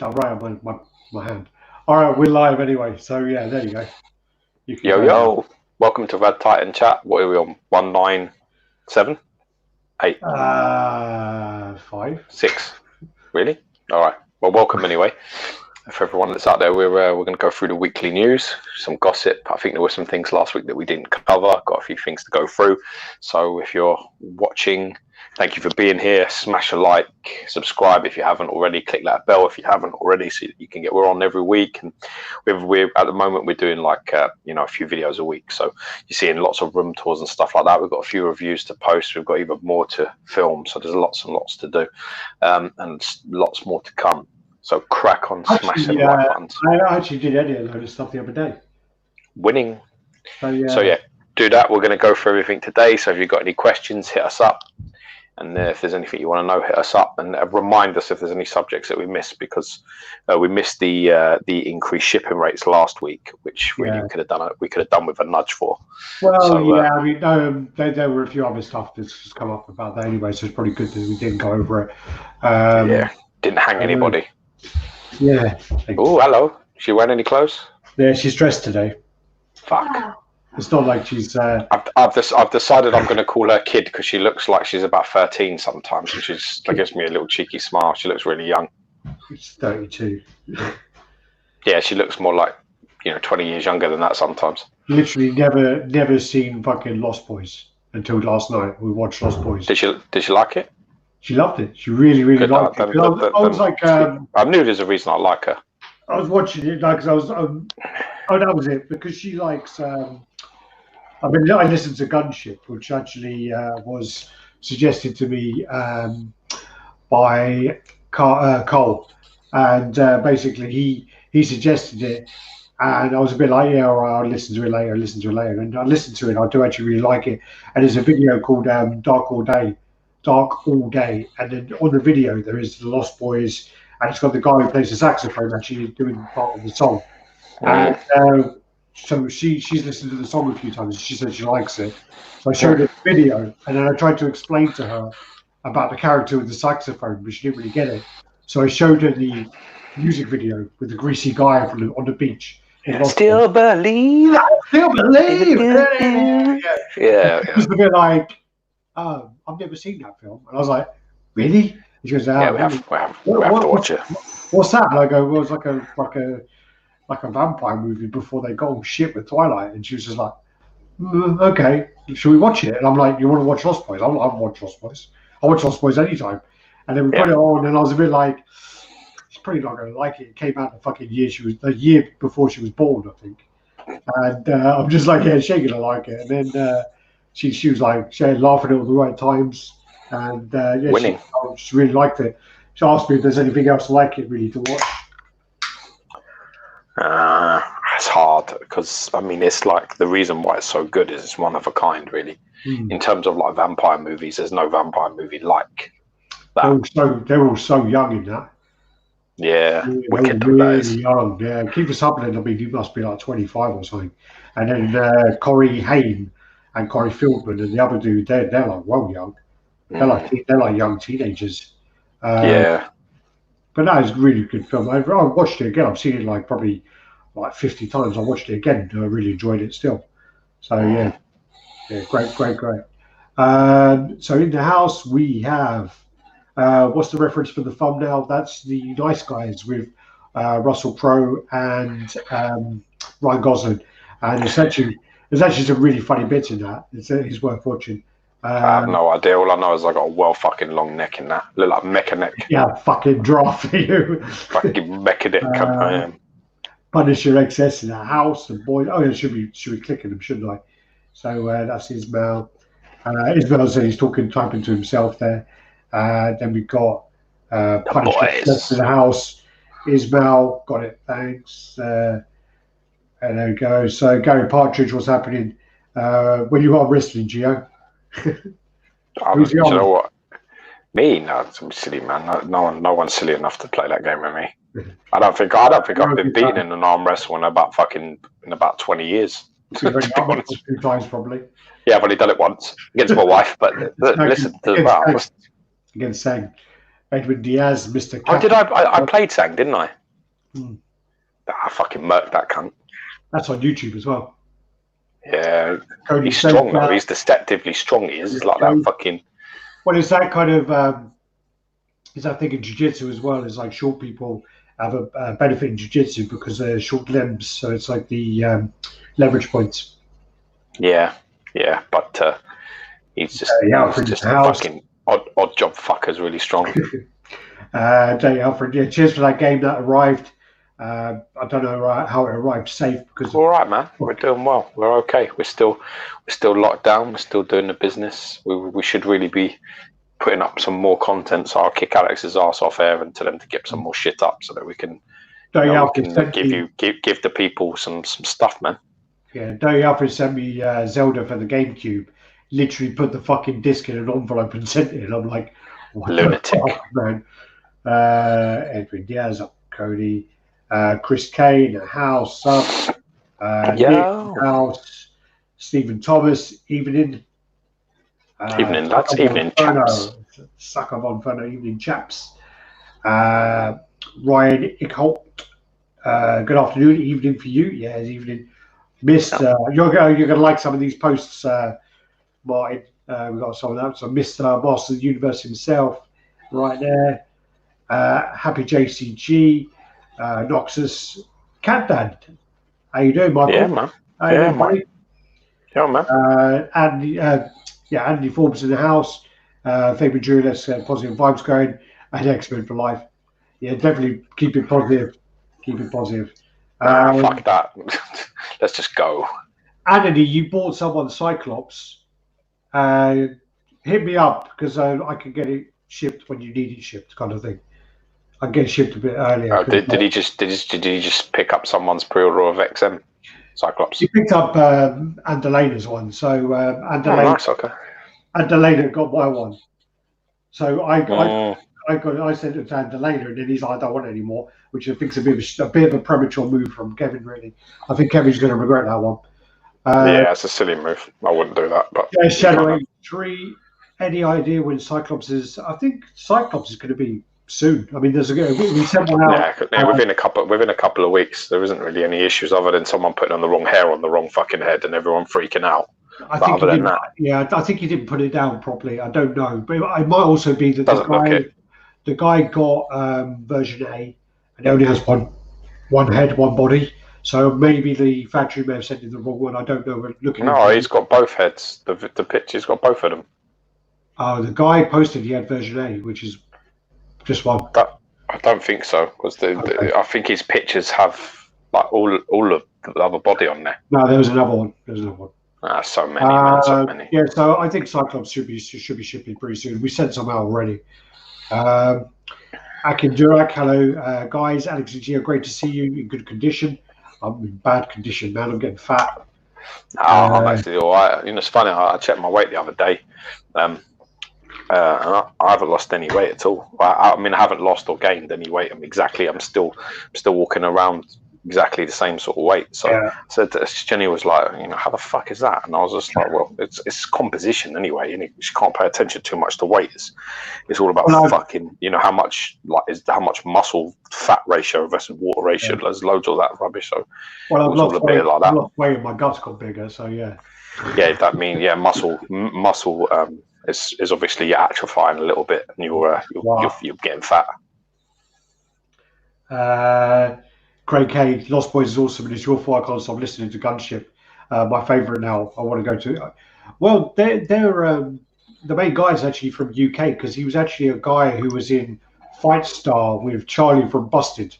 right on my hand. All right, we're live anyway. So yeah, there you go. Yo, welcome to RaddTitan chat. What are we on? 197? 8? 5? 6? Really? All right. Well, welcome anyway. For everyone that's out there, we're going to go through the weekly news, some gossip. I think there were some things last week that we didn't cover. Got a few things to go through. So if you're watching, thank you for being here. Smash a like, subscribe if you haven't already. Click that bell if you haven't already, so that you can get. We're on every week, and we're at the moment we're doing like a few videos a week. So you're seeing lots of room tours and stuff like that. We've got a few reviews to post. We've got even more to film. So there's lots and lots to do, and lots more to come. So crack on, smash them like buttons. I actually did edit a load of stuff the other day. Winning. So yeah, do that. We're going to go through everything today. So if you've got any questions, hit us up. And if there's anything you want to know, hit us up and remind us if there's any subjects that we missed, because we missed the increased shipping rates last week, which really could have done. We could have done with a nudge for. Well, so, I mean, there were a few other stuff that's just come up about that anyway, so it's probably good that we didn't go over it. Didn't hang anybody. Yeah. Oh, hello. She wearing any clothes? Yeah, she's dressed today. Fuck. It's not like she's. I've decided I'm going to call her kid because she looks like she's about 13 sometimes, and that gives me a little cheeky smile. She looks really young. She's 32. Yeah, she looks more like 20 years younger than that sometimes. Literally never seen fucking Lost Boys until last night. We watched Lost Boys. Did she like it? She loved it. She really liked it. I was like, I knew there's a reason I like her. I was watching it because I was. That was it, because she likes. I listened to Gunship, which actually was suggested to me by Cole, and basically he suggested it, and I was a bit like, yeah, all right, I'll listen to it later. And I listened to it. I do actually really like it, and there's a video called Dark All Day, and then on the video there is the Lost Boys, and it's got the guy who plays the saxophone actually doing part of the song. And so she's listened to the song a few times, and she said she likes it. So I showed her the video, and then I tried to explain to her about the character with the saxophone, but she didn't really get it. So I showed her the music video with the greasy guy on the beach. Still believe. Yeah. It was a bit like, oh, I've never seen that film. And I was like, really? And she goes, yeah, we have to watch it. What's that? And I go, well, it's like a vampire movie before they got all shit with Twilight. And she was just like, okay, should we watch it? And I'm like, you want to watch Lost Boys? I watch Lost Boys. I watch Lost Boys anytime. And then we put it on, and I was a bit like, she's probably not going to like it. It came out the year before she was born, I think. And I'm just like, yeah, she's going to like it. And then she was like, she had laughing at all the right times. And winning. She really liked it. She asked me if there's anything else like it really to watch. It's hard because it's like the reason why it's so good is it's one of a kind, really. In terms of like vampire movies, there's no vampire movie like that. They're all so young in that. Yeah, wicked. Really young. Yeah, Kiefer Sutherland, I mean, he must be like 25 or something. And then Corey Haim and Corey Feldman and the other dude, they're like well young. They're like young teenagers. But that is a really good film. I watched it again. I've seen it like probably 50 times. I watched it again. I really enjoyed it still. So yeah, great. So in the house we have what's the reference for the thumbnail? That's the Nice Guys with Russell Crowe and Ryan Gosling, and there's actually some really funny bits in that. It's worth watching. I have no idea. All I know is I got a well fucking long neck in that. Look like mecha neck. Yeah, fucking draft for you. Fucking mecha neck. I am. Punisher XS in the house and boy. Oh, yeah, should be clicking them, shouldn't I? So that's Ismail. Ismail said he's typing to himself there. Then we got Punisher XS in the house. Ismail, got it. Thanks. And there we go. So Gary Partridge, what's happening? When you are wrestling, Gio. You know what? Me? No, I'm silly, man. No one's silly enough to play that game with me. I don't think I've been beaten in an arm wrestle in about 20 years. 2 times probably. Yeah, I've only done it once against my wife. But listen to that. Against Sang. Edwin Diaz, Mr. Oh, did I played Sang, didn't I? I fucking murked that cunt. That's on YouTube as well. Yeah, Cody he's strong though. He's deceptively strong. He is. He's like that fucking. Well, it's that kind of. Is that thing in jiu-jitsu as well? Is like short people have a benefit in jiu-jitsu because they're short limbs, so it's like the leverage points. Yeah, but he's just a fucking odd job fucker's really strong. Day Alfred, yeah, cheers for that game that arrived. I don't know how it arrived safe because all right, man. We're doing well. We're okay. We're still locked down. We're still doing the business. We should really be putting up some more content, so I'll kick Alex's ass off air and tell him to get some more shit up so that we can, give the people some stuff, man. Yeah, Day Alfred sent me Zelda for the GameCube. Literally put the fucking disc in an envelope and sent it. And I'm like, what lunatic, the fuck, man. Edwin Diaz, Cody, Chris Kane, House, Nick, House, Stephen Thomas, Evening. Evening, lads. Evening, chaps. Suck up on Inferno, evening, chaps. Ryan Ickholt. Good afternoon, evening for you. Yeah, it's evening. You're going to like some of these posts, Martin. We've got some of that. So Mr. Master of the Universe himself, right there. Happy JCG, Noxus, Cat Dad. How you doing, Michael? Yeah, man. Yeah, man. Andy Forbes in the house. Fabian Julius, positive vibes going, and X-Men for life. Yeah, definitely keep it positive. Fuck that. Let's just go. Anthony, you bought someone Cyclops. Hit me up because I can get it shipped when you need it shipped, kind of thing. I can get it shipped a bit earlier. Oh, did he just pick up someone's pre-order of XM Cyclops? He picked up Andalena's one, so nice, okay. Andalena got my one, so I sent it to Andalena, and then he's like, I don't want it anymore, which I think is a bit of a premature move from Kevin. Really, I think Kevin's going to regret that one. Yeah, it's a silly move. I wouldn't do that. But yeah, Shadow 83. Any idea when Cyclops is? I think Cyclops is going to be soon. I mean, we sent one out. Yeah, within a couple of weeks. There isn't really any issues other than someone putting on the wrong hair on the wrong fucking head and everyone freaking out. I think he didn't put it down properly. I don't know, but it might also be that the guy got version A and he only has one head, one body. So maybe the factory may have sent in the wrong one. I don't know. He's got both heads. The picture's got both of them. Oh, the guy posted he had version A, which is just one. I don't think so, because I think his pictures have like all of the other body on there. No, there was another one. So many, man, so many. Yeah, so I think Cyclops should be shipping pretty soon. We sent some out already. Akin Durak, hello guys. Alex and Gio, great to see you in good condition. I'm in bad condition, man. I'm getting fat. I'm actually all right. You know, it's funny. I checked my weight the other day. And I haven't lost any weight at all. I mean, I haven't lost or gained any weight. I'm still walking around exactly the same sort of weight. So I said to Jenny, was like, how the fuck is that? And I was just like, well, it's composition anyway. You can't pay attention too much to weight. It's all about fucking, how much muscle fat ratio versus water ratio. There's loads of that rubbish. So I've lost weight like that. I've lost weight and my guts got bigger. So yeah. Yeah, that means muscle. Is obviously atrophying a little bit, and you're getting fat. Craig K, Lost Boys is awesome, and it's your fault I can't stop listening to Gunship. My favourite now. I want to go to. Well, they're the main guy is actually from UK because he was actually a guy who was in Fight Star with Charlie from Busted.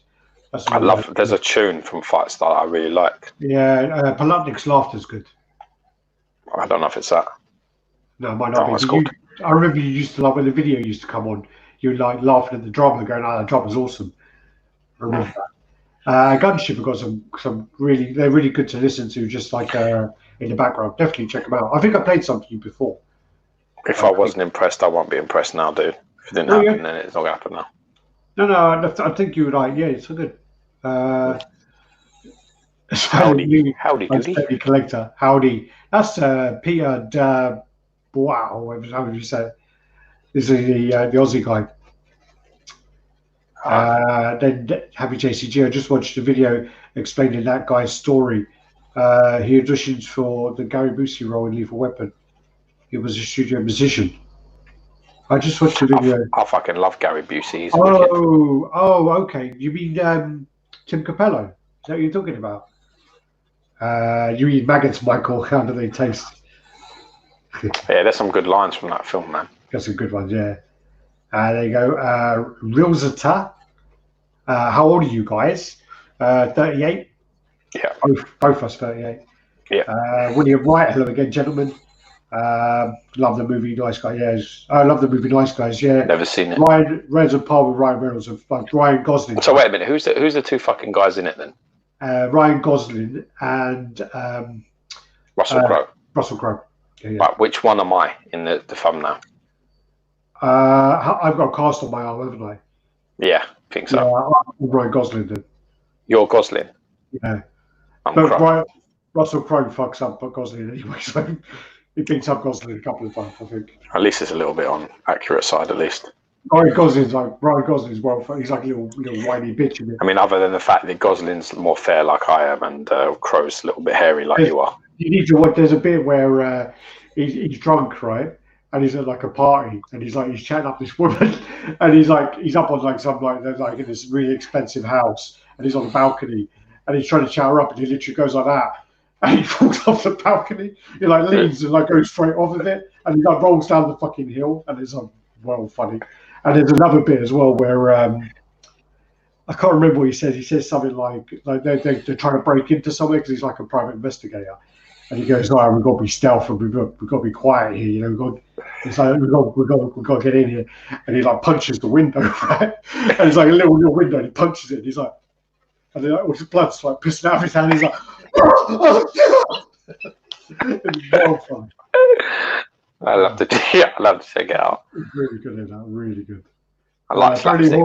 There's a tune from Fight Star I really like. Yeah, Palutnik's Laughter's good. I don't know if it's that. No, it might not be. I remember you used to like when the video used to come on. You were like laughing at the drama, going, "Oh, that drama's awesome." I remember that. Gunship have got some really. They're really good to listen to, just like in the background. Definitely check them out. I think I played some for you before. If I wasn't impressed, I won't be impressed now, dude. If it didn't happen, then it's not gonna happen now. No. I think you would like. Yeah, it's so good. Howdy, Untitled Collector. Howdy. That's Peter. Wow, how would you say it? This is the Aussie guy. Then Happy JCG, I just watched a video explaining that guy's story. He auditioned for the Gary Busey role in Lethal Weapon. He was a studio musician. I just watched the video. I fucking love Gary Busey. He's okay. You mean Tim Capello? Is that what you're talking about? You eat maggots, Michael. How do they taste? Yeah, there's some good lines from that film, man. Got some good ones, yeah. There you go. Rilzata. How old are you guys? 38. Yeah. Both us 38. Yeah. William Wright. Hello again, gentlemen. Love the movie Nice Guys. Yes, I love the movie Nice Guys. Yeah. Never seen it. Ryan Reynolds and Paul with Ryan Reynolds and Ryan Gosling. So wait a minute. Who's the two fucking guys in it then? Ryan Gosling and Russell Crowe. Russell Crowe. Yeah. Right, which one am I in the thumbnail? I've got a cast on my arm, haven't I? Yeah, I think so. Yeah, I'm Ryan Gosling then. You're Gosling. Yeah. I'm but Russell Crowe fucks up Gosling anyway, so he beats up Gosling a couple of times, I think. At least it's a little bit on accurate side, at least. Ryan Gosling's well. He's like a little whiny bitch. I mean, other than the fact that Gosling's more fair like I am, and Crowe's a little bit hairy like you are. You need to watch. There's a bit where he's drunk, right? And he's at like a party, and he's chatting up this woman, and he's up on some in this really expensive house, and he's on the balcony, and he's trying to chat her up, and he literally goes like that, and he falls off the balcony. He leans and goes straight off of it, and he rolls down the fucking hill, and it's well funny. And there's another bit as well where I can't remember what he says. He says something like they're trying to break into somewhere because he's like a private investigator. And he goes, "Oh, we've got to be stealth and we've got to be quiet here. You know, we've got to get in here." And he punches the window, right? And it's like a little window. And he punches it. And he's like, and then all his blood's pissing out of his hand. He's like, it's well fun. I love to check it out. It's really good in that. Really good. I like slapstick.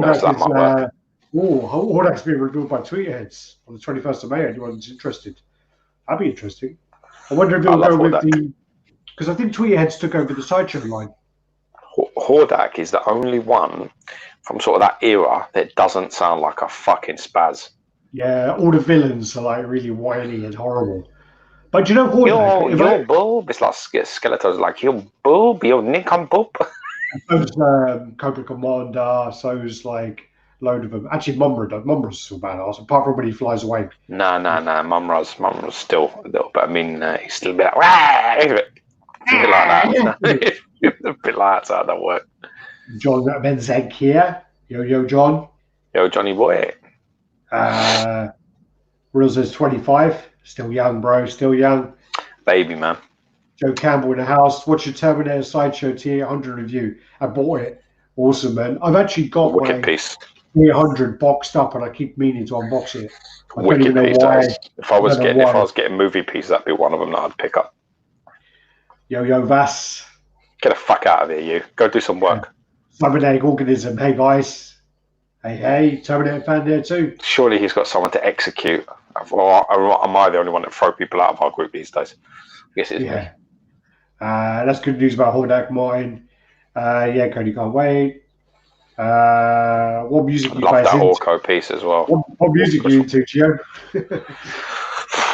Hordak's being revealed by Tweetheads on the 21st of May. Anyone's interested? That'd be interesting. I wonder if it'll go with because I think Tweetheads took over the Sideshow line. Hordak is the only one from sort of that era that doesn't sound like a fucking spaz. Yeah, all the villains are really whiny and horrible. But you know Hordak? Your boob. It's like Skeletor's like, your boob, your nincompoop. So's Cobra Commander, so's load of them. Actually, Mumra's still badass, apart from when he flies away. Nah. Mumra's still a little bit. I mean, he's still a bit like, a bit like that. A bit like that's how that works. John Benzeg here. Yo, John. Yo, Johnny boy. Wills is 25. Still young, bro. Still young. Baby, man. Joe Campbell in the house. What's your Terminator Sideshow T800 review? I bought it. Awesome, man. I've actually got Wicked piece. T800 boxed up, and I keep meaning to unbox it. Wicked piece. If I was getting movie pieces, that'd be one of them that I'd pick up. Yo, Vass. Get the fuck out of here, you. Go do some work. Cybernetic Organism. Hey, guys. Hey. Terminator fan there, too. Surely he's got someone to execute. Or am I the only one that throw people out of our group these days? I guess it's me. That's good news about Hordak, Martin. Cody can't wait. What music you guys into? Love that Orco piece as well. What music are you into, Gio?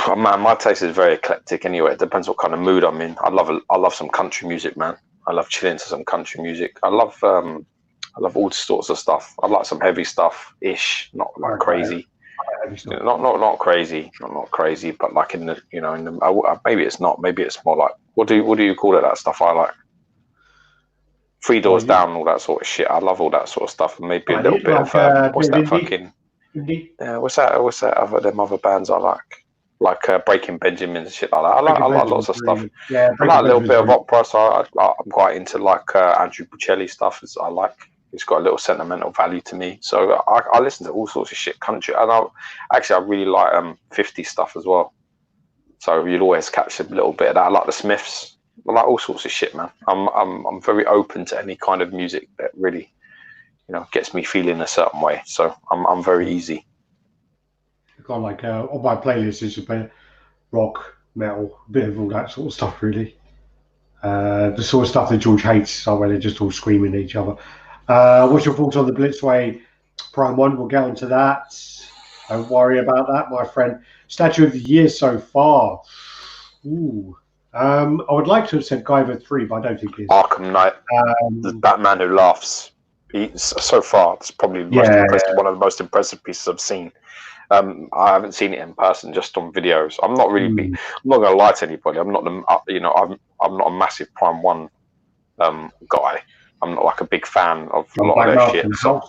Oh, man, my taste is very eclectic anyway. It depends what kind of mood I'm in. I love some country music, man. I love chilling to some country music. I love all sorts of stuff. I like some heavy stuff ish, not like crazy. Not crazy, not crazy, but like in the maybe it's not. Maybe it's more like what do you call it? That stuff I like. Three Doors Down, all that sort of shit. I love all that sort of stuff, and maybe a little bit of what's that fucking? What's that other them other bands I like Breaking Benjamin and shit like that. I like lots of stuff. Yeah, I like a little bit of opera, so I'm quite into Andrew Bocelli stuff. I like. It's got a little sentimental value to me, so I listen to all sorts of shit country, and I really like 50 stuff as well. So you'll always catch a little bit of that. I like the Smiths. I like all sorts of shit, man. I'm very open to any kind of music that really, gets me feeling a certain way. So I'm very easy. I've got on my playlist is a bit rock, metal, a bit of all that sort of stuff, really. The sort of stuff that George hates, so where they're just all screaming at each other. What's your thoughts on the Blitzway Prime 1, we'll get onto that. Don't worry about that, my friend. Statue of the Year so far. Ooh. I would like to have said Guyver 3, but I don't think it is. Arkham Knight, the Batman Who Laughs. So far, it's probably one of the most impressive pieces I've seen. I haven't seen it in person, just on videos. I'm not really. I'm not going to lie to anybody. I'm not I'm not a massive Prime 1 guy. I'm not like a big fan of a lot of their shit. So.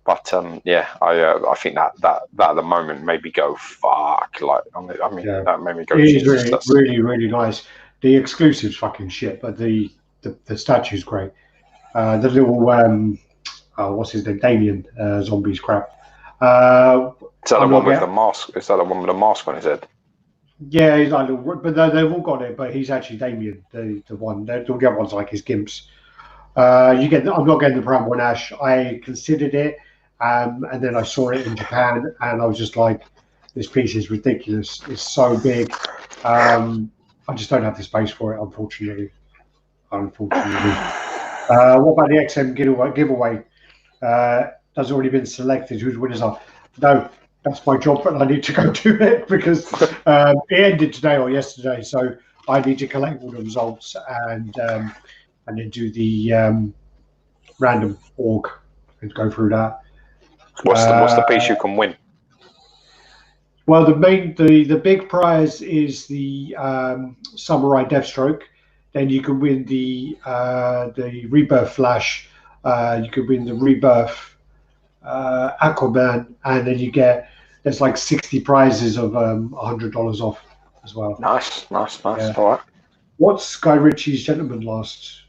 But yeah, I think that at the moment made me go fuck. Like that made me go. It is really nice. The exclusive's fucking shit, but the statue's great. The little what's his name, Damien zombies crap. Is that the one with the mask? Is that the one with the mask on his head? Yeah, he's like, but they've all got it. But he's actually Damien, the one. The other one's like his gimps. I'm not getting the Prime 1 Ash. I considered it. And then I saw it in Japan, and I was just like, "This piece is ridiculous. It's so big. I just don't have the space for it, unfortunately." What about the XM giveaway? Has already been selected. Whose winners are? No, that's my job, but I need to go do it because it ended today or yesterday. So I need to collect all the results and then do the random org and go through that. What's the piece you can win? Well, the big prize is the Samurai Deathstroke. Then you can win the Rebirth Flash. You could win the Rebirth Aquaman, and then there's like 60 prizes of $100 off as well. Nice. Yeah. All right. What's Guy Ritchie's Gentleman Last?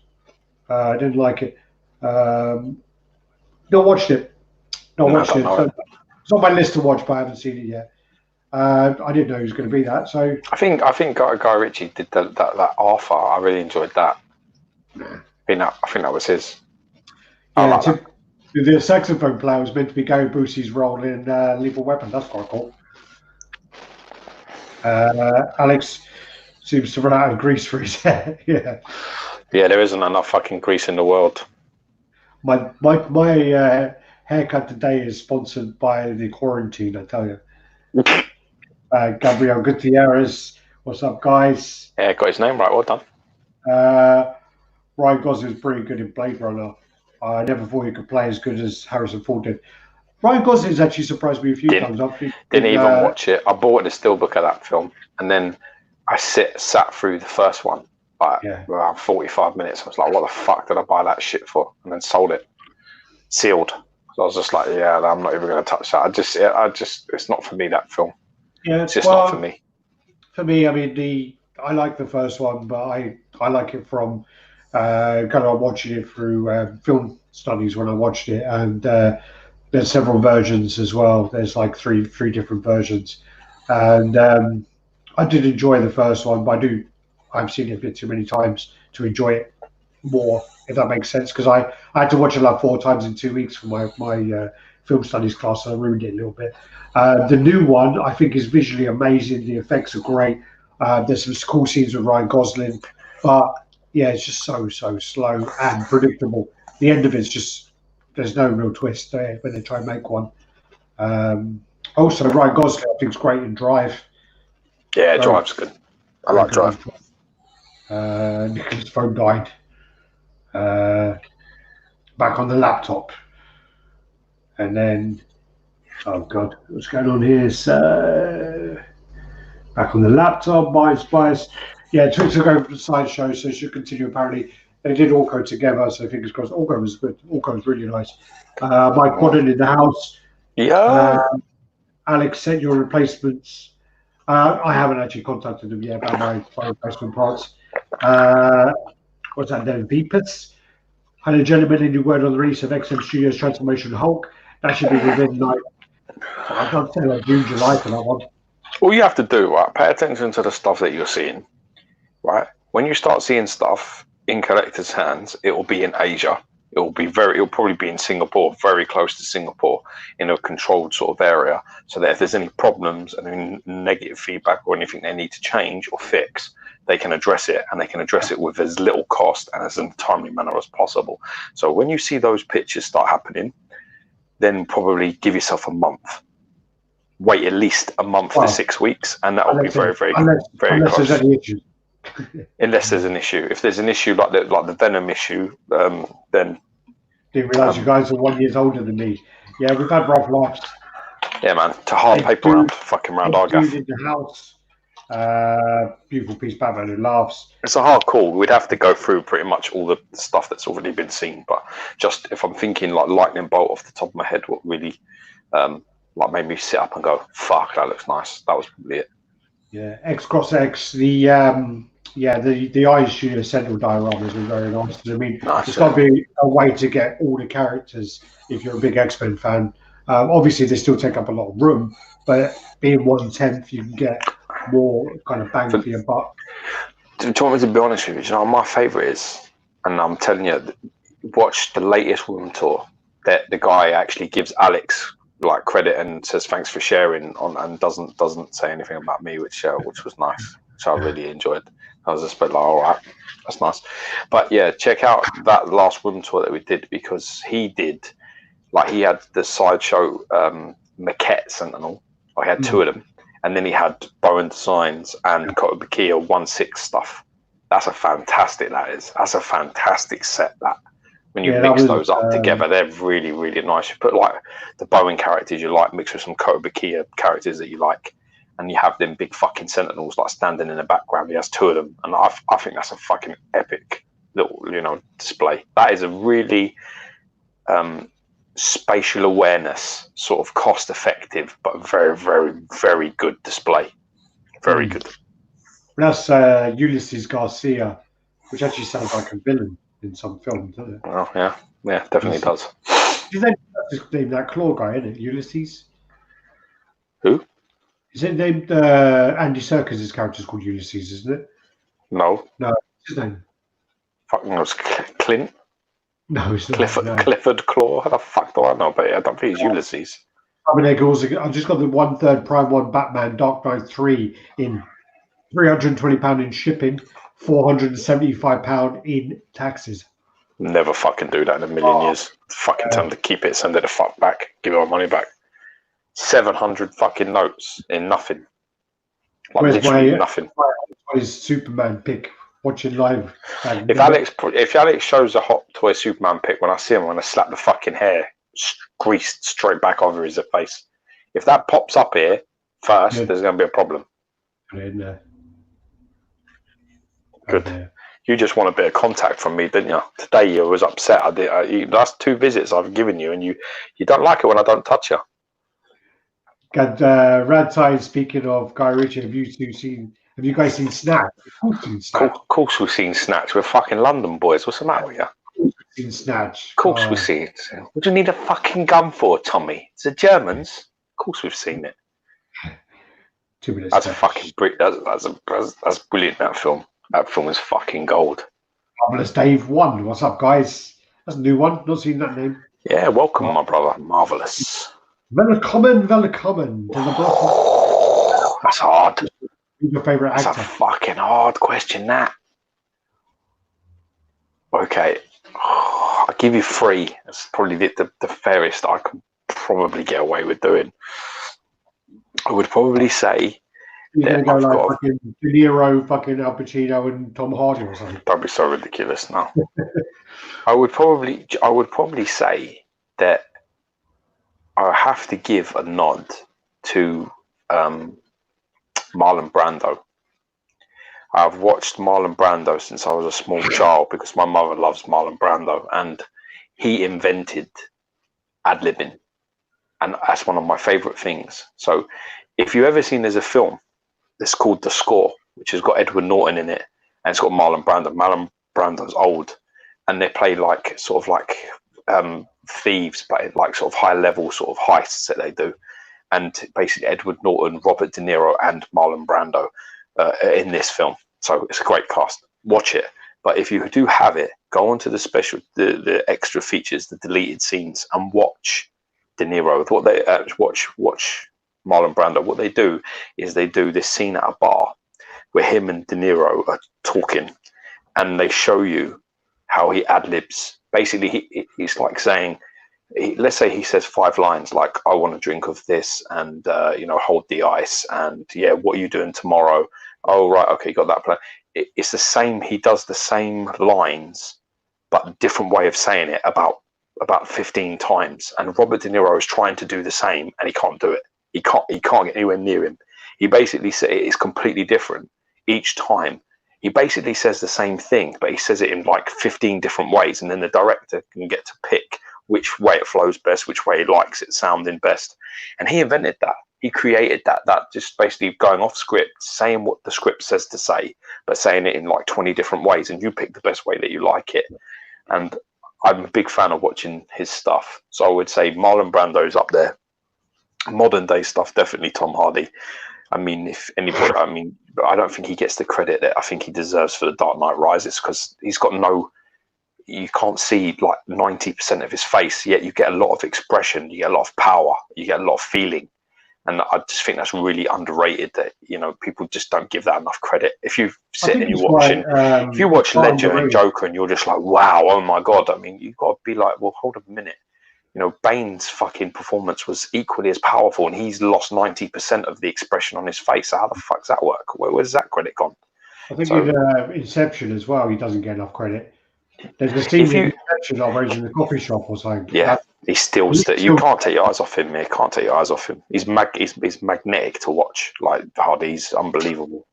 I didn't like it. Not watched it. It's on my list to watch, but I haven't seen it yet. I didn't know he was going to be that. So I think Guy Ritchie did that Arthur. I really enjoyed that. I think that was his. Yeah, the saxophone player was meant to be Gary Busey's role in Lethal Weapon. That's quite cool. Alex seems to run out of grease for his hair. Yeah, there isn't enough fucking grease in the world. My haircut today is sponsored by the quarantine, I tell you. Gabriel Gutierrez, what's up, guys? Yeah, got his name right. Well done. Ryan Gosling's pretty good in Blade Runner. I never thought he could play as good as Harrison Ford did. Ryan Gosling's actually surprised me a few times. Didn't even watch it. I bought the steelbook of that film, and then I sat through the first one around 45 minutes. I was like, what the fuck did I buy that shit for? And then sold it. Sealed. So I was just like, yeah, I'm not even going to touch that. It's not for me, that film. Yeah, it's just not for me. For me, I mean, I like the first one, but I like it from kind of watching it through film studies when I watched it, and there's several versions as well. There's like three different versions, and I did enjoy the first one, but I've seen it a bit too many times to enjoy it more, if that makes sense, because I had to watch it like 4 times in 2 weeks for my film studies class, so I ruined it a little bit. The new one I think is visually amazing. The effects are great. There's some cool scenes with Ryan Gosling, but yeah, it's just so slow and predictable. The end of it's just, there's no real twist there when they try and make one. Also, Ryan Gosling I think is great in Drive. Yeah, Drive's good. I like Drive. Nicholas' phone died. Back on the laptop, and then oh god, what's going on here? Back on the laptop, Bias. Yeah, Twix will go for the Sideshow, so it should continue. Apparently, they did all go together, so fingers crossed. All was good. All was really nice. Mike Quadden in the house. Yeah. Alex sent your replacements. I haven't actually contacted them yet about my replacement parts. What's that then? Vipus. Hello, gentlemen. Any word on the release of xmstudios Transformation Hulk? That should be within like, I don't say like June, July for that one. All you have to do, right? Pay attention to the stuff that you're seeing, right? When you start seeing stuff in collectors' hands, it will be in Asia. It'll probably be in Singapore, very close to Singapore, in a controlled sort of area, so that if there's any problems and any negative feedback or anything they need to change or fix, they can address it, and they can address it with as little cost and as in a timely manner as possible. So when you see those pictures start happening, then probably give yourself a month. Wait at least a month to 6 weeks, and that will be very unless close. there's any issues. Unless there's an issue. If there's an issue like the Venom issue, then didn't realise you guys are 1 year older than me. Yeah, we've had rough lives. Yeah, man. To hard paper round, fucking round our gaff. In the house. Beautiful piece, Batman Who Laughs. It's a hard call. We'd have to go through pretty much all the stuff that's already been seen. But just if I'm thinking like lightning bolt off the top of my head, what really like made me sit up and go, "Fuck, that looks nice." That was probably it. Yeah, X Cross X. The Eyes Studio Central dioramas are very nice. I mean, it's got to be a way to get all the characters if you're a big X-Men fan. Obviously, they still take up a lot of room, but being 1/10, you can get more kind of bang for your buck. Do you want me to be honest with you? You know, my favourite is, and I'm telling you, watch the latest Woman Tour. That the guy actually gives Alex like credit and says thanks for sharing on, and doesn't say anything about me, which was nice. Which I really enjoyed. I was just a bit like, all right, that's nice. But yeah, check out that last Woman Tour that we did, because he did, like, he had the Sideshow maquettes and all. I had two of them. And then he had Bowen Designs and Kotobukiya 1/6 stuff. That's a fantastic, that's a fantastic set, that. When you mix those up together, they're really, really nice. You put like the Bowen characters you like, mixed with some Kotobukiya characters that you like, and you have them big fucking Sentinels like standing in the background. He has two of them, and I think that's a fucking epic little, you know, display. That is a really spatial awareness, sort of cost effective, but very, very, very good display. Very good. That's Ulysses Garcia, which actually sounds like a villain in some film, doesn't it? Oh yeah, yeah, definitely does. His name that claw guy, isn't it? Ulysses. Who? Is it named Andy Serkis' character's called Ulysses, isn't it? No. No, what's his name? Fucking was Clint. No, it's not. Clifford Claw. How the fuck do I know? But yeah, I don't think it's Ulysses. I mean, I've just got the 1/3 Prime 1 Batman Dark Knight 3 in £320 in shipping, £475 in taxes. Never fucking do that in a million years. Fucking tell them to keep it, send it the fuck back, give our money back. 700 fucking notes in nothing. Like literally nothing. His Superman pick. Watching live. If Alex shows a hot toy Superman pick, when I see him, I'm gonna slap the fucking hair greased straight back over his face. If that pops up here first, there's gonna be a problem. Good. You just want a bit of contact from me, didn't you? Today you was upset. That's 2 visits I've given you, and you don't like it when I don't touch you. Got RaddTitan. Speaking of Guy Ritchie, have you guys seen Snatch? Of course we've seen Snatch. We're fucking London boys. What's the matter with you? We've seen Snatch. Of course we've seen it. What do you need a fucking gun for, Tommy? It's the Germans. Of course we've seen it. 2 minutes. That's a fucking that's brilliant. That film. That film is fucking gold. Marvelous Dave 1. What's up, guys? That's a new one. Not seen that name. Yeah, welcome, my brother. Marvelous. Welcome. That's hard. Who's your favourite actor? That's a fucking hard question, that. Okay. I'll give you 3. That's probably the fairest I could probably get away with doing. I would probably say you're going to go like fucking De Niro, fucking Al Pacino, and Tom Hardy or something. That'd be so ridiculous now. I would probably say that I have to give a nod to Marlon Brando. I've watched Marlon Brando since I was a small child because my mother loves Marlon Brando, and he invented ad-libbing, and that's one of my favourite things. So if you've ever seen, there's a film that's called The Score, which has got Edward Norton in it, and it's got Marlon Brando. Marlon Brando's old, and they play like sort of like thieves, but like sort of high level sort of heists that they do. And basically Edward Norton, Robert De Niro, and Marlon Brando in this film. So it's a great cast. Watch it. But if you do have it, go onto the extra features, the deleted scenes, and watch De Niro. What they watch Marlon Brando. What they do is they do this scene at a bar where him and De Niro are talking, and they show you how he ad libs. Basically, he's like saying, let's say he says 5 lines like, I want a drink of this, and you know, hold the ice, and yeah, what are you doing tomorrow? Oh right, okay, got that plan. It's the same. He does the same lines, but different way of saying it about 15 times. And Robert De Niro is trying to do the same, and he can't do it. He can't get anywhere near him. He basically says it is completely different each time. He basically says the same thing, but he says it in like 15 different ways, and then the director can get to pick which way it flows best, which way he likes it sounding best. And he invented that. He created that just basically going off script, saying what the script says to say, but saying it in like 20 different ways, and you pick the best way that you like it. And I'm a big fan of watching his stuff. So I would say Marlon Brando's up there. Modern day stuff, definitely Tom Hardy. I mean, if anybody, I mean, I don't think he gets the credit that I think he deserves for The Dark Knight Rises, because he's got you can't see like 90% of his face, yet you get a lot of expression, you get a lot of power, you get a lot of feeling. And I just think that's really underrated, that, you know, people just don't give that enough credit. If you sit and you're watching, if you watch Ledger and Joker and you're just like, wow, oh my God, I mean, you've got to be like, well, hold up a minute. You know, Bane's fucking performance was equally as powerful, and he's lost 90% of the expression on his face. So how the fuck's that work? Where's that credit gone? I think in Inception as well, he doesn't get enough credit. There's a scene in Inception where he's in the coffee shop or something. Yeah, he's still you can't take your eyes off him, man. Can't take your eyes off him. He's magnetic to watch. Like, Hardy's unbelievable.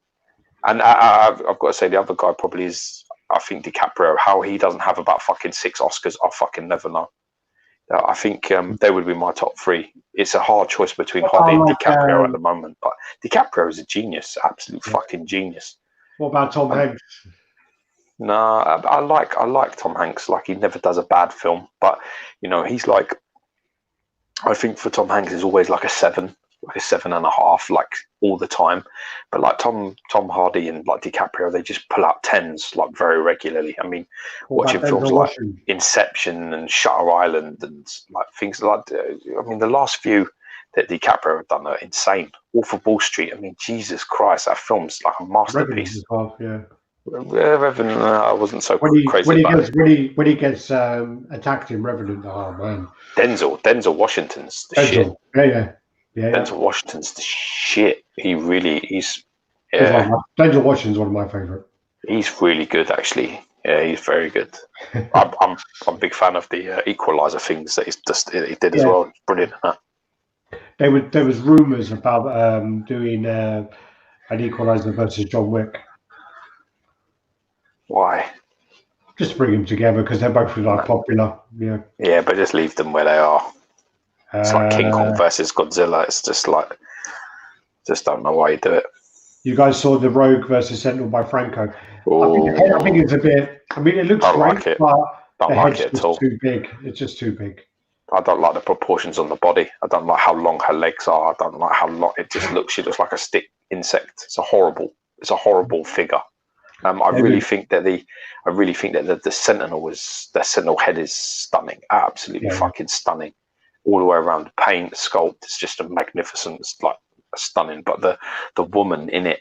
And I've got to say, the other guy probably is, I think, DiCaprio. How he doesn't have about fucking 6 Oscars, I fucking never know. I think they would be my top 3. It's a hard choice between Hardy and DiCaprio at the moment, but DiCaprio is a genius, absolute fucking genius. What about Tom Hanks? No, I like Tom Hanks. Like, he never does a bad film, but you know, he's like, I think for Tom Hanks is always like a 7, like a 7.5, like all the time. But like Tom Hardy and like DiCaprio, they just pull out 10s like very regularly. I mean, watching films like Inception and Shutter Island and like things like, I mean, the last few that DiCaprio have done are insane. Wolf of Wall Street. I mean, Jesus Christ, that film's like a masterpiece. Yeah. Revenant, I wasn't so crazy about it. When he gets attacked in Revenant, oh man. Denzel Washington's the shit. Yeah. Denzel Washington's the shit. He's Denzel Washington's one of my favourite. He's really good, actually. Yeah, he's very good. I'm a big fan of the Equalizer things that he did as well. It's brilliant. Huh? There was rumours about doing an Equalizer versus John Wick. Why? Just bring them together because they're both like popular. Yeah. Yeah, but just leave them where they are. It's like King Kong versus Godzilla. It's just like, just don't know why you do it. You guys saw the Rogue versus Sentinel by Franco. I think it's a bit. I mean, it looks great, but the head's just too big. It's just too big. I don't like the proportions on the body. I don't like how long her legs are. I don't like how long it just looks. She looks like a stick insect. It's a horrible figure. I really think that the Sentinel head is stunning, absolutely fucking stunning, all the way around. The paint, the sculpt, it's just a magnificent, it's like stunning. But the woman in it,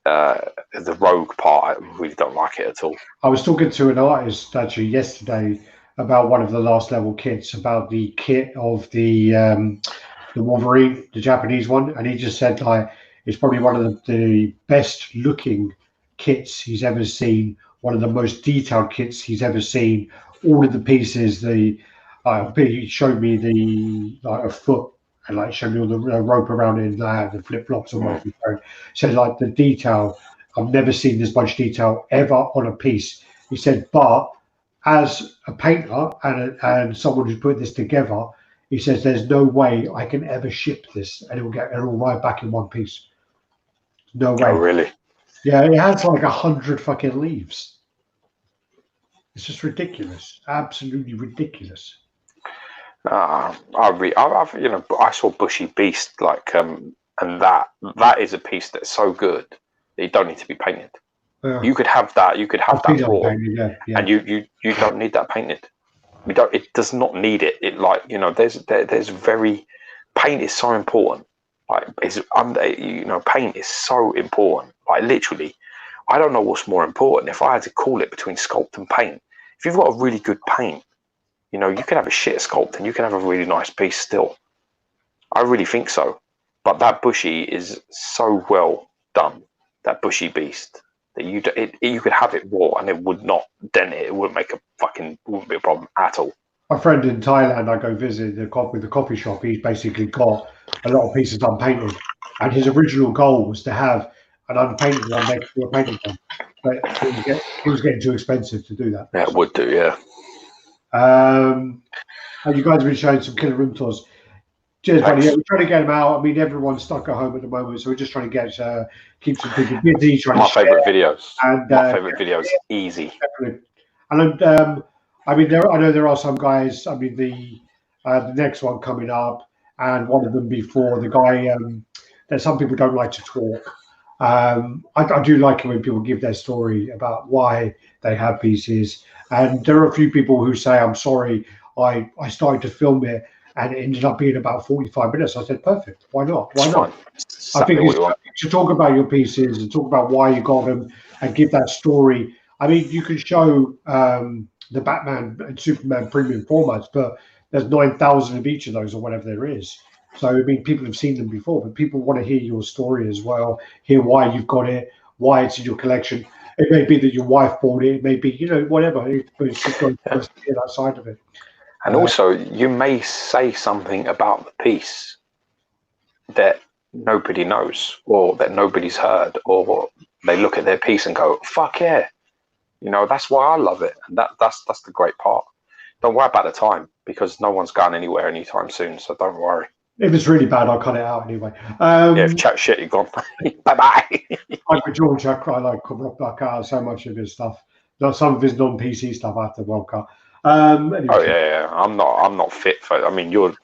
the Rogue part, I really don't like it at all. I was talking to an artist actually yesterday about one of the last level kits, about the kit of the Wolverine, the Japanese one, and he just said like it's probably one of the best looking kits he's ever seen, one of the most detailed kits he's ever seen. All of the pieces, he showed me a foot, and like showed me all the rope around it, the flip flops and what he said, like the detail. I've never seen this much detail ever on a piece. He said, but as a painter and someone who's put this together, he says there's no way I can ever ship this and it'll right back in one piece. No way. Oh, really? Yeah, it has like 100 fucking leaves. It's just ridiculous, absolutely ridiculous. I saw Bushy Beast, like, and that is a piece that's so good that you don't need to be painted. Yeah. You could have that. You could have that raw, and you don't need that painted. It does not need it. It, like, you know, there's paint is so important. Like, paint is so important. Like, literally, I don't know what's more important. If I had to call it between sculpt and paint, if you've got a really good paint, You know, you can have a shit sculpt and you can have a really nice piece still. I really think so. But that bushy is so well done, that bushy beast, that you could have it raw and it would not dent it. It wouldn't make wouldn't be a problem at all. My friend in Thailand, I go visit with the coffee shop. He's basically got a lot of pieces unpainted, and his original goal was to have an unpainted one next to a painted one, but it was getting too expensive to do that. Yeah, it would do, yeah. And you guys have been showing some killer room tours. Cheers, buddy. Yeah, we're trying to get them out. I mean, everyone's stuck at home at the moment, so we're just trying to keep some people busy. My favourite videos. And, my favourite videos, easy. Definitely. And I mean, I know there are some guys. I mean, the next one coming up, and one of them before the guy. That some people don't like to talk. I do like it when people give their story about why they have pieces. And there are a few people who say, "I'm sorry, I started to film it and it ended up being about 45 minutes." I said, "Perfect. Why not? Why not?" I think it's to talk about your pieces and talk about why you got them and give that story. I mean, you can show the Batman and Superman premium formats, but there's 9,000 of each of those or whatever there is. So, I mean, people have seen them before, but people want to hear your story as well, hear why you've got it, why it's in your collection. It may be that your wife bought it, it may be, whatever, but it's just going to hear that side of it. And also, you may say something about the piece that nobody knows or that nobody's heard, or they look at their piece and go, fuck yeah. That's why I love it. And that's the great part. Don't worry about the time, because no one's going anywhere anytime soon, so don't worry. If it's really bad, I'll cut it out anyway. If chat shit, you're gone. Bye-bye. Like with George, I cut out so much of his stuff. Some of his non-PC stuff I have to well cut. Anyway. Oh yeah, I'm not fit for it. I mean, you're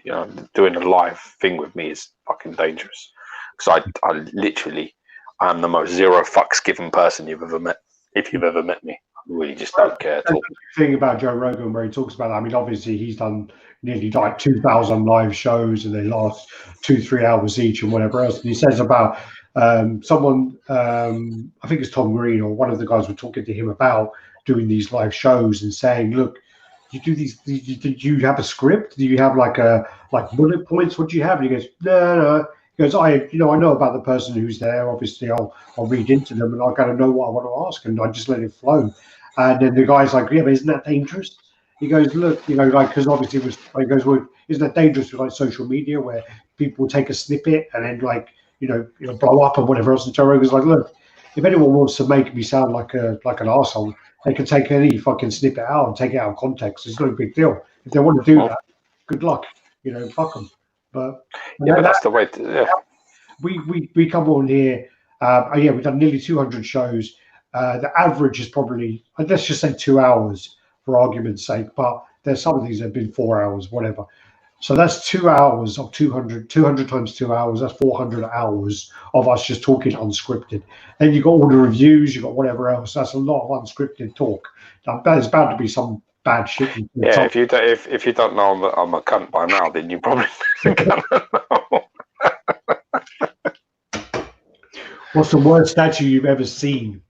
doing a live thing with me is fucking dangerous, because I literally am the most zero fucks given person you've ever met. If you've ever met me, I really just don't care at all. The thing about Joe Rogan where he talks about, I mean, obviously he's done nearly like 2,000 live shows and they last 2-3 hours each and whatever else. And he says about someone, I think it's Tom Green or one of the guys were talking to him about doing these live shows and saying, look, you do these, do you have a script? Do you have like bullet points? What do you have? And he goes, no. He goes, I know about the person who's there. Obviously, I'll read into them and I got to know what I want to ask, and I just let it flow. And then the guy's like, yeah, but isn't that dangerous? He goes, look, because obviously he goes, well, isn't that dangerous with like social media where people take a snippet and then blow up and whatever else? And Joe Rogan's like, look, if anyone wants to make me sound like an arsehole, they can take any fucking snippet out and take it out of context. It's no big deal. If they want to do that, good luck. Fuck them. But yeah, but that's the way. We come on here. We've done nearly 200 shows. The average is probably, let's just say 2 hours for argument's sake. But there's some of these that have been 4 hours, whatever. So that's 2 hours of 200 times 2 hours. That's 400 hours of us just talking unscripted. Then you got all the reviews, you got whatever else. That's a lot of unscripted talk. Now, there's bound to be some bad shit. Yeah, if you don't know I'm a cunt by now, then you probably don't know. What's the worst statue you've ever seen?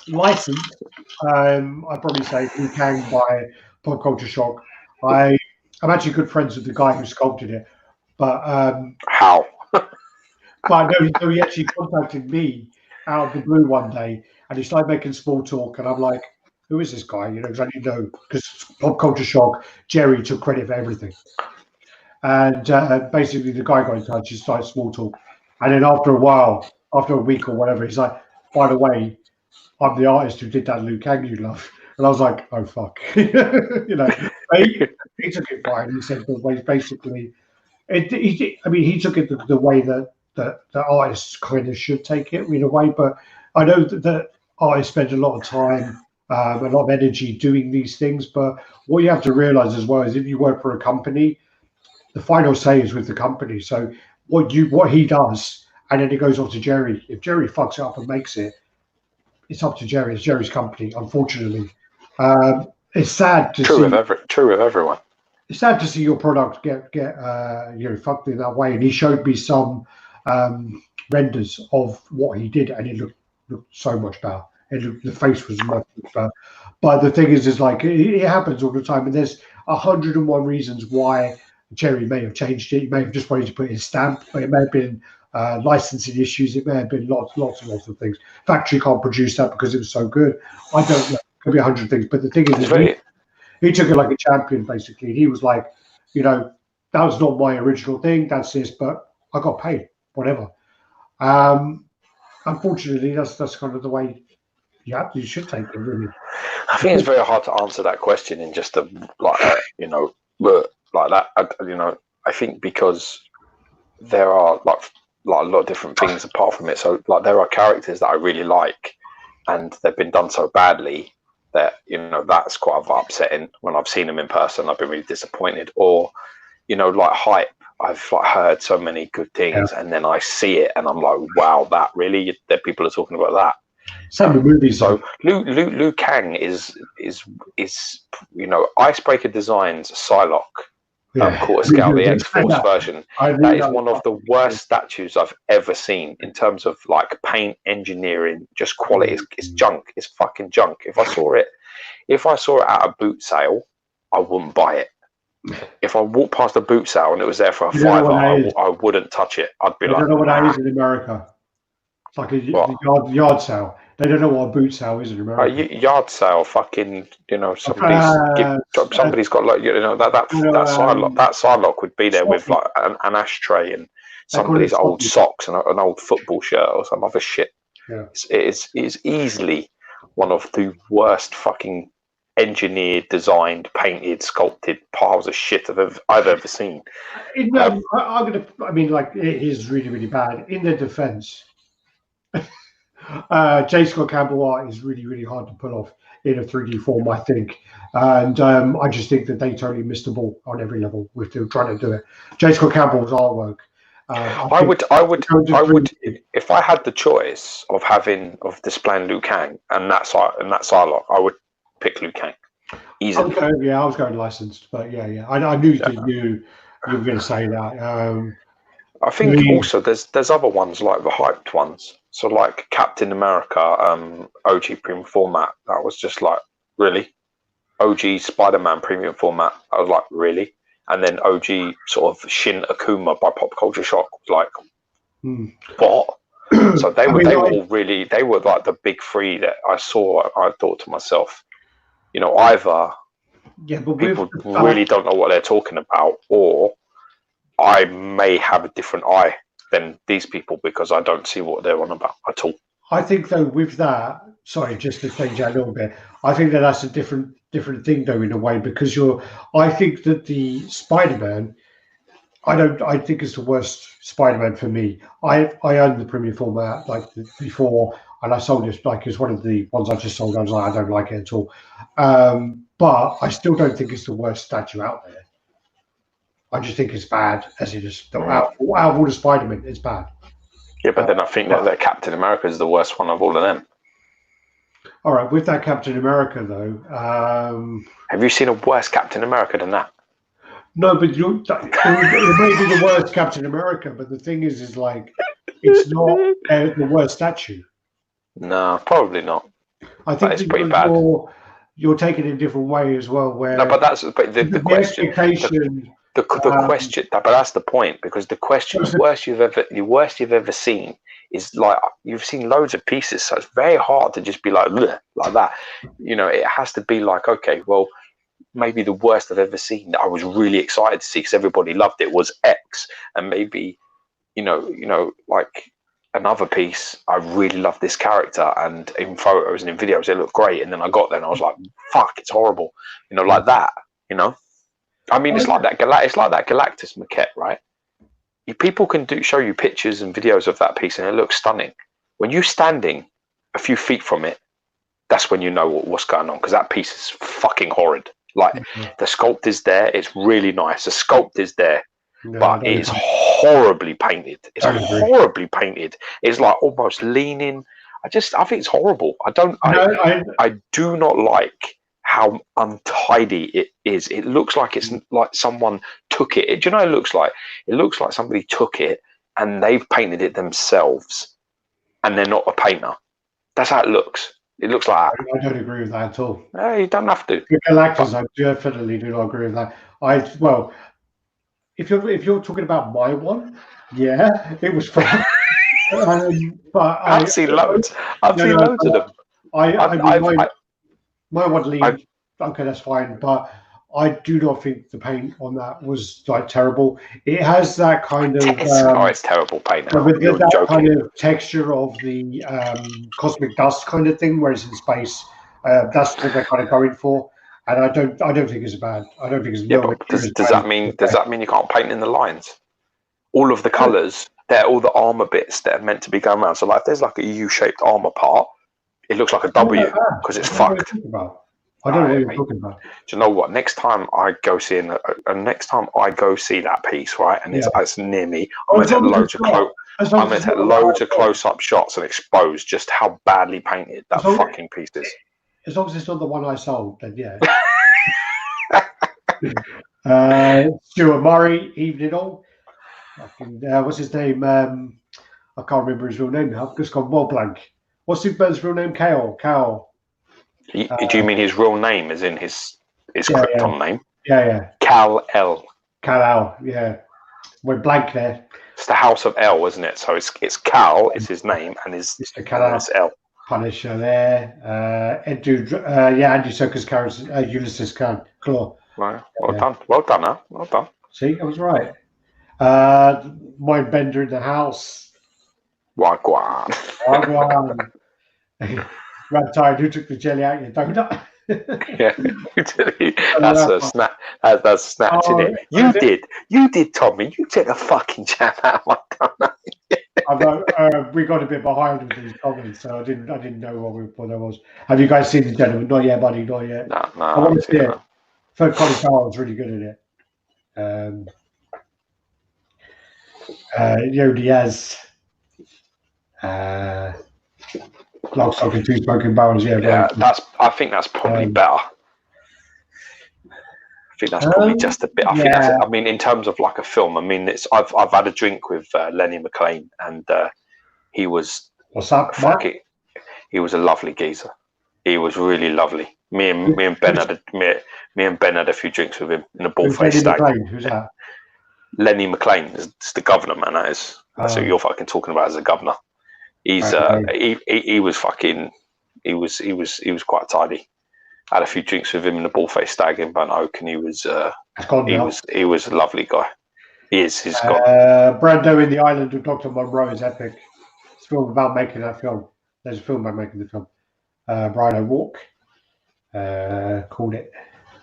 Licensed, I'd probably say Liu Kang by Pop Culture Shock. I'm actually good friends with the guy who sculpted it, but how? But no, he actually contacted me out of the blue one day, and he started making small talk, and I'm like, who is this guy? Because I didn't know, because Pop Culture Shock, Jerry took credit for everything. And basically the guy got in touch, he started small talk. And then after a while, after a week or whatever, he's like, by the way, I'm the artist who did that Liu Kang you love. And I was like, oh, fuck. He took it fine. He said, basically, he took it the way that the artists kind of should take it in a way. But I know that artists spend a lot of time, a lot of energy doing these things. But what you have to realize as well is if you work for a company, the final say is with the company. So what he does, and then it goes on to Jerry. If Jerry fucks it up and makes it, it's up to Jerry. It's Jerry's company, unfortunately. It's sad to see. True with everyone. It's sad to see your product get fucked in that way. And he showed me some renders of what he did, and it looked so much better. the face was much deeper. But the thing is like it happens all the time, and there's 101 reasons why Cherry may have changed it. He may have just wanted to put his stamp, but it may have been licensing issues. It may have been lots of things. Factory can't produce that because it was so good. I don't know. It could be 100 things. But the thing is, he took it like a champion, basically. He was like, you know, that was not my original thing. That's this, but I got paid, whatever. Unfortunately, that's kind of the way you should take it, really. I think it's very hard to answer that question in just a like that. I think because there are like a lot of different things apart from it. So like there are characters that I really like, and they've been done so badly that that's quite upsetting. When I've seen them in person, I've been really disappointed. Or like hype. I've like heard so many good things, and then I see it, and I'm like, wow, that really that people are talking about that. Some of the movies. So Liu Kang is Icebreaker Designs Psylocke. Quarter scale, the X-Force version. That is one of the worst statues I've ever seen in terms of like paint engineering, just quality. It's junk. It's fucking junk. If I saw it at a boot sale, I wouldn't buy it. If I walked past a boot sale and it was there for a $5, I wouldn't touch it. I'd be like, I don't know what that is in America. It's like a yard sale. They don't know what a boot sale is in America. Yard sale, fucking, somebody's got like, that Psylocke would be there with like an ashtray and somebody's old socks and an old football shirt or some other shit. Yeah. It is easily one of the worst fucking engineered, designed, painted, sculpted piles of shit I've ever seen. It is really, really bad. In their defense, J. Scott Campbell art is really, really hard to pull off in a 3D form, I think. And I just think that they totally missed the ball on every level with trying to do it. J. Scott Campbell's artwork. I would, if I had the choice of displaying Liu Kang and that Psylocke, I would pick Liu Kang easily. I was going licensed, but yeah. I knew you were going to say that. I think also there's other ones like the hyped ones. So like Captain America, OG premium format. That was just like really. OG Spider-Man premium format. I was like really. And then OG sort of Shin Akuma by Pop Culture Shock was like what? So they were like the big three that I saw. I thought to myself, either people really don't know what they're talking about, or I may have a different eye than these people because I don't see what they're on about at all. I think though with that, sorry, just to change that a little bit, I think that's a different thing though in a way, because I think that the Spider-Man, I think it's the worst Spider-Man for me. I own the premium format like before, and I sold it like it's one of the ones I just sold. I was like, I don't like it at all. But I still don't think it's the worst statue out there. I just think it's bad as it is. Out of all the Spider-Man, it's bad. Yeah, but then I think that Captain America is the worst one of all of them. All right, with that Captain America though, have you seen a worse Captain America than that? No, but it may be the worst Captain America, but the thing is like it's not the worst statue. No, probably not. I think it's pretty bad. You're taking it a different way as well. Where no, but the question. The question, but that's the point, because the question, the worst you've ever seen is like you've seen loads of pieces, so it's very hard to just be like that. It has to be like, okay, well, maybe the worst I've ever seen that I was really excited to see because everybody loved it was X, and maybe like another piece I really loved this character, and in photos and in videos it looked great, and then I got there and I was like, fuck, it's horrible, like that. I mean, it's like that Galactus maquette, right? People can show you pictures and videos of that piece, and it looks stunning. When you're standing a few feet from it, that's when you know what's going on, because that piece is fucking horrid. Like the sculpt is there, it's really nice. The sculpt is there, but it is horribly painted. It's horribly painted. It's like almost leaning. I think it's horrible. I do not like how untidy it is. It looks like it's like someone took it. Do you know what it looks like? It looks like somebody took it and they've painted it themselves, and they're not a painter. That's how it looks. It looks like that. I don't agree with that at all. No, you don't have to. The Galactus, I definitely do not agree with that. Well, if you're talking about my one, yeah, it was fun. But I've seen loads. I've seen loads of them. My one lead, okay, that's fine, but I do not think the paint on that was like terrible. It has that kind of it's terrible paint. With that kind of texture of the cosmic dust kind of thing, whereas in space, that's what they're kind of going for. And I don't think it's bad. I don't think it's does that mean you can't paint in the lines? All of the colours, they're all the armor bits that are meant to be going around. So like, if there's like a U-shaped armor part, it looks like a W because it's fucked. I don't know what you're talking about. Do you know what? Next time I go see that piece, right, and it's near me, I'm going to take loads of close-up shots and expose just how badly painted that fucking piece is. As long as it's not the one I sold, then yeah. Stuart Murray, evening all. What's his name? I can't remember his real name now. I've just gone well blank. What's Superman's real name? Kal. Do you mean his real name, as in his Krypton name? Yeah. Kal-El. Kal-El, yeah. Went blank there. It's the House of El, isn't it? So it's Kal is his name, and it's El. Punisher there. Andy Serkis character, Ulysses Claw. Right. Well done, huh? Well done. See, I was right. Mindbender in the house. Wagwan. RaddTitan, who took the jelly out of your donut? Yeah, that's snatching it. You did, Tommy. You took a fucking jam out of my donut. We got a bit behind with these comments, so I didn't know what that was. Have you guys seen the gentleman? Not yet, buddy. Not yet. No. I want to see it. Colin Farrell's really good at it. Diaz. Lock, stock, and two smoking barrels. Yeah, I think that's probably better. I think that's probably just a bit. I think that's. I mean, in terms of like a film, I mean, I've had a drink with Lenny McLean, and he was. What's up, Matt? He was a lovely geezer. He was really lovely. Me and Ben had a few drinks with him in a ball-faced stag. Who's that? Lenny McLean is the governor, man. That is. That's who you're fucking talking about as a governor. He's he was fucking he was quite tidy. I had a few drinks with him in the ball-faced stag in Bangkok, and he was a lovely guy. He is. He's gone. Brando in the Island of Dr. Monroe is epic. It's a film about making that film. There's a film about making the film. Brando Walk. Called it. I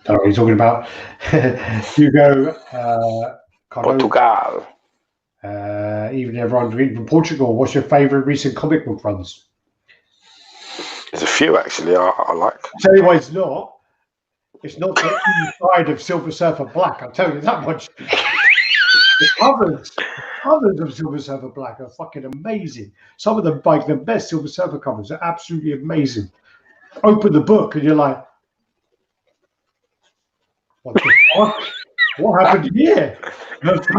don't know what he's talking about. Hugo. Portugal. Even everyone's reading from Portugal. What's your favourite recent comic book runs? There's a few actually. I like. I'll tell you why it's not. It's not the inside of Silver Surfer Black. I'll tell you that much. The covers of Silver Surfer Black are fucking amazing. Some of them, like the best Silver Surfer covers, are absolutely amazing. Open the book and you're like, what the fuck? What happened here? It's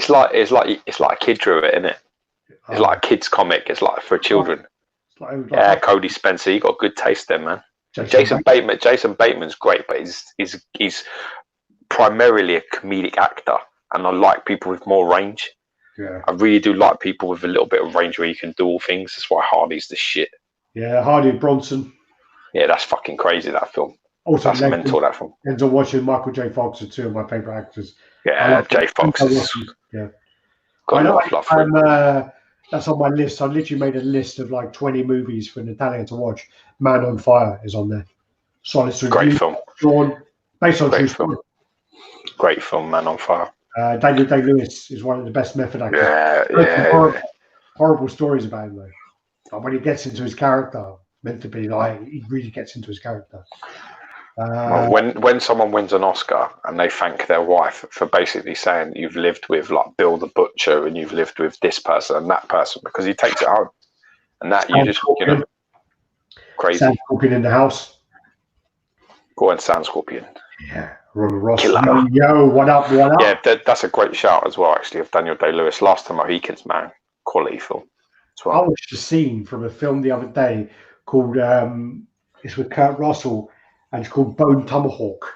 like a kid drew it, isn't it? It's like a kid's comic. It's like for children. Cody Spencer, you got good taste there, man. Jason Bateman's great, but he's primarily a comedic actor, and I like people with more range. Yeah, I really do like people with a little bit of range where you can do all things. That's why Hardy's the shit. Yeah, Hardy Bronson. Yeah, that's fucking crazy, that film. Also, that's mental, that film. Denzel Washington, Michael J. Fox are two of my favourite actors. Yeah, J. Fox is. Yeah. That's on my list. I literally made a list of like 20 movies for Natalia to watch. Man on Fire is on there. Solid great film. Drawn based on true story. Great film, Man on Fire. Daniel Day-Lewis is one of the best method actors. Horrible stories about him though. Like when he gets into his character, meant to be like he really gets into his character. When someone wins an Oscar and they thank their wife for basically saying you've lived with like Bill the Butcher and you've lived with this person and that person because he takes it home, and that you just crazy. Sand Scorpion in the house. Go on, Sand Scorpion. Yeah, Robert Ross. Yo, what up? What up? Yeah, that's a great shout as well, actually, of Daniel Day-Lewis. Last Time Mohicans, man, quality film. as well. I watched a scene from a film the other day called it's with Kurt Russell, and it's called Bone Tomahawk.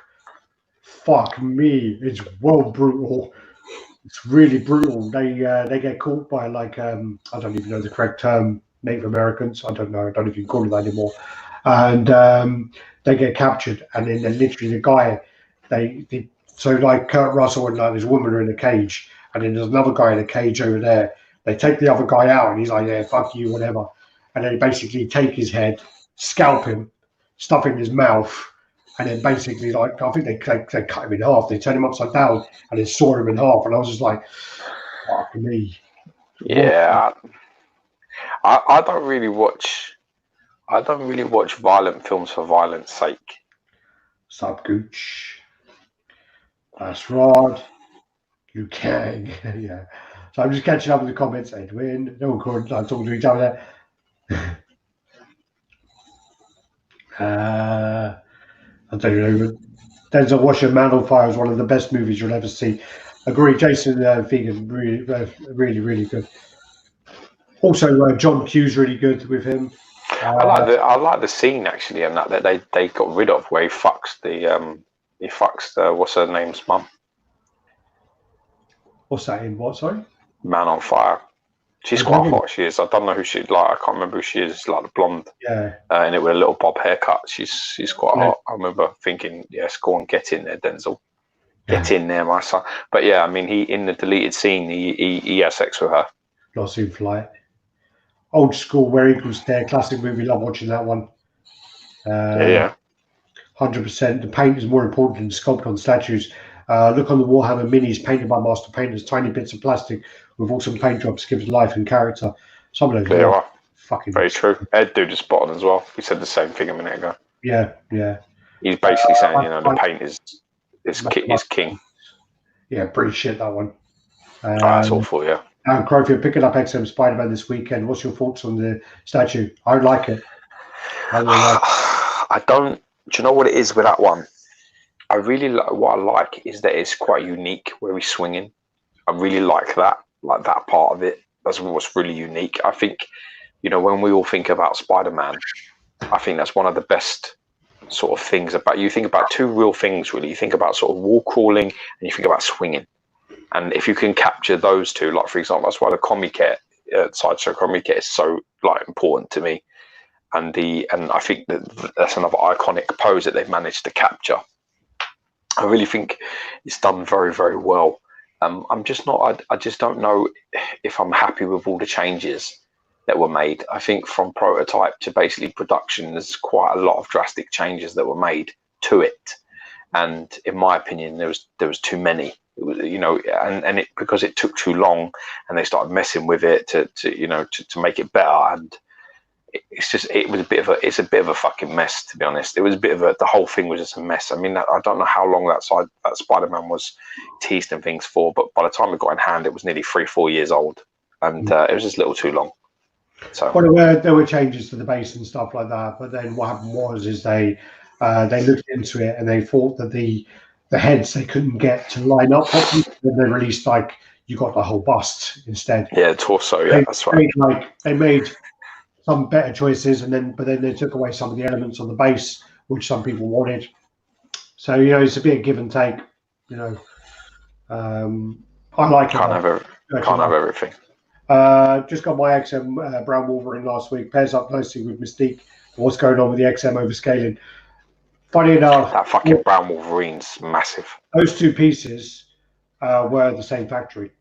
Fuck me, it's well brutal. It's really brutal. They get caught by like I don't even know the correct term, Native Americans. I don't know. I don't even call it that anymore. And they get captured, and then they're literally the guy. So like Kurt Russell and like this woman are in a cage, and then there's another guy in a cage over there. They take the other guy out, and he's like, "Yeah, fuck you, whatever." And they basically take his head, scalp him, stuff it in his mouth, and then basically like I think they cut him in half. They turn him upside down and then saw him in half. And I was just like, "Fuck me." Yeah, I don't really watch. I don't really watch violent films for violence sake. Sub Gooch. That's Radd. You can. Yeah. So I'm just catching up with the comments. Edwin. They're all talking to each other. I don't know. Denzel Washington, Man on Fire is one of the best movies you'll ever see. Agree. Jason Vegan, really good. Also, John Q's really good with him. I like the scene actually, and that they got rid of where he fucks the what's her name's mum. What's that in? What? Sorry. Man on Fire. She's quite hot. She is. I don't know who she like. I can't remember who she is. Like the blonde. Yeah. And it with a little bob haircut. She's quite hot. I remember thinking, yes, go on, get in there, Denzel. Get in there, my son. But yeah, I mean, he in the deleted scene, he has sex with her. Lost in Flight. Old school, where equals there. Classic movie. Love watching that one. Yeah. 100%. The paint is more important than the sculpt on statues. Look on the Warhammer minis painted by master painters. Tiny bits of plastic with awesome paint jobs gives life and character. Some of those fucking very true. Ed Dude is spot on as well. He said the same thing a minute ago. Yeah. He's basically saying, the paint is king. Yeah, pretty shit that one. That's awful. Yeah. And Crow, if you're picking up XM Spider-Man this weekend, what's your thoughts on the statue? I like it. I don't. Do you know what it is with that one? I really like what I like is that it's quite unique where he's swinging. I really like that part of it. That's what's really unique. I think, when we all think about Spider-Man, I think that's one of the best sort of things about. You think about two real things really. You think about sort of wall crawling and you think about swinging. And if you can capture those two, like for example, that's why the comic kit, Sideshow comic kit is so important to me. And I think that's another iconic pose that they've managed to capture. I really think it's done very, very well. I'm just not. I just don't know if I'm happy with all the changes that were made. I think from prototype to basically production, there's quite a lot of drastic changes that were made to it. And in my opinion, there was too many. It was, and it because it took too long, and they started messing with it to make it better. And it's a bit of a fucking mess, to be honest. It was the whole thing was just a mess. I mean, I don't know how long that Spider-Man was teased and things for, but by the time it got in hand, it was nearly 3-4 years old, and it was just a little too long. So there were changes to the base and stuff like that, but then what happened was they looked into it and they thought that the heads they couldn't get to line up properly. Then they released you got the whole bust instead. Yeah, torso. Yeah, that's right. They made some better choices, but then they took away some of the elements on the base, which some people wanted. So it's a bit of give and take. I like it. Can't have everything. Just got my XM Brown Wolverine last week. Pairs up nicely with Mystique. What's going on with the XM overscaling? Funny enough, that fucking Brown Wolverine's massive. Those two pieces were the same factory,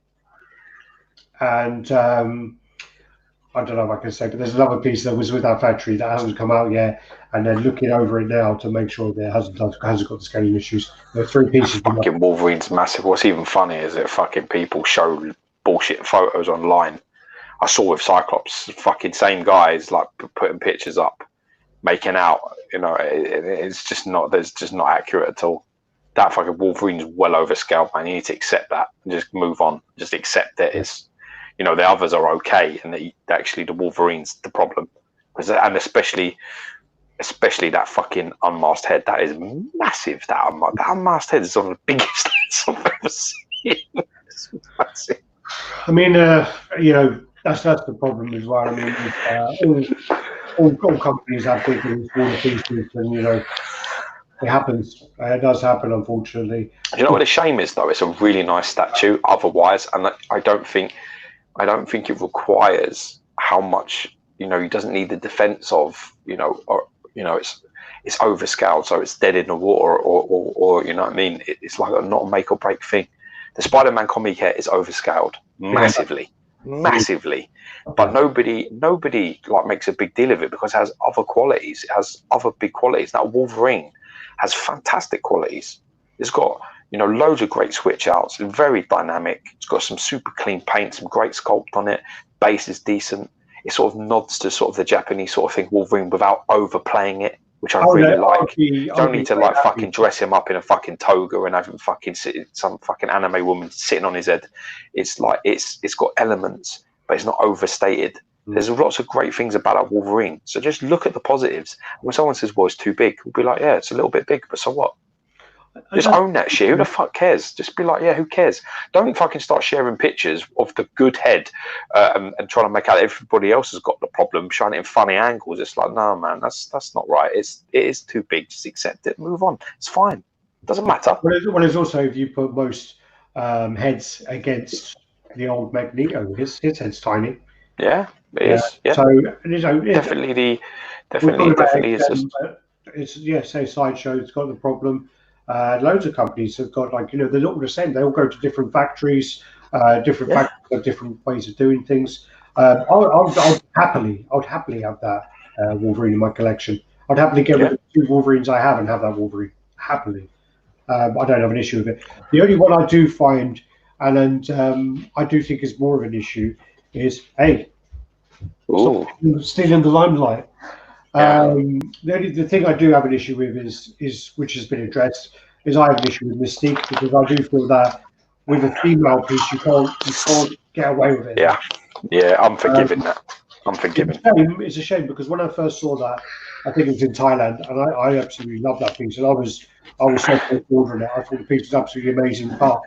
and I don't know if I can say, but there's another piece that was with that factory that hasn't come out yet, and they're looking over it now to make sure that it hasn't got the scaling issues. There are 3 pieces. That fucking Wolverine's massive. What's even funny is that fucking people show bullshit photos online. I saw with Cyclops, fucking same guys like putting pictures up, making out. It's just not. There's just not accurate at all. That fucking Wolverine's well overscaled, man. You need to accept that and just move on. Just accept that it's. The others are okay, and actually the Wolverine's the problem, and especially that fucking unmasked head. That is massive. That unmasked head is one of the biggest heads I've ever seen. It's massive. I mean, That's the problem as well. I mean, all companies have big and smaller pieces, and it happens. It does happen, unfortunately. You know what the shame is, though? It's a really nice statue. Otherwise, and I don't think it requires how much. He doesn't need the defense of or it's overscaled, so it's dead in the water, or you know what I mean. It's like not a make or break thing. The Spider-Man comic here is overscaled massively, massively, but nobody like makes a big deal of it because it has other qualities. It has other big qualities. That Wolverine has fantastic qualities. It's got loads of great switch outs, very dynamic. It's got some super clean paint, some great sculpt on it. Base is decent. It sort of nods to sort of the Japanese sort of thing, Wolverine, without overplaying it, which I really like. You don't need to like fucking dress him up in a fucking toga and have him fucking some fucking anime woman sitting on his head. It's like it's got elements, but it's not overstated. There's lots of great things about that Wolverine. So just look at the positives. When someone says, "Well, it's too big," we'll be like, "Yeah, it's a little bit big, but so what?" Just own that shit. Who the fuck cares? Just be like, yeah, who cares? Don't fucking start sharing pictures of the good head and trying to make out everybody else has got the problem, showing it in funny angles. It's like, no, man, that's not right. It is too big. Just accept it. Move on. It's fine. It doesn't matter. Well, it's also if you put most heads against the old Magneto, his head's tiny. Yeah, it is. Yeah. So definitely is. Say Sideshow's got the problem. Loads of companies have got they're not the same. They all go to different factories. Factories have different ways of doing things. I would happily have that Wolverine in my collection. I'd happily get rid of the 2 Wolverines I have and have that Wolverine happily. I don't have an issue with it. The only one I do find, and I do think is more of an issue, is stop stealing the limelight. The thing I do have an issue with is which has been addressed, is I have an issue with Mystique, because I do feel that with a female piece you can't get away with it. Yeah, I'm forgiving that. I'm forgiving. It's a shame because when I first saw that, I think it was in Thailand, and I absolutely love that piece, and I was so close to ordering it. I thought the piece was absolutely amazing, but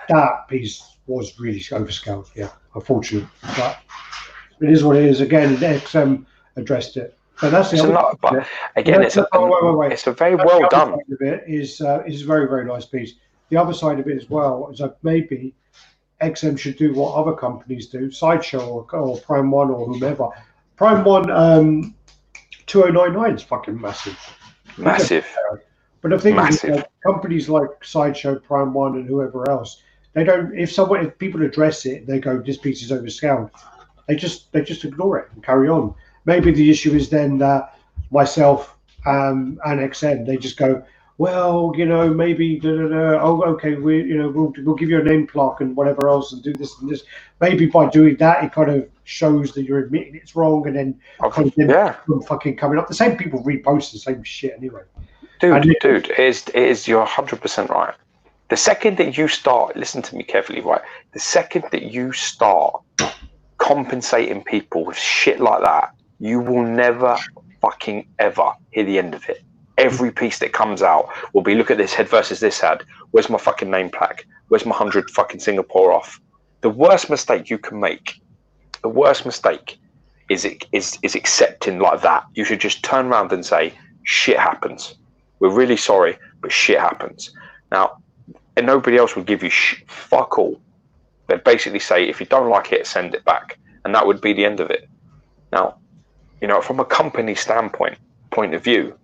that piece was really overscaled. Yeah, unfortunately, but it is what it is. Again, XM addressed it. But that's the other but again, it's a very well done. Side of it is a very, very nice piece. The other side of it as well is that maybe XM should do what other companies do, Sideshow or Prime One or whomever. Prime One 2099 is fucking massive. But the thing is, companies like Sideshow, Prime One, and whoever else, they don't. If people address it, they go, "This piece is overscaled." They just ignore it and carry on. Maybe the issue is then that myself and XM, they just go, well, maybe oh, okay, we'll give you a name plaque and whatever else and do this and this. Maybe by doing that, it kind of shows that you're admitting it's wrong, and then fucking coming up. The same people repost the same shit anyway. Dude, it is you're 100% right. The second that you start, listen to me carefully, right? The second that you start compensating people with shit like that, you will never fucking ever hear the end of it. Every piece that comes out will be, look at this head versus this head. Where's my fucking name plaque? Where's my 100 fucking Singapore off? The worst mistake you can make, is accepting like that. You should just turn around and say, shit happens. We're really sorry, but shit happens. Now, and nobody else would give you fuck all. They'd basically say, if you don't like it, send it back. And that would be the end of it. Now, from a company point of view,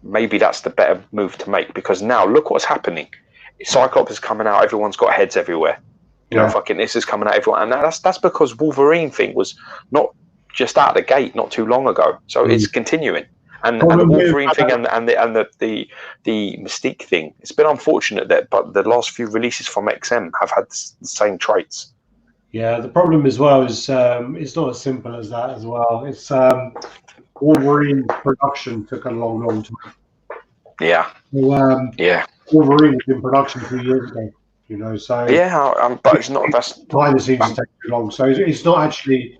maybe that's the better move to make, because now look what's happening. Cyclops is coming out, everyone's got heads everywhere. Fucking this is coming out everywhere. And that's because Wolverine thing was not just out the gate not too long ago. So it's continuing. And the Wolverine thing and the Mystique thing, it's been unfortunate but the last few releases from XM have had the same traits. Yeah, the problem as well is it's not as simple as that as well. It's Wolverine production took a long time. Yeah. So, Wolverine was in production 2 years ago. So but it's not. That's behind the scenes take too long. So it's not actually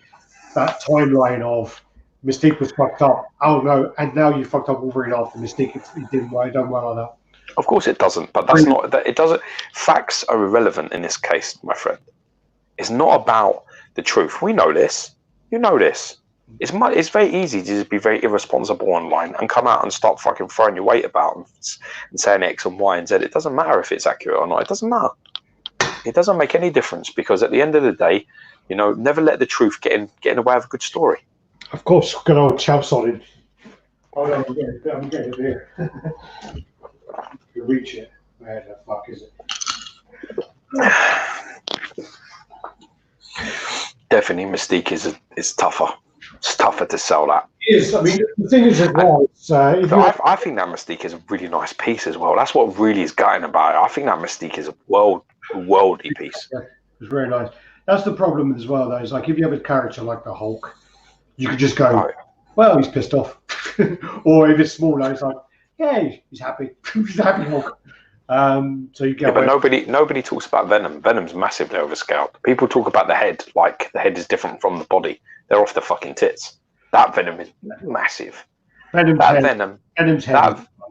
that timeline of Mystique was fucked up. Oh no, and now you fucked up Wolverine after Mystique. It didn't done well like that. Of course it doesn't, but that's not. It doesn't. Facts are irrelevant in this case, my friend. It's not about the truth. We know this. You know this. It's very easy to just be very irresponsible online and come out and start fucking throwing your weight about and saying X and Y and Z. It doesn't matter if it's accurate or not. It doesn't matter. It doesn't make any difference, because at the end of the day, you know, never let the truth get in the way of a good story. Of course, good old chow solid. Oh no, I'm getting it here. You reach it. Where the fuck is it? Definitely, Mystique is tougher. It's tougher to sell that. It is. I mean, the thing is as well. I think that Mystique is a really nice piece as well. That's what really is gutting about it. I think that Mystique is a worldly piece. Yeah, it's very nice. That's the problem as well, though. Is like if you have a character like the Hulk, you could just go, well, he's pissed off. Or if it's smaller, it's like, yeah, he's happy. He's a happy Hulk. So you get. Yeah, but nobody talks about Venom. Venom's massively overscaled. People talk about the head, like the head is different from the body. They're off the fucking tits. That Venom is massive. Venom's head is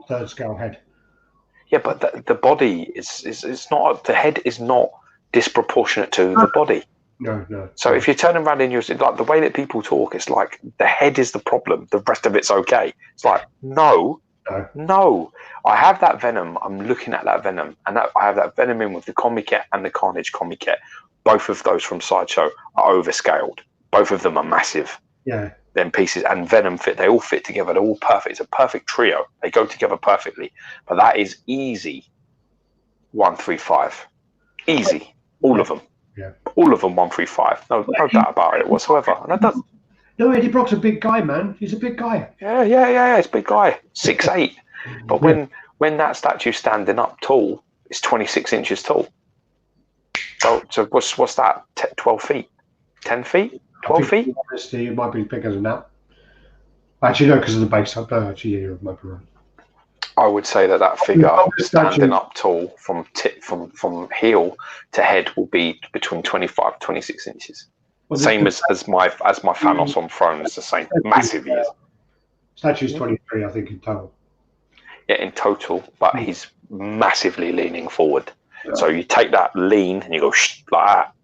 third scale head. Yeah, but the body is not. The head is not disproportionate to the body. No. So if you turn around and you're like, the way that people talk, it's like the head is the problem. The rest of it's okay. It's like no. I have that Venom. I'm looking at that Venom, and I have that Venom in with the Comiket and the Carnage Comiket. Both of those from Sideshow are overscaled. Both of them are massive. Yeah. Then pieces and Venom fit. They all fit together. They're all perfect. It's a perfect trio. They go together perfectly. But that is easy. 135. Easy. All of them. Yeah. All of them 135. No doubt about it whatsoever. And that does. No, Eddie Brock's a big guy, man. He's a big guy. Yeah. It's a big guy. 6'8". But when that statue's standing up tall, it's 26 inches tall. So what's that? 12 feet? 10 feet? 12 feet? Honestly, it might be bigger than that. Actually, no, because of the base up there. Actually, yeah, you might be right. I would say that figure standing up tall from heel to head will be between 25 and 26 inches. Well, same as my Thanos on Throne is the same. Massive he is. Statue's 23, I think, in total. Yeah, in total, but he's massively leaning forward. Yeah. So you take that lean and you go like that.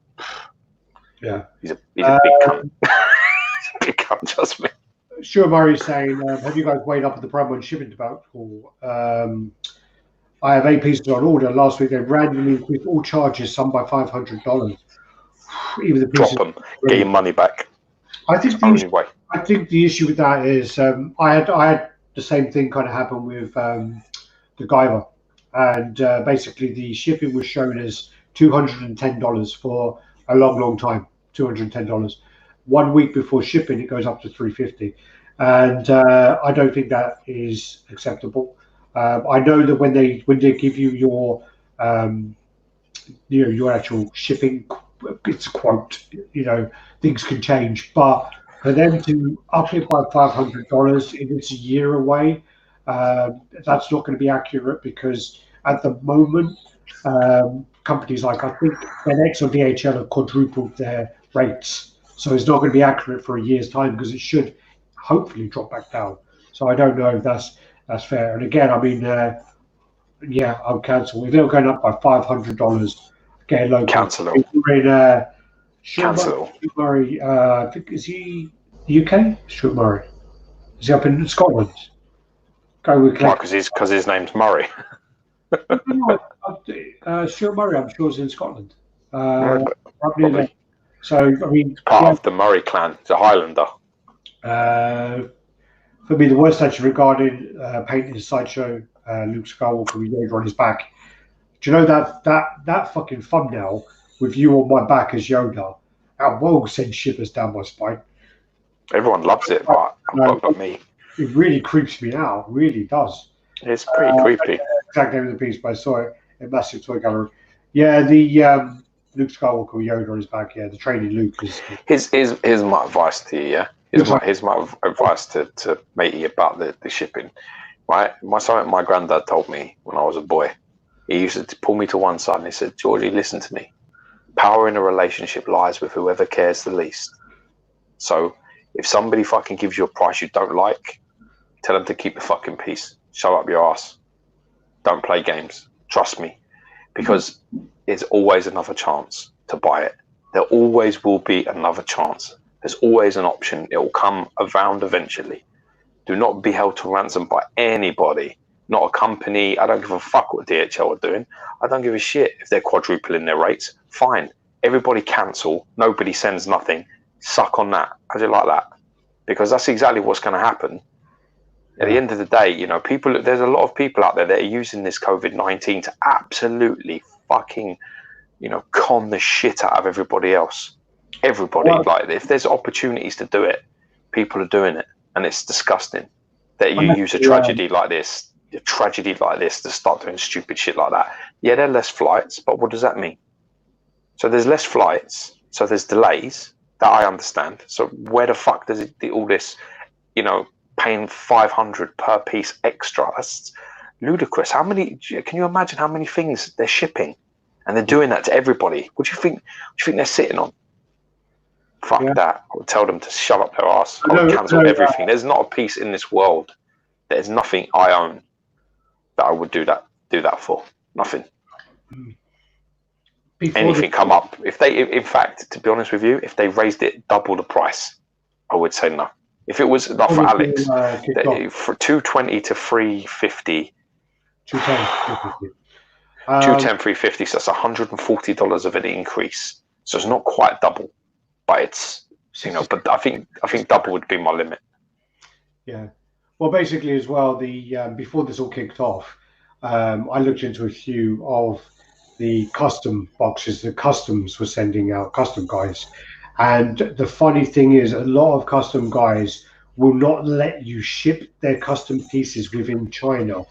Yeah. He's a big cunt. He's a big cunt, trust me. Stuart Murray's saying, have you guys weighed up at the promo and shipping about? I have 8 pieces on order. Last week they randomly increased all charges, some by $500. Even the pieces. Drop them. Get your money back. I think the issue with that is I had the same thing kind of happen with the Guyver, and basically the shipping was shown as $210 for a long time. $210. 1 week before shipping, it goes up to $350, and I don't think that is acceptable. I know that when they give you your your actual shipping, it's a quote. Things can change, but for them to up it by $500 if it's a year away, that's not going to be accurate, because at the moment, companies like, I think FedEx or DHL have quadrupled their rates. So it's not going to be accurate for a year's time, because it should hopefully drop back down. So I don't know if that's fair. And again, I mean, I'll cancel. If they're going up by $500, get local. Cancel them. Cancel. Murray, I think, is he UK? Stuart Murray. Is he up in Scotland? Go with because his name's Murray. Stuart Murray, I'm sure, is in Scotland. Probably. So, I mean, part of the Murray clan. He's a Highlander. For me, the worst actually regarding painting the Sideshow Luke Skywalker with Yoda on his back. Do you know that fucking thumbnail with you on my back as Yoda? That will send shivers down my spine. Everyone loves it, but me. It really creeps me out. It really does. It's pretty creepy. Exact name of the piece, but I saw it in Massive Toy Gallery. Yeah, the Luke Skywalker with Yoda on his back. Yeah, the training Luke is. Here's my advice to you. Yeah, here's my advice to matey about the shipping. Right, my granddad told me when I was a boy. He used to pull me to one side and he said, "Georgie, listen to me. Power in a relationship lies with whoever cares the least. So if somebody fucking gives you a price you don't like, tell them to keep the fucking peace. Shut up your ass. Don't play games. Trust me, because it's always another chance to buy it. There always will be another chance. There's always an option. It will come around eventually. Do not be held to ransom by anybody. Not a company. I don't give a fuck what DHL are doing. I don't give a shit if they're quadrupling their rates. Fine. Everybody cancel. Nobody sends nothing. Suck on that. I do like that. Because that's exactly what's going to happen. At the end of the day, you know, there's a lot of people out there that are using this COVID-19 to absolutely fucking, you know, con the shit out of everybody else. Everybody. Well, like, if there's opportunities to do it, people are doing it. And it's disgusting that you use a tragedy like this to start doing stupid shit like that. Yeah, there are less flights, but what does that mean? So there's less flights, so there's delays, that I understand. So where the fuck does it all this, you know, paying $500 per piece extra? That's ludicrous. How many? Can you imagine how many things they're shipping, and they're doing that to everybody? What do you think they're sitting on? Fuck that. I would tell them to shove up their ass. I would cancel everything. There's not a piece in this world. There's nothing I own that I would do that for. Nothing. Anything come up. In fact, to be honest with you, if they raised it double the price, I would say no. If it was not for Alex, for 220 to 350, 210, 350, so that's $140 of an increase. So it's not quite double. But it's, you know, but I think double would be my limit. Yeah. Well, basically as well, before this all kicked off, I looked into a few of the custom boxes that customs were sending out, custom guys. And the funny thing is, a lot of custom guys will not let you ship their custom pieces within China.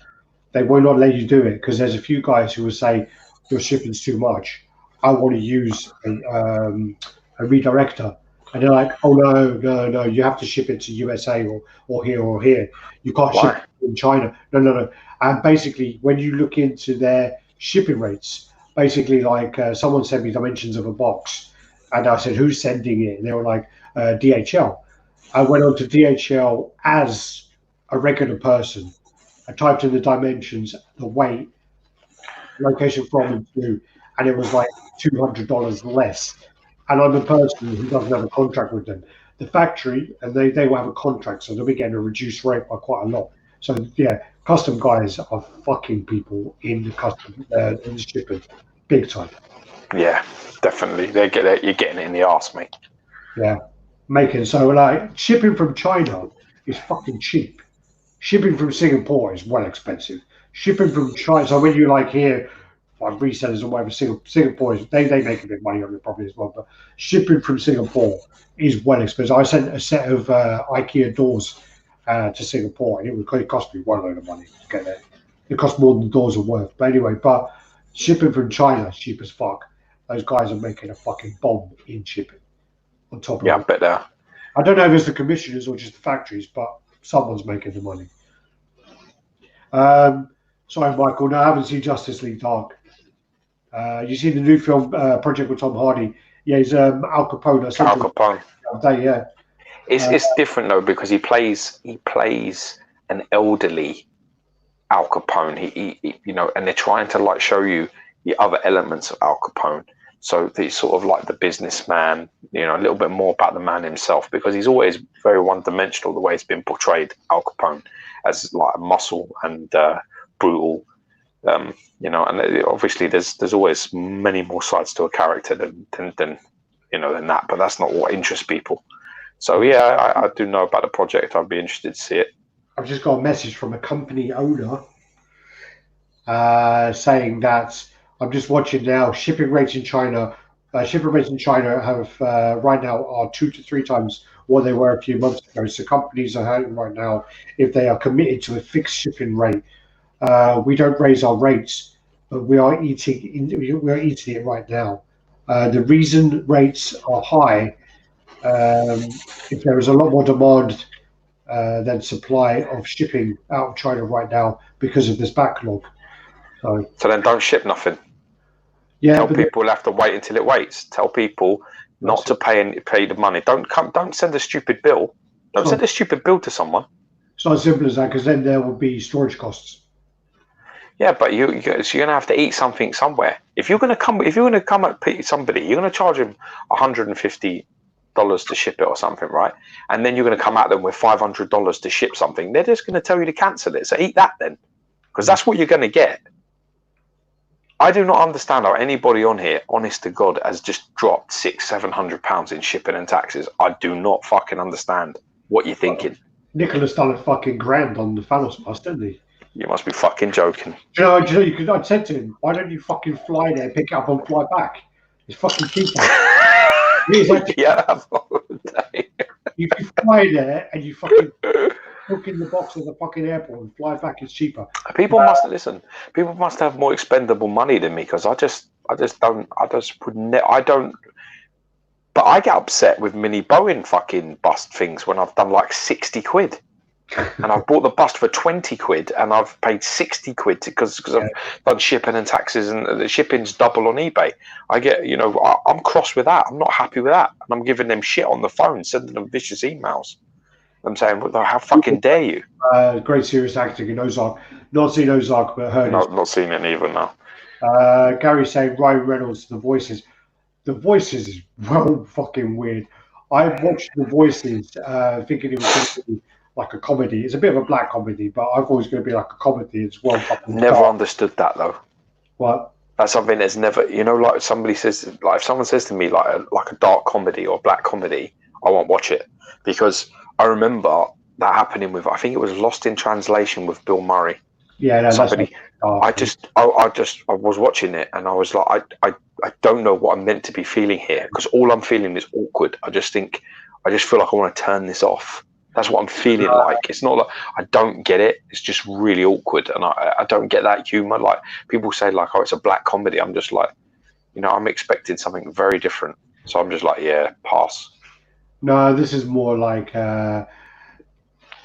They will not let you do it because there's a few guys who will say, your shipping's too much. I want to use a redirector, and they're like, oh no, you have to ship it to USA or here. You can't ship it in China. No. And basically, when you look into their shipping rates, basically, like someone sent me dimensions of a box, and I said, who's sending it? And they were like, DHL. I went on to DHL as a regular person. I typed in the dimensions, the weight, location from and to, and it was like $200 less. And I'm a person who doesn't have a contract with them. The factory, and they will have a contract, so they'll be getting a reduced rate by quite a lot. So yeah, custom guys are fucking people in the custom in the shipping, big time. Yeah, definitely. You're getting it in the arse, mate. Yeah, so like shipping from China is fucking cheap. Shipping from Singapore is well expensive. Shipping from China, so when you like here, like resellers or whatever, Singapore is, they make a bit of money on it probably as well, but shipping from Singapore is well expensive. I sent a set of IKEA doors to Singapore, and it cost me one load of money to get there. It cost more than the doors are worth. But anyway, but shipping from China is cheap as fuck. Those guys are making a fucking bomb in shipping on top of it. Yeah, I bet they are. I don't know if it's the commissioners or just the factories, but someone's making the money. Sorry, Michael. No, I haven't seen Justice League Dark. You see the new film project with Tom Hardy? Yeah, he's Al Capone. Al Capone. Yeah. It's different though because he plays an elderly Al Capone. He you know, and they're trying to like show you the other elements of Al Capone. So he's sort of like the businessman, you know, a little bit more about the man himself because he's always very one-dimensional the way it's been portrayed. Al Capone as like a muscle and brutal. You know, and obviously there's always many more sides to a character than that, but that's not what interests people. So yeah, I do know about the project. I'd be interested to see it. I've just got a message from a company owner saying that I'm just watching now. Shipping rates in China have right now are 2 to 3 times what they were a few months ago. So companies are hurting right now if they are committed to a fixed shipping rate. We don't raise our rates, but we are eating it right now. The reason rates are high, if there is a lot more demand than supply of shipping out of China right now because of this backlog. So then don't ship nothing. Yeah, tell people will have to wait until it waits. Tell people not to pay the money. Don't send a stupid bill. Don't send a stupid bill to someone. It's not as simple as that because then there will be storage costs. Yeah, but so you're gonna have to eat something somewhere. If you're gonna come at somebody, you're gonna charge them $150 to ship it or something, right? And then you're gonna come at them with $500 to ship something. They're just gonna tell you to cancel it. So eat that then, because that's what you're gonna get. I do not understand how anybody on here, honest to God, has just dropped £600-700 in shipping and taxes. I do not fucking understand what you're thinking. Nicholas done a fucking grand on the Thanos bus, didn't he? You must be fucking joking. Do you know, I said to him, why don't you fucking fly there, pick it up and fly back? It's fucking cheaper. Yeah, you can fly there and you fucking hook in the box at the fucking airport and fly back. It's cheaper. People must listen. People must have more expendable money than me, because I don't. But I get upset with mini Boeing fucking bust things when I've done like 60 quid. And I've bought the bust for 20 quid and I've paid 60 quid because I've done shipping and taxes, and the shipping's double on eBay. I get, I'm cross with that. I'm not happy with that. And I'm giving them shit on the phone, sending them vicious emails. I'm saying, how fucking dare you? Great serious acting in Ozark. Not seen Ozark, but heard it. Not seen it either now. Gary saying Ryan Reynolds, The Voices. The Voices is well fucking weird. I watched The Voices thinking it was going to be like a comedy. It's a bit of a black comedy, but I thought it was going to be like a comedy. It's well fucking never understood that though. What? That's something that's never, like somebody says, like if someone says to me like a dark comedy or black comedy, I won't watch it, because I remember that happening with, I think it was Lost in Translation with Bill Murray. Yeah, no, somebody. I was watching it and I was like, I don't know what I'm meant to be feeling here, because all I'm feeling is awkward. I just feel like I want to turn this off. That's what I'm feeling like. It's not like I don't get it. It's just really awkward, and I don't get that humor. Like people say, like, oh, it's a black comedy. I'm just like, I'm expecting something very different. So I'm just like, yeah, pass. No, this is more like, well,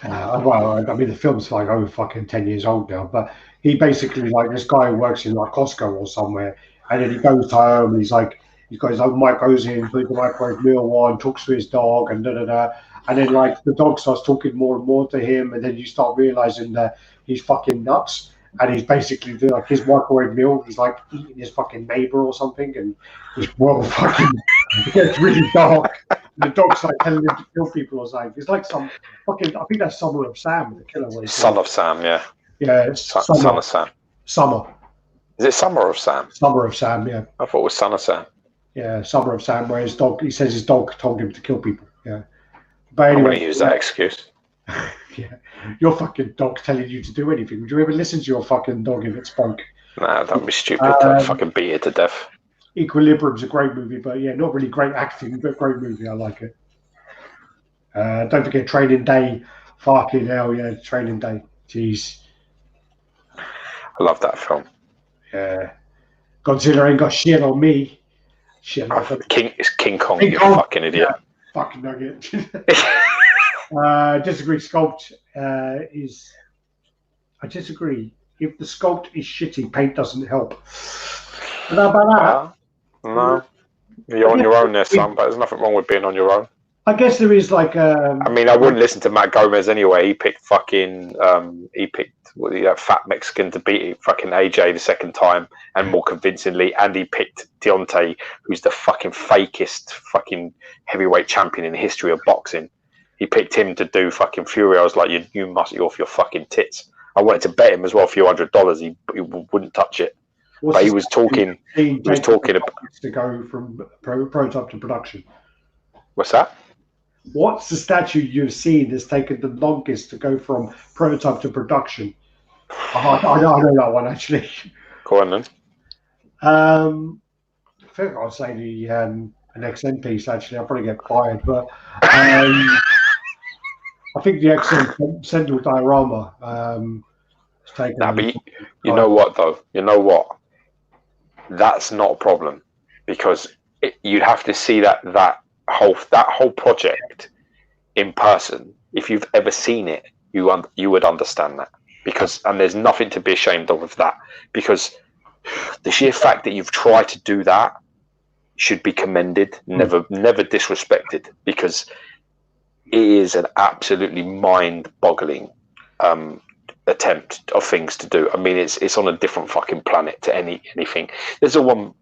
I mean, the film's like over fucking 10 years old now, but he basically, like, this guy who works in like Costco or somewhere, and then he goes home and he's like, his own mic goes in, puts the microwave meal on, talks to his dog, and and then like the dog starts talking more and more to him, and then you start realizing that he's fucking nuts, and he's basically doing like his microwave meal. He's like eating his fucking neighbor or something, and it's well fucking. It gets really dark. And the dog's like telling him to kill people or something. It's like some fucking. I think that's Summer of Sam, the killer. Son of Sam, yeah. Yeah, Son of Sam. Summer. Is it Summer of Sam? Summer of Sam, yeah. I thought it was Son of Sam. Yeah, Summer of Sam, where his dog. He says his dog told him to kill people. Yeah. But anyway, I'm going to use that excuse. Yeah, your fucking dog telling you to do anything. Would you ever listen to your fucking dog if it spoke? Nah, don't be stupid. Don't fucking beat it to death. Equilibrium's a great movie, but yeah, not really great acting, but great movie. I like it. Don't forget Training Day. Fucking hell, yeah, Training Day. Jeez. I love that film. Yeah. Godzilla ain't got shit on me. Shit. It's King Kong, you fucking idiot. Yeah. Fucking nugget. Disagree. Sculpt is. I disagree. If the sculpt is shitty, paint doesn't help. How about that? No. You're on your own there, son, but there's nothing wrong with being on your own. I guess there is like. I mean, I wouldn't listen to Matt Gomez anyway. He picked fucking. That fat Mexican to beat fucking AJ the second time and more convincingly, and he picked Deontay, who's the fucking fakest fucking heavyweight champion in the history of boxing. He picked him to do fucking Fury. I was like, you must be off your fucking tits. I wanted to bet him as well a few $100. He wouldn't touch it. But he was talking. He was talking about to go from prototype to production. What's that? What's the statue you've seen that's taken the longest to go from prototype to production? I know that one actually. Go on then. I think I'll say the an XN piece actually. I'll probably get fired, but I think the XN Sentinel diorama is taken. Nah, but you know what though? You know what? That's not a problem, because you'd have to see that whole project in person. If you've ever seen it, you would understand that. And there's nothing to be ashamed of with that, because the sheer fact that you've tried to do that should be commended, never disrespected, because it is an absolutely mind-boggling attempt of things to do. I mean, it's on a different fucking planet to anything. There's a one,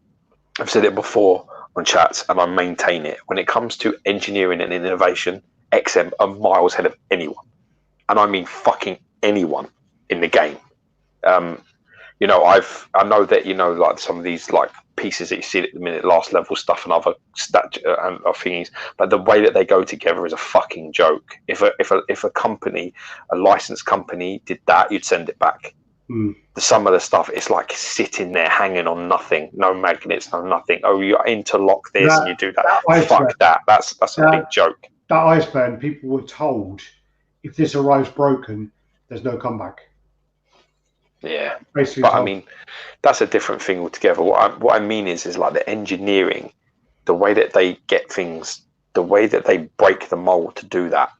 I've said it before on chats, and I maintain it. When it comes to engineering and innovation, XM are miles ahead of anyone, and I mean fucking anyone in the game. You know, I know that, you know, like some of these like pieces that you see at the minute, last level stuff and other and things, but the way that they go together is a fucking joke. If a company, a licensed company, did that, you'd send it back. Some of the stuff, it's like sitting there hanging on nothing, no magnets, no nothing. Oh, you interlock this and you do that. Fuck that. That's a big joke. That Iceberg, people were told if this arrives broken, there's no comeback. Yeah, basically. But I mean, that's a different thing altogether. What I mean is like the engineering, the way that they get things, the way that they break the mold to do that.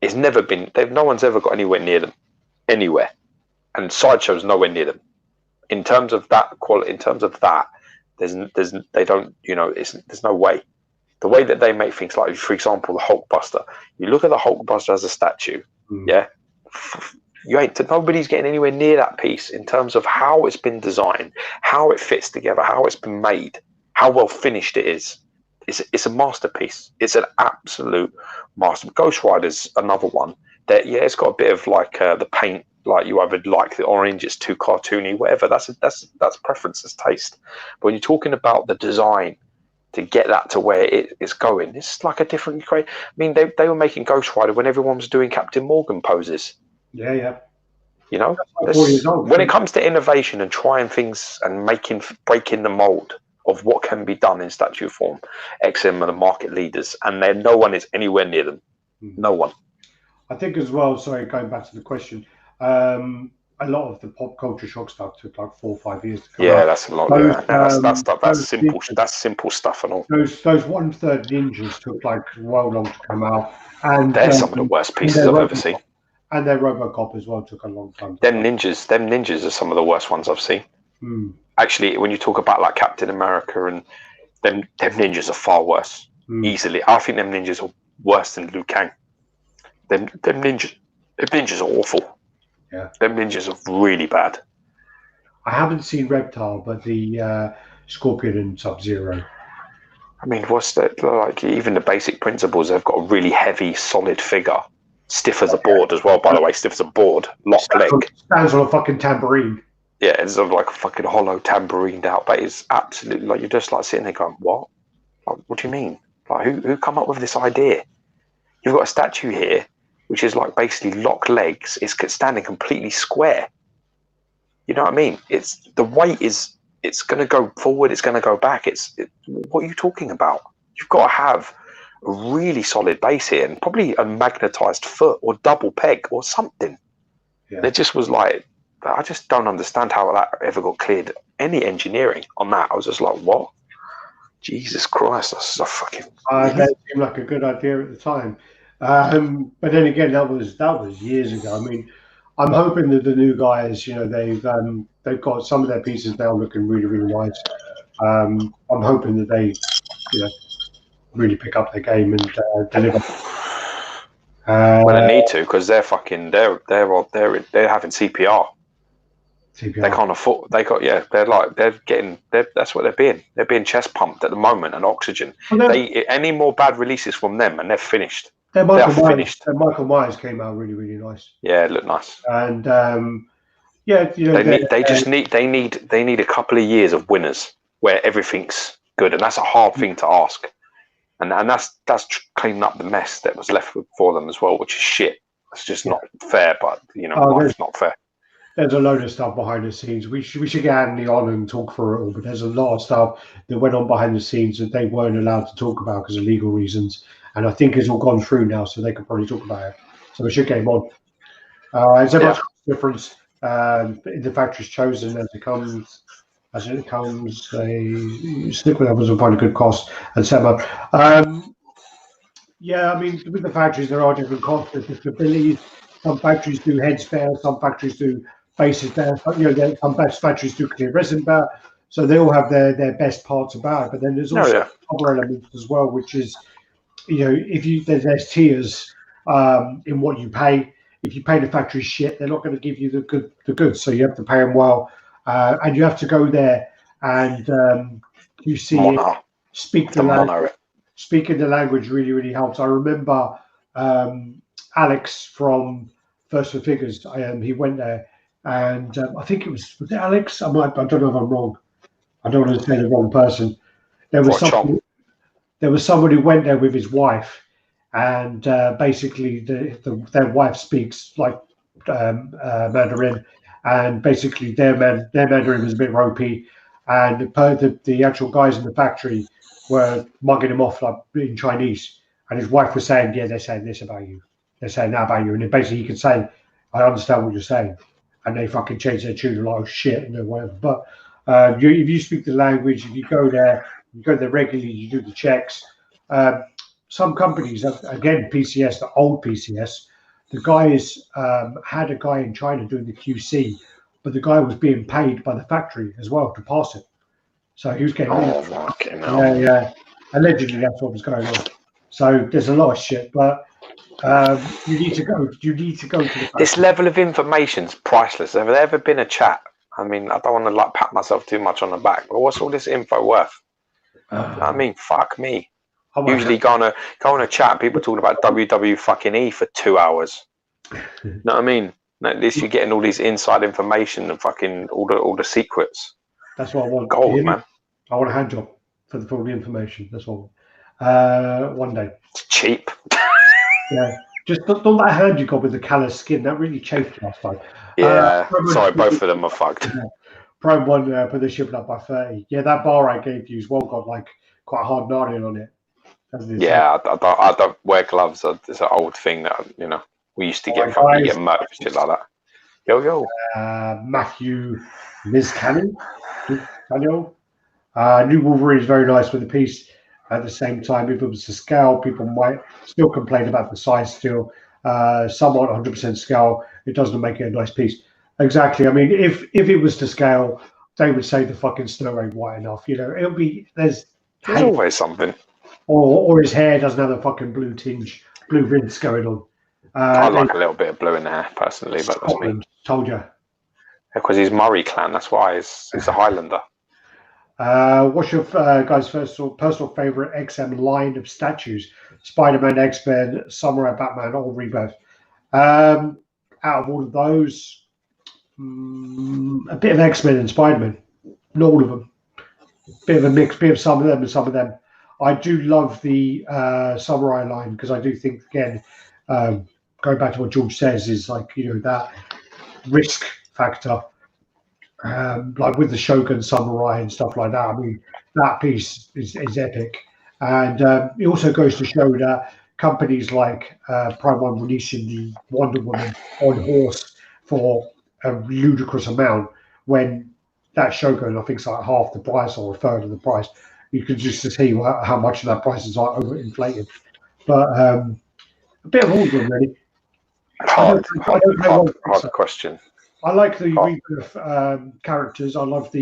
It's never been. No one's ever got anywhere near them, anywhere, and Sideshow's nowhere near them. In terms of that quality, in terms of that, they don't. You know, there's no way. The way that they make things, like for example, the Hulkbuster. You look at the Hulkbuster as a statue, yeah. Nobody's getting anywhere near that piece in terms of how it's been designed, how it fits together, how it's been made, how well finished it is. It's a masterpiece. It's an absolute master. Ghost Rider's another one that, yeah, it's got a bit of like the paint, like you either like the orange, it's too cartoony, whatever. That's preference, that's taste. But when you're talking about the design to get that to where it's going, it's like a different. I mean, they were making Ghost Rider when everyone was doing Captain Morgan poses. Yeah. You know, when it comes to innovation and trying things and breaking the mold of what can be done in statue form, XM are the market leaders, and no one is anywhere near them. No one. I think as well. Sorry, going back to the question, a lot of the pop culture shock stuff took like 4 or 5 years to come out. That's a lot. That's simple. That's simple stuff and all. Those 1/3 ninjas took like well long to come out, and they're some of the worst pieces I've ever seen. And their RoboCop as well took a long time. Them ninjas are some of the worst ones I've seen. Actually, when you talk about like Captain America and them ninjas are far worse. Easily, I think them ninjas are worse than Liu Kang. Them ninjas are awful. Yeah, them ninjas are really bad. I haven't seen Reptile, but the Scorpion and Sub-Zero. I mean, what's that like? Even the basic principles, they've got a really heavy, solid figure. Stiff as a board as well, by the way. Stiff as a board. Locked leg. Stands on a fucking tambourine. Yeah, it's sort of like a fucking hollow tambourine out. But it's absolutely like you're just like sitting there going, what? Like, what do you mean? Like, who come up with this idea? You've got a statue here, which is like basically locked legs. It's standing completely square. You know what I mean? It's the weight is. It's going to go forward. It's going to go back. What are you talking about? You've got to have a really solid base here and probably a magnetized foot or double peg or something. Yeah. It just was like, I just don't understand how that ever got cleared. Any engineering on that, I was just like, what? Jesus Christ, that's a fucking. That seemed like a good idea at the time, but then again, that was years ago. I mean, I'm hoping that the new guys, you know, they've got some of their pieces now looking really, really nice. I'm hoping that they, you know, really pick up their game and deliver. Well, they need to, because they're having CPR. They can't afford. That's what they're being. They're being chest pumped at the moment and oxygen. Well, any more bad releases from them and they're finished. Finished. Michael Myers came out really, really nice. Yeah, it looked nice. And yeah, you know, they need a couple of years of winners where everything's good, and that's a hard thing to ask. And that's cleaning up the mess that was left for them as well, which is shit. It's just not fair, but you know, it's not fair. There's a load of stuff behind the scenes. We should get Anthony on and talk through it all, but there's a lot of stuff that went on behind the scenes that they weren't allowed to talk about because of legal reasons. And I think it's all gone through now, so they can probably talk about it. So we should get him on. There's a much difference in the factories chosen as it comes. They stick with others and find a good cost and set them up. Yeah, I mean, with the factories, there are different costs, there's different abilities. Some factories do heads fair, some factories do bases fair. You know, some factories do clear resin better. So they all have their best parts about it. But then there's also other elements as well, which is, you know, there's tiers in what you pay. if you pay the factory shit, they're not going to give you the goods. So you have to pay them well, and you have to go there and you see it, speak the language. Speaking the language really helps. I remember Alex from First for Figures. He went there, and I think it was it Alex? I don't know if I'm wrong. I don't want to say the wrong person. There was someone who went there with his wife, and basically their wife speaks like Mandarin, and basically their Mandarin was a bit ropey, and the actual guys in the factory were mugging him off like in Chinese, and his wife was saying, "Yeah, they're saying this about you, they're saying that about you," and then basically he could say, "I understand what you're saying," and they fucking change their tune like, "Oh shit," and whatever. But if you speak the language, if you go there regularly, you do the checks. Some companies, again, PCS, the old PCS, the guys had a guy in China doing the QC, but the guy was being paid by the factory as well to pass it. So he was getting allegedly that's what was going on. So there's a lot of shit, but you need to go to the factory. This level of information's priceless. Have there ever been a chat? I mean, I don't want to like pat myself too much on the back, but what's all this info worth? I mean, fuck me. Usually go on a chat, people talking about WWE for 2 hours. You know what I mean? At least you're getting all these inside information and fucking all the secrets. That's what I want. Gold, man. I want a hand job for all the information. That's all. One day. It's cheap. Yeah. Just don't that hand you got with the callous skin. That really chafed last time. Yeah. Sorry, both of them are fucked. Yeah. Prime one put the shipping up by 30. Yeah, that bar I gave you as well got like quite a hard gnarly on it. Yeah, I don't wear gloves. It's an old thing that we used to get murked and shit like that. Yo. Matthew Mizcani. New Wolverine is very nice with the piece. At the same time, if it was to scale, people might still complain about the size still. Somewhat 100% scale, it doesn't make it a nice piece. Exactly. I mean, if it was to scale, they would say the fucking snow ain't white enough. It'll be there's always something. Or his hair doesn't have a fucking blue rinse going on. I like a little bit of blue in the hair personally, but that's me. Told you. Because he's Murray clan, that's why he's a Highlander. What's your guys' personal favorite XM line of statues? Spider-Man, X-Men, Samurai, Batman, or Rebirth? Out of all of those, a bit of X-Men and Spider-Man. Not all of them. Bit of a mix, bit of some of them and some of them. I do love the Samurai line because I do think, again, going back to what George says, is like, that risk factor. Like with the Shogun Samurai and stuff like that. I mean, that piece is epic. And it also goes to show that companies like Prime One releasing the Wonder Woman on horse for a ludicrous amount, when that Shogun, I think, is like half the price or a third of the price. You can just see how much of that price is like overinflated. But a bit of all of them, really. Hard question. I like the Rebirth characters. I love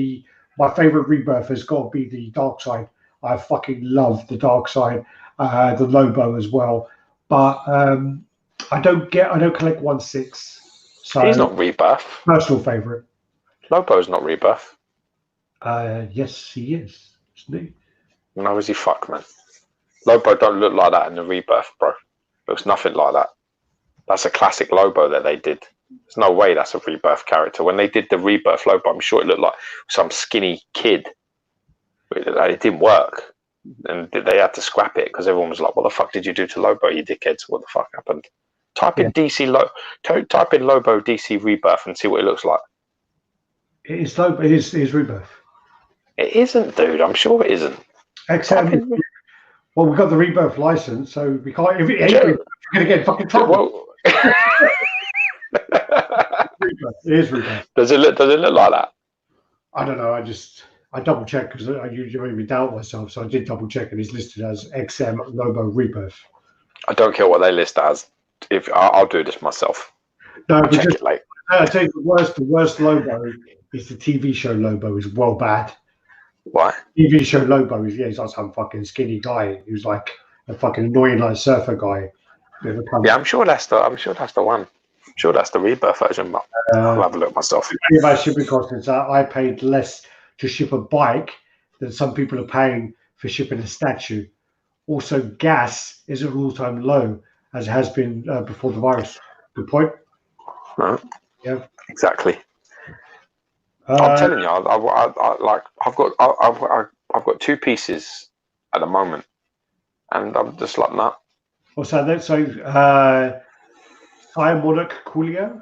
my favorite Rebirth has got to be the Dark Side. I fucking love the Dark Side, the Lobo as well. But I don't collect 1/6. So he's not Rebirth. Personal favorite. Lobo's not Rebirth. Yes, he is. Isn't he? No, is he fuck, man? Lobo don't look like that in the Rebirth, bro. Looks nothing like that. That's a classic Lobo that they did. There's no way that's a Rebirth character. When they did the Rebirth Lobo, I'm sure it looked like some skinny kid. It didn't work. And they had to scrap it because everyone was like, what the fuck did you do to Lobo, you dickheads? What the fuck happened? Type in type in Lobo DC Rebirth and see what it looks like. It is Lobo. It is Rebirth. It isn't, dude. I'm sure it isn't. XM. Well, we've got the Rebirth license, so we can't. If it ain't, we're going to get fucking trouble. It is Rebirth. Does it look like that? I don't know. I double checked because I usually make me doubt myself, so I did double check, and it's listed as XM Lobo Rebirth. I don't care what they list as. If I'll do this myself. No, I'll check it later. I tell you, the worst Lobo is the TV show Lobo. Is well bad. Why? TV show Lobo is he's like some fucking skinny guy who's like a fucking annoying like surfer guy. Yeah, I'm sure that's the one. sure that's the rebirth version, but I'll have a look myself. About shipping costs is that I paid less to ship a bike than some people are paying for shipping a statue. Also, gas is at an all-time low, as it has been before the virus. Good point. No, Yeah, exactly. I'm telling you, I've got 2 pieces at the moment, and I'm just like, nah. What's that? So, Monarch Coolio,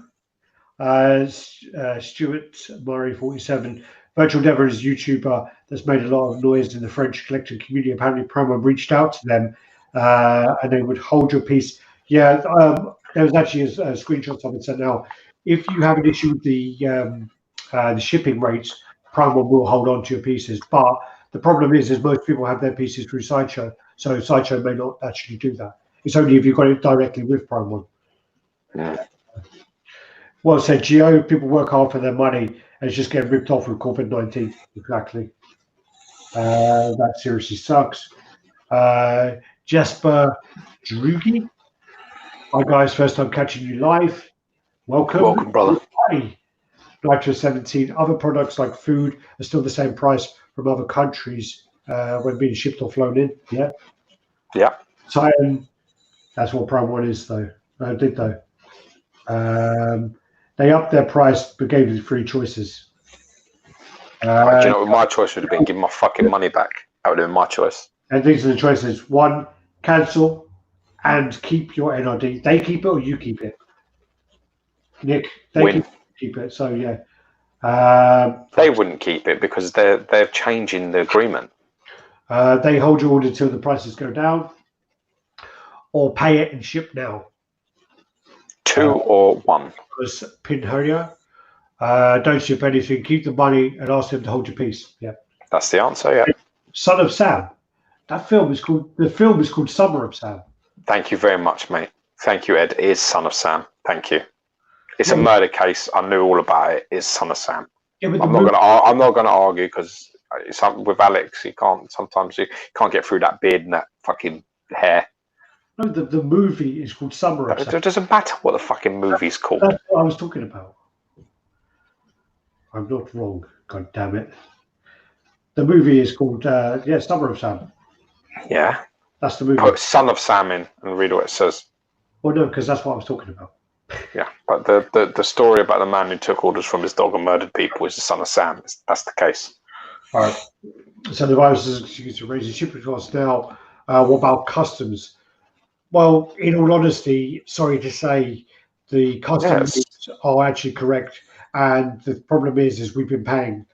Stuart Murray 47. Virtual Devil is a YouTuber that's made a lot of noise in the French collecting community. Apparently, Promo reached out to them, and they would hold your piece. Yeah, there was actually a screenshot someone sent out. If you have an issue with the shipping rates, Promo will hold on to your pieces. But the problem is most people have their pieces through Sideshow, so Sideshow may not actually do that. It's only if you've got it directly with Promo. Yeah. Well said, Gio. People work hard for their money, and it's just getting ripped off with COVID-19. Exactly. That seriously sucks. Jesper Drugi. Hi, guys. First time catching you live. Welcome. Welcome, brother. Hi. Nitro 17. Other products like food are still the same price from other countries when being shipped or flown in. Yeah. Yeah. Titan. That's what Prime 1 is, though. I did, though. They upped their price but gave you 3 choices. Do you know what my choice would have been? Give my fucking money back. That would have been my choice. And these are the choices. 1, cancel and keep your NRD. They keep it or you keep it? Nick, they keep it. So, yeah. They wouldn't keep it because they're changing the agreement. They hold your order till the prices go down, or pay it and ship now. 2 or 1. Was Pinherio. Don't ship anything. Keep the money and ask them to hold your piece. Yeah, that's the answer. Yeah. Son of Sam. That film is called. The film is called Summer of Sam. Thank you very much, mate. Thank you, Ed. It is Son of Sam. Thank you. It's a murder case. I knew all about it. It's Son of Sam. Yeah, I'm not gonna argue because with Alex, you can't. Sometimes you can't get through that beard and that fucking hair. No, the movie is called Summer of Sam. It doesn't matter what the fucking movie's called. That's what I was talking about. I'm not wrong. God damn it. The movie is called Summer of Sam. Yeah. That's the movie. Put Son of Sam in and read what it says. Well, no, because that's what I was talking about. Yeah, but the story about the man who took orders from his dog and murdered people is the Son of Sam. That's the case. All right. So the virus is excuse to raise the shipping costs now. What about customs? Well, in all honesty, sorry to say, the customs are actually correct. And the problem is we've been paying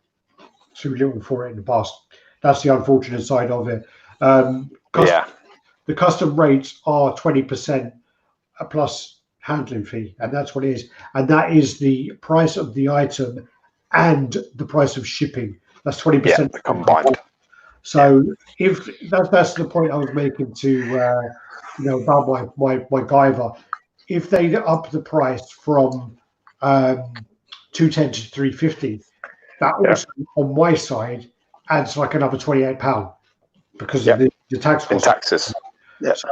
too little for it in the past. That's the unfortunate side of it. The custom rates are 20% plus handling fee, and that's what it is. And that is the price of the item and the price of shipping. That's 20% combined. So if that's the point I was making to about my Guyver. If they up the price from 210 to 350, that also on my side adds like another £28 because of the tax cost. In taxes. Yeah. So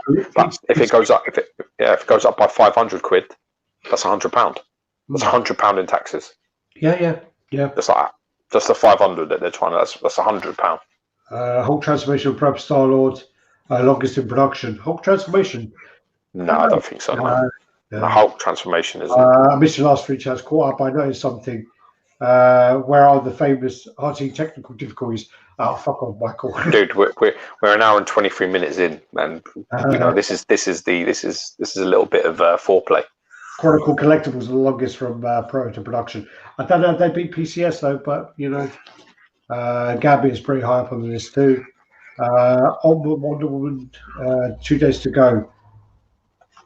if it goes up, if it goes up by 500 quid, that's £100. That's £100 in taxes. Yeah. Just like that. Just the 500 that they're trying to. That's £100. Hulk transformation of Prep Star Lord, longest in production. Hulk transformation. No, I don't think so. No. The Hulk transformation is. I missed your last 3 chats. Caught up. I noticed something. Where are the famous RT technical difficulties? Oh, fuck off, Michael. Dude, we're an hour and 23 minutes in, and this is a little bit of foreplay. Chronicle Collectibles are the longest from pro to production. I don't know if they beat PCS though, but Gabby is pretty high up on the list too. Ultimate Wonder Woman, 2 days to go.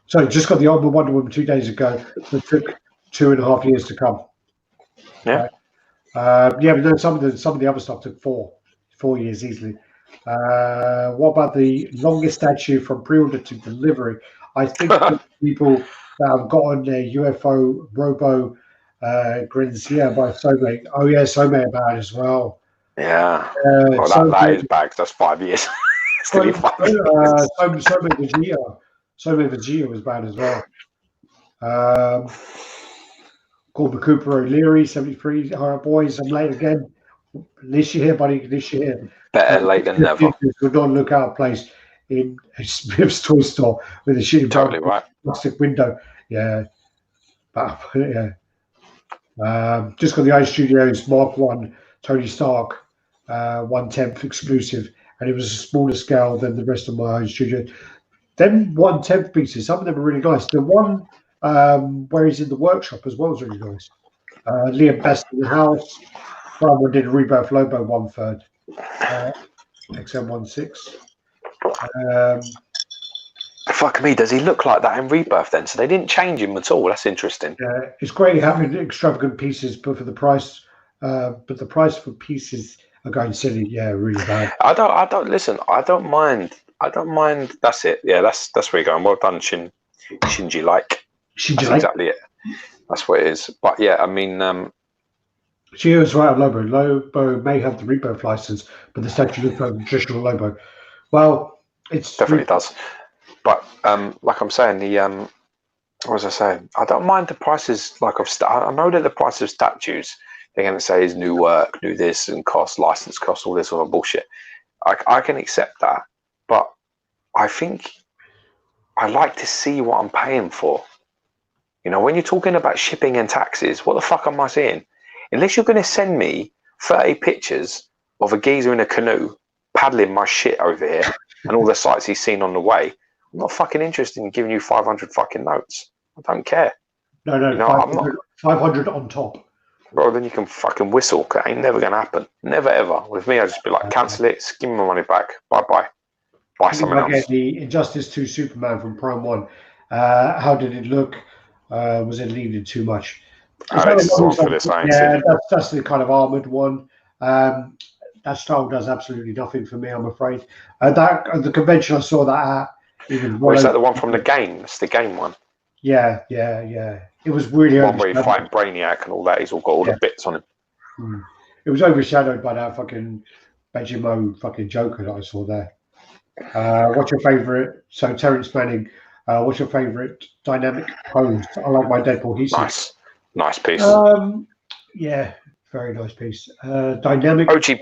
So just got the Ultimate Wonder Woman 2 days ago. It took 2.5 years to come. Yeah. But then some of the other stuff took 4 years easily. What about the longest statue from pre-order to delivery? I think people that have gotten a UFO Robo Grins by Some. Oh yeah, Some about it as well. Yeah. That is bags. That's 5 years. Some Vegeta was bad as well. Gordon Cooper O'Leary, 73. All right, boys, I'm late again. At least you're here, buddy. At least you're here. Better late than never. Would not look out of place in a Smith's toy store with a shitty Totally right. plastic window. Yeah. But, yeah. Just got the xmstudios Mark 1 Tony Stark 1/10 exclusive, and it was a smaller scale than the rest of my xmstudio. Then 1/10 pieces, some of them are really nice. The one where he's in the workshop as well is really nice. Liam Best in the house. Someone did a Rebirth Lobo 1/3. XM16. Fuck me, does he look like that in Rebirth then? So they didn't change him at all. That's interesting. Yeah, it's great having extravagant pieces, but for the price, for pieces are going silly. Yeah, really bad. I don't listen. I don't mind. That's it. Yeah, that's where you're going. Well done, Shinji. Like, that's exactly it. That's what it is. But yeah, I mean, she was right on Lobo. Lobo may have the Rebirth license, but the statue looks like a traditional Lobo. Well, it's definitely does. But like I'm saying, what was I saying? I don't mind the prices. Like I know that the price of statues, they're going to say is new work, new this, and cost, license cost, all this sort of bullshit. I can accept that, but I think I like to see what I'm paying for. You know, when you're talking about shipping and taxes, what the fuck am I saying? Unless you're going to send me 30 pictures of a geezer in a canoe paddling my shit over here and all the sights he's seen on the way, I'm not fucking interested in giving you 500 fucking notes. I don't care. No, you know, 500 on top. Bro, then you can fucking whistle. That ain't never going to happen. Never, ever. With me, I'd just be like, cancel it, give me my money back. Bye-bye. Buy something else. Get the Injustice 2 Superman from Prime 1. How did it look? Was it leaning too much? That's the kind of armored one. That style does absolutely nothing for me, I'm afraid. The convention I saw that at. Is that the one from the game? It's the game one. Yeah. It was really one where you fight Brainiac and all that. He's all got all the bits on him. It was overshadowed by that fucking Benjamin fucking Joker that I saw there. What's your favourite? So Terrence Manning. What's your favourite dynamic pose? I like my Deadpool. He's nice piece. Yeah, very nice piece. Dynamic. OG.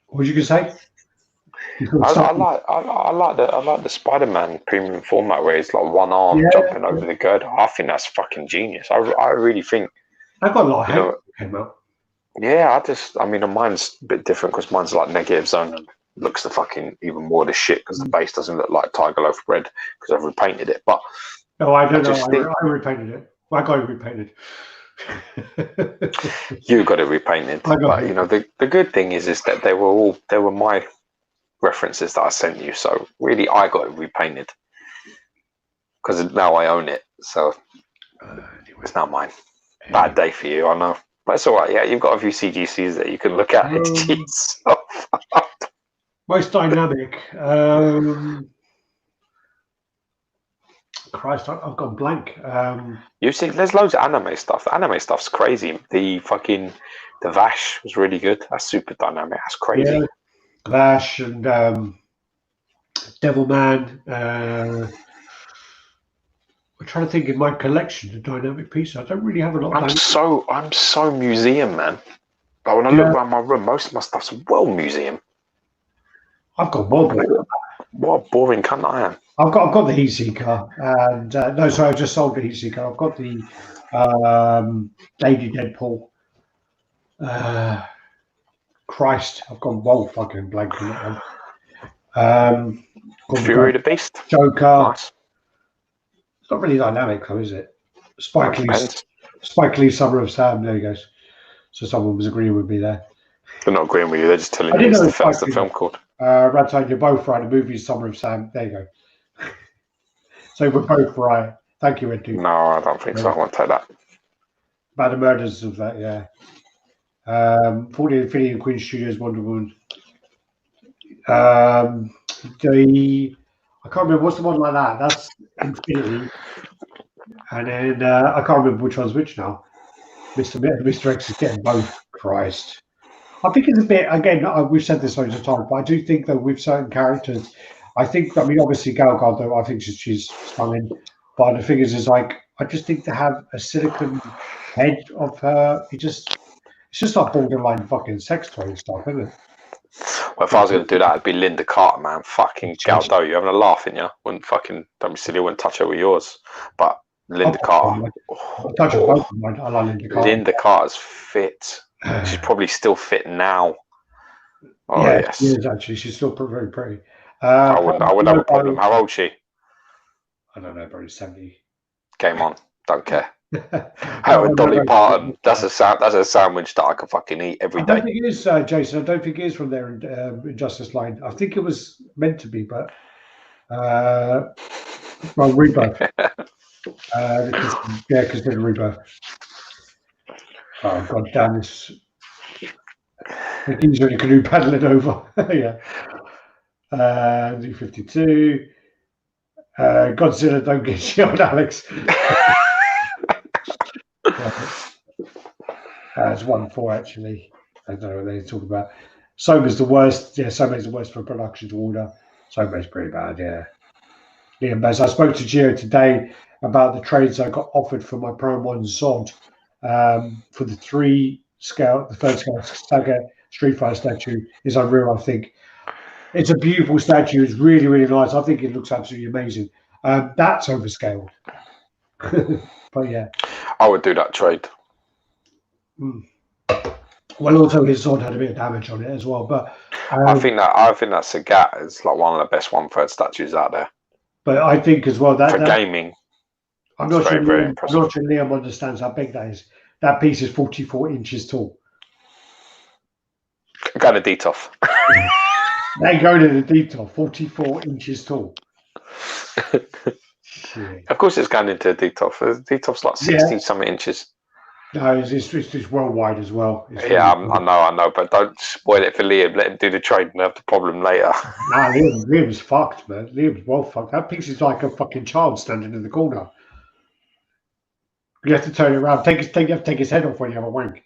What was you gonna say? I like the Spider-Man premium format where it's like one arm jumping over the girder. I think that's fucking genius. I really think. I got a lot of hate. Yeah, I mean, mine's a bit different because mine's like negative zone and looks the fucking even more the shit because the base doesn't look like Tiger Loaf Bread because I've repainted it. But no, I don't know. I repainted it. I got it repainted. You got it repainted. But you know, the good thing is that they were my references that I sent you. So really, I got it repainted because now I own it. So it's not mine. Bad day for you, I know. But it's all right. Yeah, you've got a few CGCs that you can look at. Most dynamic. Christ, I've gone blank. You see, there's loads of anime stuff. The anime stuff's crazy. The Vash was really good. That's super dynamic. That's crazy. Yeah. Vash and Devilman. I'm trying to think in my collection of dynamic pieces. I don't really have a lot. I'm so museum, man. But when I look around my room, most of my stuff's well museum. I've got more. What a boring cunt I am. I've got the heat seeker, and no, sorry, I just sold the heat seeker. I've got the Lady Deadpool. Christ, I've gone well fucking blank on that one. Fury the Beast. Joker. Nice. It's not really dynamic, though, is it? Spike Lee, Summer of Sam. There he goes. So someone was agreeing with me there. They're not agreeing with you. They're just telling you that's the film called. RaddTitan, you're both right. The movie is Summer of Sam. There you go. So we're both right. Thank you, Edu. No, I don't think so. I won't take that. About the murders of that, yeah. 40 Infinity and Queen Studios Wonder Woman. I can't remember what's the one like that. That's Infinity. And then I can't remember which one's which now. Mr. X is getting both. Christ. I think it's a bit, again, we've said this loads of times, but I do think that with certain characters, I think, I mean, obviously Gal Gadot, I think she's stunning, but the thing is like, I just think to have a silicon head of her, it's just like borderline fucking sex toy and stuff, isn't it? Well, if I was going to do that, it'd be Linda Carter, man. Fucking Gal Gadot, you're having a laugh, in you? Wouldn't fucking, don't be silly, wouldn't touch her with yours. But Linda Carter. Touch her both. I like Linda Carter. Linda Carter's fit. She's probably still fit now. Oh, yeah, yes. she is actually. She's still very pretty. I wouldn't have a problem. How old is she? I don't know, probably 70. Game on. Don't care. Dolly Parton. That's a sandwich that I can fucking eat every day. I don't think it is, Jason. I don't think it is from their Injustice line. I think it was meant to be, but well, Rebirth. Because they're Rebirth. Oh god damn this! He's only canoe paddling over. Yeah. New 52. Godzilla, don't get shot, Alex. It's 1-4 actually. I don't know what they talk about. Soma's the worst. Yeah, Soma's the worst for production order. Soma's pretty bad. Yeah. Liam Bass. I spoke to Gio today about the trades I got offered for my Pro 1 Zod for the third scale Saga Street Fighter statue is unreal. I think it's a beautiful statue. It's really, really nice. I think it looks absolutely amazing. That's overscaled. But yeah, I would do that trade. Well, also his Zod had a bit of damage on it as well. But I think that Sagat is like one of the best 1/3 statues out there. But I think as well that for gaming, I'm not sure Liam understands how big that is. That piece is 44 inches tall. Go to Detoff. They go to the detail. 44 inches tall. Of course, it's going into Detoff. Detoff's like 60 something inches. No, it's worldwide as well. I know, but don't spoil it for Liam. Let him do the trade and have the problem later. Nah, Liam's fucked, man. Liam's well fucked. That piece is like a fucking child standing in the corner. You have to turn it around. You have to take his head off when you have a wank.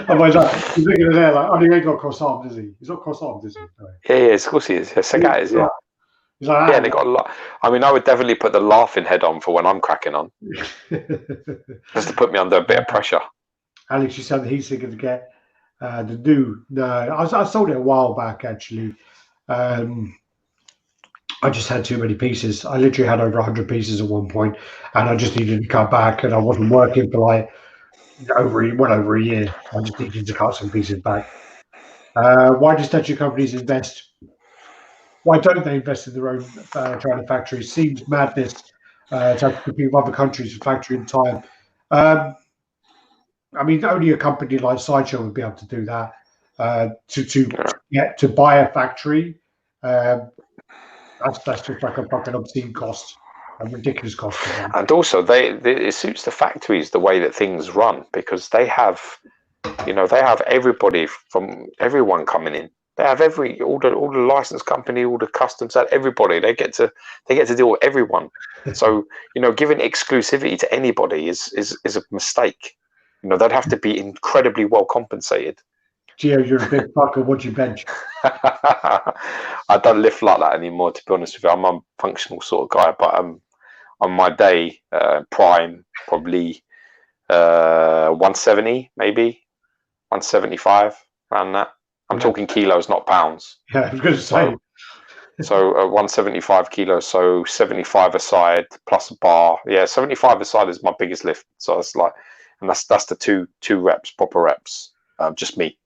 Otherwise, he's looking at there like, oh, he ain't got cross arms, is he? He's not cross arms, is he? Yeah, of course he is. Yeah, Sagat is, yeah. He's like, yeah, they got a lot. I mean, I would definitely put the laughing head on for when I'm cracking on, just to put me under a bit of pressure. Alex, you said that he's thinking to get the new. No, I sold it a while back actually. I just had too many pieces. I literally had over 100 pieces at one point, and I just needed to cut back, and I wasn't working for like over a year. I just needed to cut some pieces back. Why do statue companies invest? Why don't they invest in their own China factories? Seems madness to have to compete with other countries for factory in time. I mean, only a company like Sideshow would be able to do that. To buy a factory, that's just like a fucking obscene cost, a ridiculous cost. And also, it suits the factories the way that things run, because they have, they have everyone coming in. They have all the license company, all the customs, everybody. They get to deal with everyone. So giving exclusivity to anybody is a mistake. They'd have to be incredibly well compensated. Gio, you're a big fucker. What you bench? I don't lift like that anymore, to be honest with you. I'm a functional sort of guy, but on my day, prime probably 170, maybe 175, around that. I'm talking kilos, not pounds. Yeah, I was going to say. So 175 kilos, so 75 aside plus a bar. Yeah, 75 aside is my biggest lift. So it's like, and that's the two reps, proper reps, just me.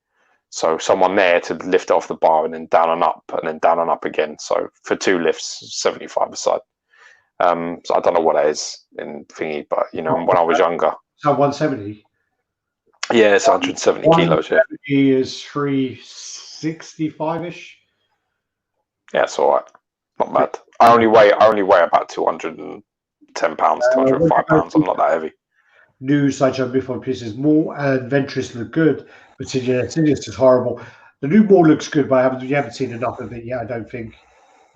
So someone there to lift it off the bar and then down and up and then down and up again. So for 2 lifts, 75 aside. So I don't know what that is in thingy, but when I was younger. So 170. Yeah, it's 170 kilos. Yeah, he is 365-ish. Yeah, it's all right. Not bad. I only weigh about 210 pounds, 205 pounds. I'm not that heavy. New Sideshow before pieces. Maul and Ventress look good, but Sidious is horrible. The new Maul looks good, but you haven't seen enough of it yet, I don't think.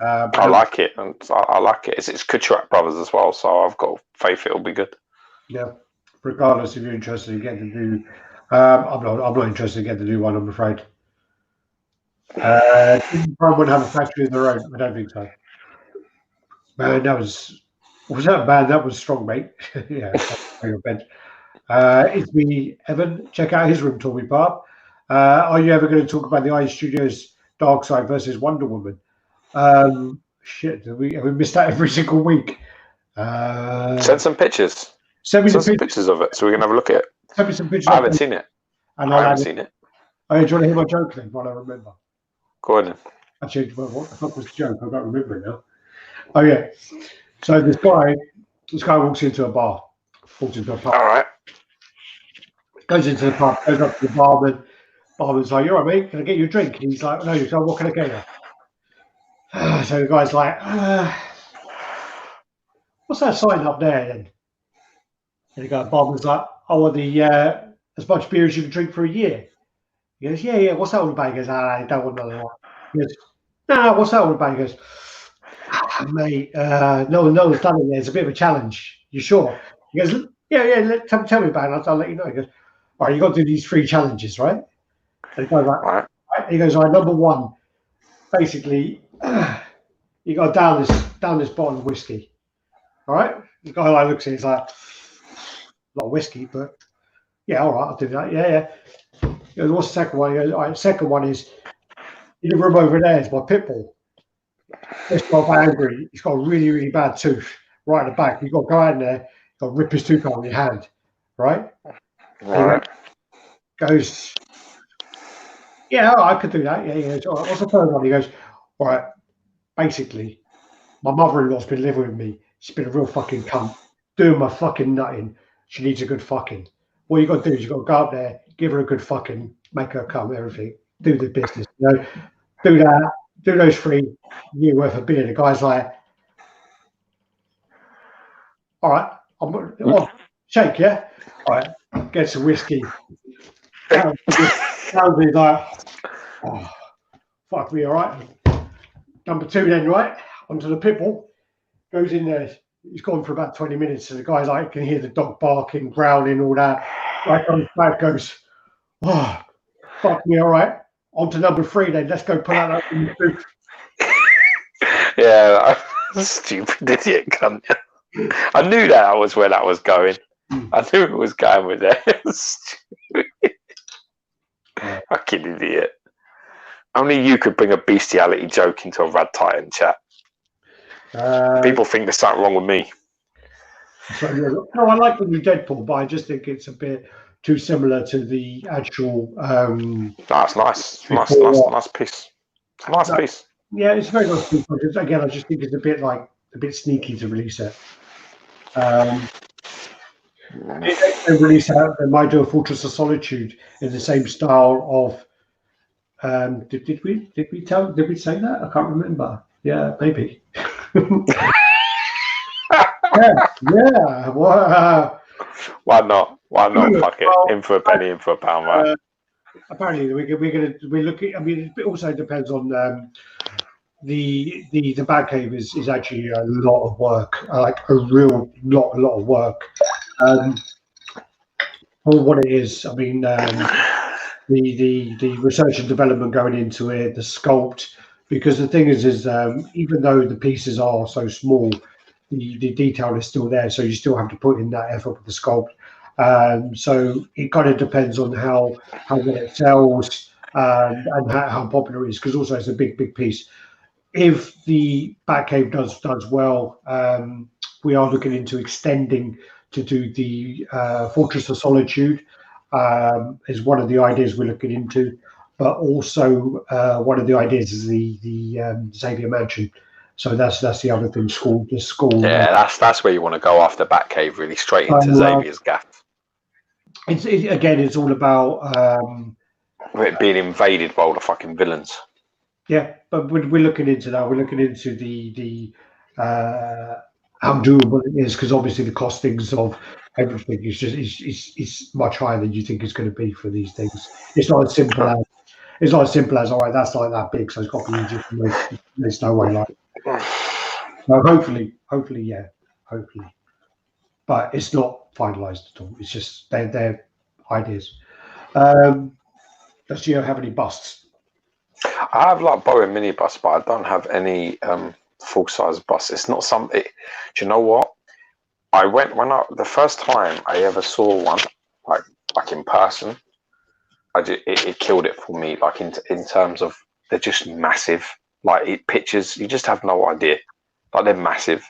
I like it, and I like it. It's Kucherak Brothers as well, so I've got faith it'll be good. Yeah, regardless if you're interested in getting the new. I'm not interested in getting the new one, I'm afraid. Didn't Prime have a factory of their own? I don't think so. Man, that was that bad? That was strong, mate. Yeah, your bed. It's me, Evan. Check out his room, Toby Barb. Are you ever going to talk about the xmstudios Darkseid versus Wonder Woman? Shit, have we missed that every single week? Send some pictures. Send me some pictures of it so we can have a look at it. Send me some pictures. I haven't seen it. I haven't seen it. Oh, do you want to hear my joke then? While I remember. Go on then. Actually, what the fuck was the joke? I can't remember it now. Oh yeah. So this guy walks into a bar. Walks into a pub. All right. Goes into the pub, goes up to the barman. Barman's like, "You're right, mate. Can I get you a drink?" And he's like, "No." He's like, "What can I get you?" So the guy's like, "What's that sign up there then?" And the barman's like, "I want the as much beer as you can drink for a year." He goes, "Yeah. What's that all about?" He goes, "I don't want none of that." He goes, "No, what's that all about?" He goes, "Mate, no one's done it yet. It's a bit of a challenge. You sure?" He goes, "Yeah. Tell me about it. I'll let you know." He goes, "All right, you got to do these 3 challenges, right?" And the guy's like, "All right." He goes, "All right, number 1, basically, you got to down this bottle of whiskey. All right." The guy like looks at it, he's like, "Not whiskey, but yeah, all right, I'll do that. Yeah." He goes, "What's the second one?" He goes, "All right, the second one is in the room over there is my pit bull. It's not angry. He's got a really, really bad tooth right at the back. You've got to go out in there, you've got to rip his tooth out with your hand, right?" All right. Goes, "Yeah, I could do that." Yeah, he goes, "All right, what's the third one?" He goes, "All right, basically, my mother-in-law's been living with me. She's been a real fucking cunt, doing my fucking nutting. She needs a good fucking. What you got to do is you got to go up there, give her a good fucking, make her come, everything, do the business, do that, do those 3 year worth of beer." The guy's like, "All right, I'm shake, yeah. All right, get some whiskey." Sounds me like, "Oh, fuck me, all right." Number 2 then, right? Onto the pit bull. Goes in there. He's gone for about 20 minutes. So the guy's like, can hear the dog barking, growling, all that. Right comes back, goes, "Oh, fuck me, all right. On to number 3 then. Let's go pull out that tooth." Yeah, stupid idiot cunt. I knew that was where that was going. I knew it was going with that. Fucking idiot. Only you could bring a bestiality joke into a RaddTitan chat. People think there's something wrong with me. So, no, I like the new Deadpool, but I just think it's a bit too similar to the actual. That's nice. Nice piece. It's a nice piece. Yeah, it's a very nice piece. Again, I just think it's a bit sneaky to release it. They release out. They might do a Fortress of Solitude in the same style of. Did we say that? I can't remember. Yeah, maybe. Yeah. Well, why not? Fuck it. In for a penny, in for a pound, right? Apparently, we're looking. I mean, it also depends on the Batcave is actually a lot of work, like a real lot of work. For what it is, I mean, the research and development going into it, the sculpt, because the thing is even though the pieces are so small, the detail is still there, so you still have to put in that effort with the sculpt. So it kind of depends on how well it sells and how popular it is, because also it's a big piece. If the Batcave does well, we are looking into extending to do the Fortress of Solitude. Is one of the ideas we're looking into, but also one of the ideas is the Xavier Mansion. So that's the other thing. School. Yeah, that's where you want to go after Batcave, really straight into Xavier's gaff. It's all about it being invaded by all the fucking villains. Yeah, but we're looking into that. We're looking into the how doable it is, because obviously the costings of everything is just is much higher than you think it's going to be for these things. It's not as simple as all right, that's like that big, so it's got to be easier to make. There's no way like. So hopefully, yeah, hopefully, but it's not finalised at all. It's just they're ideas. Does Gio have any busts? I have like Boeing mini bus, but I don't have any full size bus. It's not something. Do you know what? I went the first time I ever saw one, like in person. It killed it for me. Like in terms of they're just massive. Like pictures, you just have no idea. Like they're massive.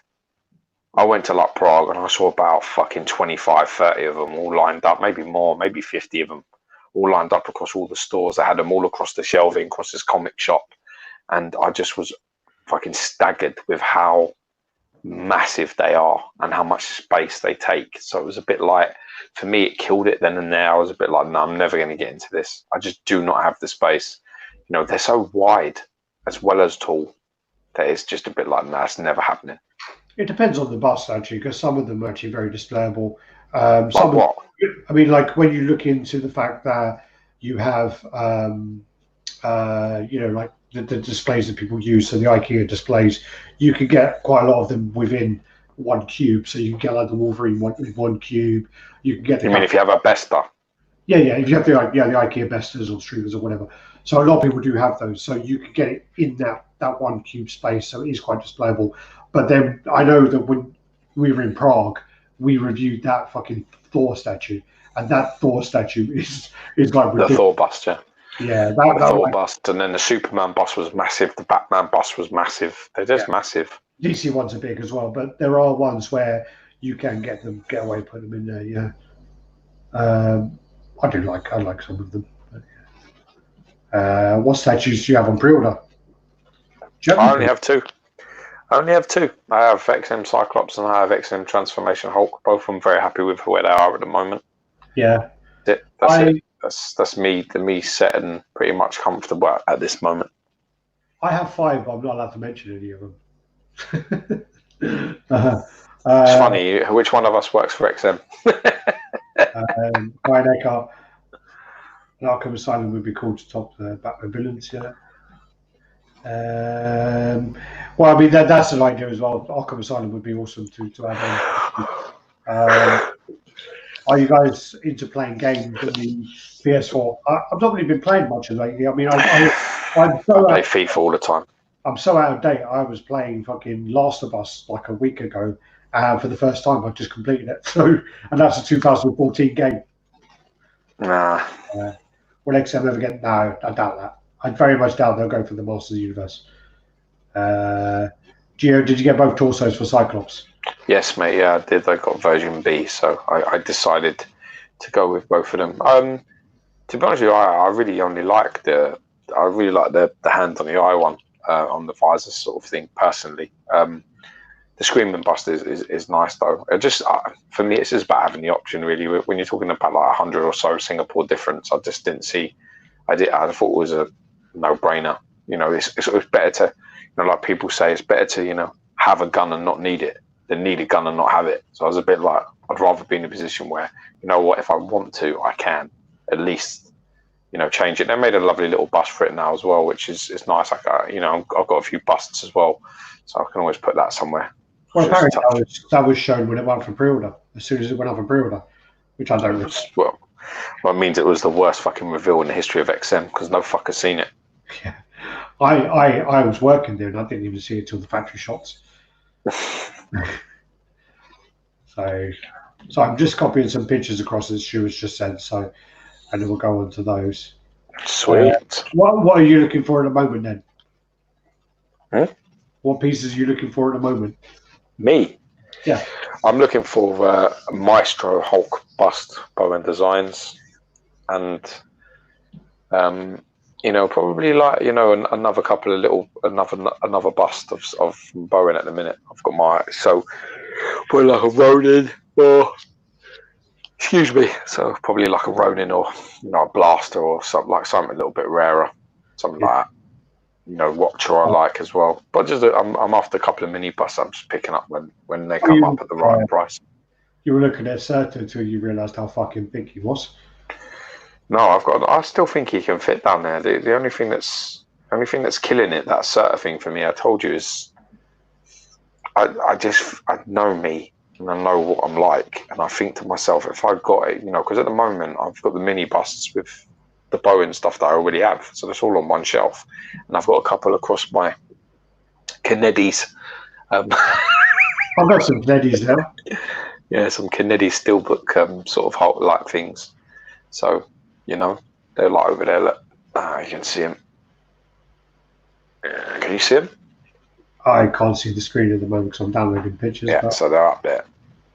I went to like Prague and I saw about fucking 25, 30 of them all lined up, maybe more, maybe 50 of them all lined up across all the stores. They had them all across the shelving, across this comic shop. And I just was fucking staggered with how massive they are and how much space they take. So it was a bit like, for me, it killed it then and there. I was a bit like, no, I'm never going to get into this. I just do not have the space. You know, they're so wide as well as tall that it's just a bit like, no, it's never happening. It depends on the bus, actually, because some of them are actually very displayable. Like what? I mean, like when you look into the fact that you have, you know, like the displays that people use, so the IKEA displays, you can get quite a lot of them within one cube. So you can get like the Wolverine one cube. You can get. You mean if you have a Besta? Yeah, if you have the IKEA Bestas or streamers or whatever. So a lot of people do have those. So you can get it in that one cube space. So it is quite displayable. But then I know that when we were in Prague, we reviewed that fucking Thor statue, and that Thor statue is like ridiculous. The Thor bust, yeah. Yeah, the Thor bust, and then the Superman bust was massive. The Batman bust was massive. They're just massive. DC ones are big as well, but there are ones where you can get away, put them in there. Yeah, I like some of them. What statues do you have on pre-order? I only have two. I have XM Cyclops and I have XM Transformation Hulk. Both of them very happy with where they are at the moment. Yeah. That's it. That's me set and pretty much comfortable at this moment. I have 5, but I'm not allowed to mention any of them. It's funny. Which one of us works for XM? Brian Eckhart. Arkham Asylum would be cool to top the Batman villains, yeah. Well, I mean that's an idea as well. Arkham Asylum would be awesome to add on. Are you guys into playing games on the PS4? I've not really been playing much lately. I mean, I play FIFA all the time. I'm so out of date. I was playing fucking Last of Us like a week ago for the first time. I've just completed it. So, and that's a 2014 game. Nah. Will XM ever get? No, I doubt that. I very much doubt they'll go for the Masters Universe. Gio, did you get both torsos for Cyclops? Yes, mate. Yeah, I did. I got version B, so I decided to go with both of them. To be honest with you, I really only like the hand on the eye one, on the visor sort of thing. Personally, the Screaming Bust is nice though. It just for me, it's just about having the option really. When you're talking about like 100 or so Singapore difference, I just didn't see. I thought it was a no-brainer. You know, it's better to, you know, like people say, it's better to, you know, have a gun and not need it than need a gun and not have it. So I was a bit like, I'd rather be in a position where, you know what, if I want to, I can at least, you know, change it. They made a lovely little bust for it now as well, which is nice. Like, you know, I've got a few busts as well, so I can always put that somewhere. Well, apparently that was shown when it went for pre-order, as soon as it went up for pre-order, which I don't know. Well, it means it was the worst fucking reveal in the history of XM because no fucker's seen it. Yeah, I was working there and I didn't even see it till the factory shots. so I'm just copying some pictures across as she was just sent. So, and then we'll go on to those. Sweet. What are you looking for at the moment then? Hmm? What pieces are you looking for at the moment? Me? Yeah. I'm looking for Maestro Hulk bust Bowen Designs, and you know, probably like, you know, another couple of little another bust of Bowen at the minute. I've got probably like a Ronin or excuse me, so probably like a Ronin or, you know, a Blaster or something a little bit rarer, something like that. You know, Watcher I like as well, but just I'm after a couple of mini busts. I'm just picking up when they come up at the right price. You were looking at Serta until you realised how fucking big he was. No, I still think he can fit down there. The only thing that's killing it, that Serta thing for me, I told you, is I know me and I know what I'm like, and I think to myself, if I got it, you know, because at the moment I've got the mini busts with the Bowen stuff that I already have. So that's all on one shelf. And I've got a couple across my Kennedys. I've got some Kennedys now. Yeah, some Kennedy Steelbook sort of like things. So, you know, they're like over there. Look, you can see them. Can you see them? I can't see the screen at the moment because I'm downloading pictures. Yeah, but... so they're up there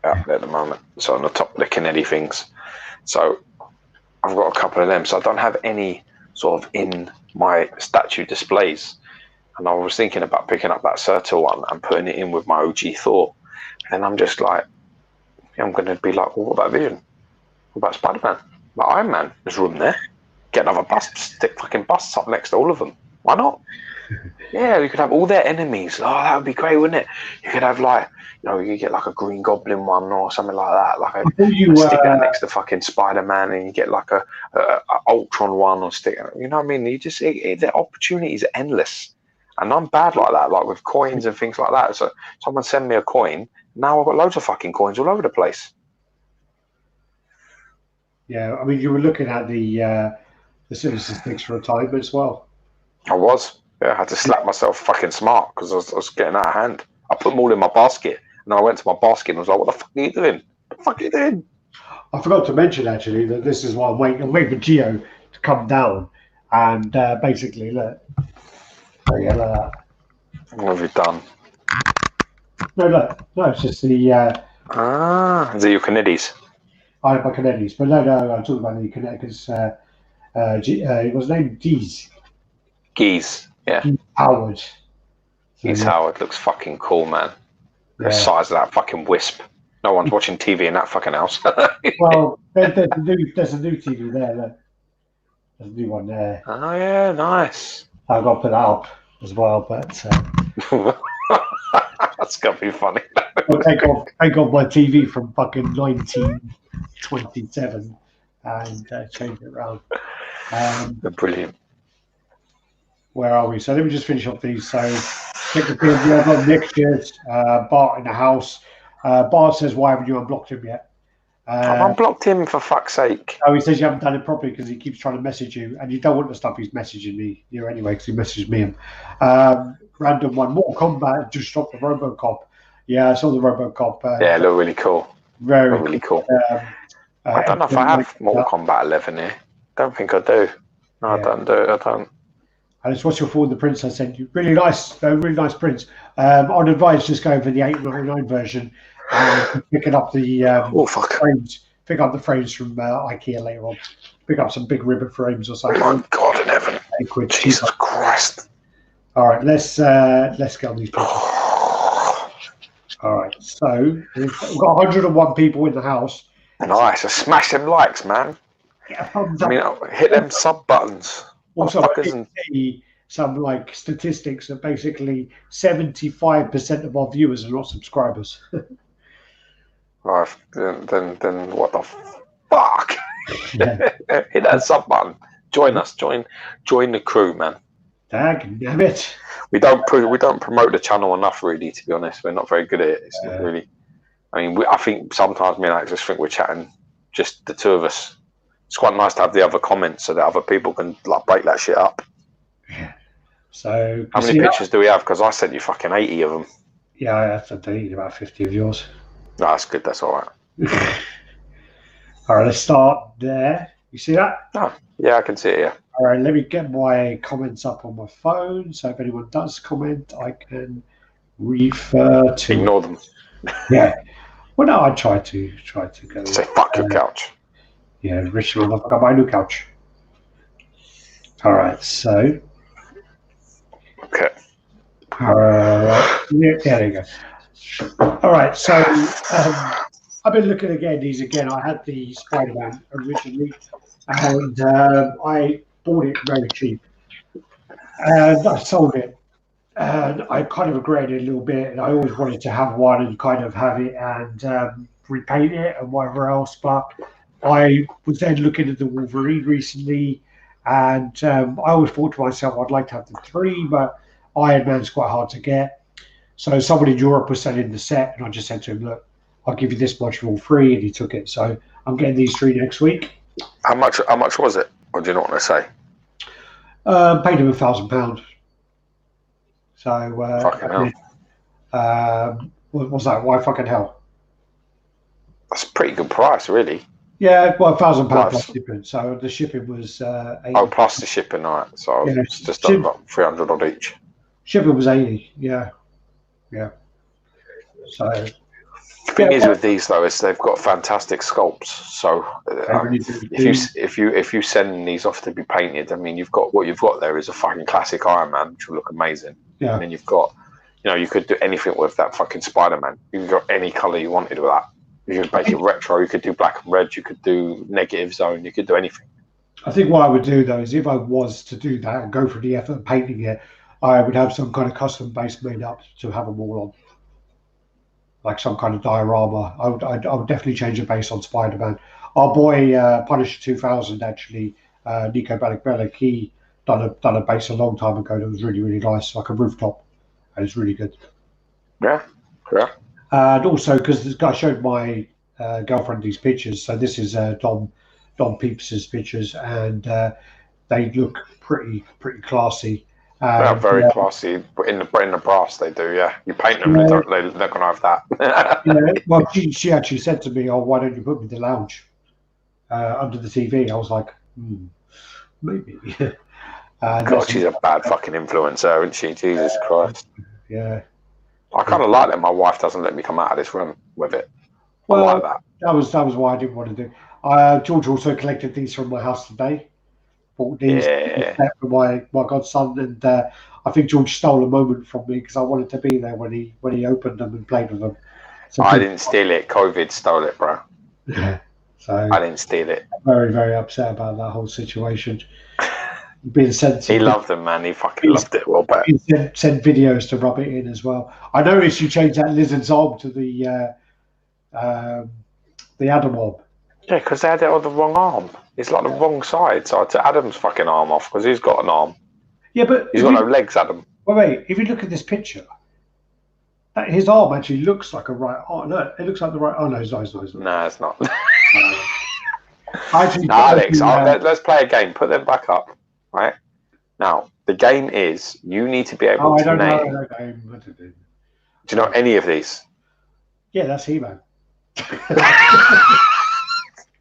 at the moment. So on the top of the Kennedy things. So I've got a couple of them. So I don't have any sort of in my statue displays. And I was thinking about picking up that Surtur one and putting it in with my OG Thor. And I'm just like, I'm going to be like, well, what about Vision? What about Spider-Man? Like Iron Man? There's room there. Get another bust, stick fucking busts up next to all of them. Why not? Yeah, you could have all their enemies. Oh, that would be great, wouldn't it? You could have like, you know, you could get like a Green Goblin one or something like that. Like stick that next to fucking Spider-Man, and you get like a Ultron one or stick. You know what I mean? You just the opportunities are endless. And I'm bad like that, like with coins and things like that. So someone send me a coin. Now I've got loads of fucking coins all over the place. Yeah, I mean, you were looking at the Sinister Six for a time as well. I was. Yeah, I had to slap myself fucking smart because I was getting out of hand. I put them all in my basket, and then I went to my basket and was like, what the fuck are you doing? What the fuck are you doing? I forgot to mention, actually, that this is why I'm waiting for Gio to come down and basically, look. There you go, like that. What have you done? No, it's just the... is it your Kennedys? I have my Kennedys, but no, I'm talking about the Kennedys. It was named Geese. Geese, yeah. Geese Howard. Geese Howard looks fucking cool, man. The size of that fucking wisp. No one's watching TV in that fucking house. Well, there's a new TV there, look. There's a new one there. Oh, yeah, nice. I've got to put that up as well, but... That's going to be funny. I'll take off my TV from fucking 1927 and change it around. Brilliant. Where are we? So let me just finish off these. So check the PMG. I've got next year's Bart in the house. Bart says, why haven't you unblocked him yet? I've unblocked him for fuck's sake. Oh, he says you haven't done it properly because he keeps trying to message you, and you don't want the stuff he's messaging me here anyway because he messaged me him. Random one. Mortal Kombat just dropped the RoboCop. Yeah, I saw the RoboCop. Yeah, it looked really cool. Really cool. I don't know if I have Mortal Kombat 11 here. Don't think I do. No, yeah. I don't. And it's What's Your Fault, the Prince I sent you. Really nice prints. I'd advise just going for the $8.99 version and picking up the frames. Pick up the frames from IKEA later on. Pick up some big ribbon frames or something. Oh my God in heaven! Jesus Christ! All right, let's get on these people. All right, so we've got 101 people in the house. Nice, so smash them likes, man. Yeah, I mean, hit them sub buttons. Also, I see some like statistics that basically 75% of our viewers are not subscribers. Right, then what the fuck? Yeah. Hit that sub button. Join us. Join the crew, man. Damn it. We don't promote the channel enough, really. To be honest, we're not very good at it. It's not really. I mean, I think sometimes me and Alex just think we're chatting, just the two of us. It's quite nice to have the other comments so that other people can like break that shit up. Yeah. So how many pictures do we have? Because I sent you fucking 80 of them. Yeah, I have to delete about 50 of yours. No, that's good. That's all right. All right, let's start there. You see that? Oh, yeah, I can see it. Yeah. All right, let me get my comments up on my phone. So if anyone does comment, I can refer to. Ignore them. Yeah. Well, no, I try to go. Say fuck your couch. Yeah, Richard, I've got my new couch. All right, so. Okay. Yeah, there you go. All right, so I've been looking again. I had the Spider-Man originally, and I bought it very cheap, and I sold it. And I kind of regretted it a little bit, and I always wanted to have one and kind of have it and repaint it and whatever else. But I was then looking at the Wolverine recently, and I always thought to myself, I'd like to have the 3, but Iron Man's quite hard to get. So someone in Europe was selling the set, and I just said to him, look, I'll give you this much for all 3, and he took it. So I'm getting these 3 next week. How much was it? Or do you not want to say? Paid him £1,000. So Fucking hell. What was that? Why fucking hell? That's a pretty good price, really. Yeah, well, £1,000 plus shipping. So the shipping was 80. Oh, plus the shipping, all right. So yeah, it's just over 300 odd each. Shipping was 80. Yeah. So the thing is with these though is they've got fantastic sculpts. So if you send these off to be painted, I mean what you've got there is a fucking classic Iron Man, which will look amazing. Yeah. And then you've got, you could do anything with that fucking Spider-Man. You can go any color you wanted with that. You could make it retro. You could do black and red. You could do negative zone. You could do anything. I think what I would do though is if I was to do that and go for the effort of painting it, I would have some kind of custom base made up to have them all on, like some kind of diorama. I would definitely change the base on Spider-Man. Our boy Punisher 2000 actually, Nico Bellic, he done a base a long time ago that was really, really nice, like a rooftop, and it's really good. Yeah. And also because this guy showed my girlfriend these pictures, so this is Don Peeps's pictures, and they look pretty classy. They're very classy. In the brass, they do. Yeah, you paint them, they're not gonna have that. Well, she actually said to me, "Oh, why don't you put me in the lounge under the TV?" I was like, maybe. God, she's a bad fucking influencer, isn't she? Jesus Christ. Yeah. I kind of like that. My wife doesn't let me come out of this room with it. Well, I like that. That was why I didn't want to do. George also collected these from my house today. Bought these for my godson, and I think George stole a moment from me because I wanted to be there when he opened them and played with them. So I didn't steal it. COVID stole it, bro. Yeah. So I didn't steal it. Very, very upset about that whole situation. Being sent. He loved them, man. He fucking loved it. Well, but sent videos to rub it in as well. I noticed you changed that lizard's arm to the Adam arm. Yeah, because they had it on the wrong arm. It's like the wrong side. So I took Adam's fucking arm off because he's got an arm. Yeah, but he's got no legs, Adam. Wait. If you look at this picture, his arm actually looks like a right arm. No, it looks like the right. Oh no, it's not. No, it's not. Alex, let's play a game. Put them back up. Right now, the game is you need to be able to name. Do you know any of these? Yeah, that's He-Man.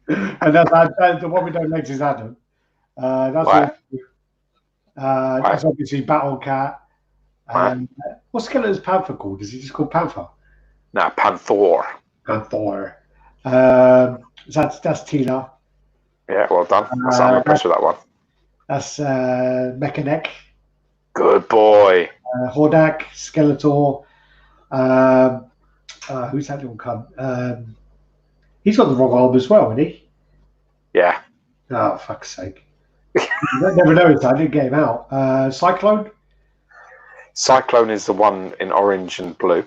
And that's the one we don't legs is Adam. That's obviously Battle Cat. What's Skeletor's Panther called? Is he just called Panther? No, Panther. That's Tina. Yeah, well done. I'm impressed with that one. That's Mechanic. Good boy. Hordak, Skeletor. Who's that little cunt? He's got the wrong arm as well, isn't he? Yeah. Oh, fuck's sake. I never noticed that. I didn't get him out. Cyclone? Cyclone is the one in orange and blue.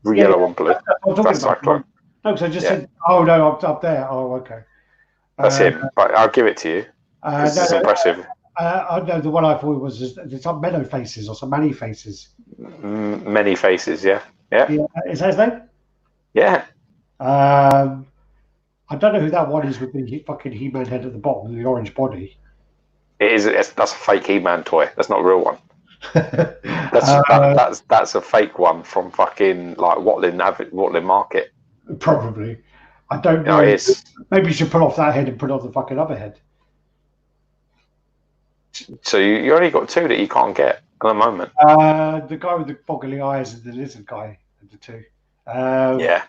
Yellow and blue. That's Cyclone. No, because I just said, oh, no, up there. Oh, okay. That's him, but I'll give it to you. This is impressive. No, the one I thought was some Meadow Faces or some Many Faces. Many Faces, yeah. Is that his name? Yeah. I don't know who that one is with the fucking He-Man head at the bottom with the orange body. It is. That's a fake He-Man toy. That's not a real one. That's a fake one from fucking like Watling Market. Probably. I don't know. Maybe you should put off that head and put on the fucking other head. So you only got two that you can't get at the moment. The guy with the boggly eyes and the lizard guy, the two. Yeah.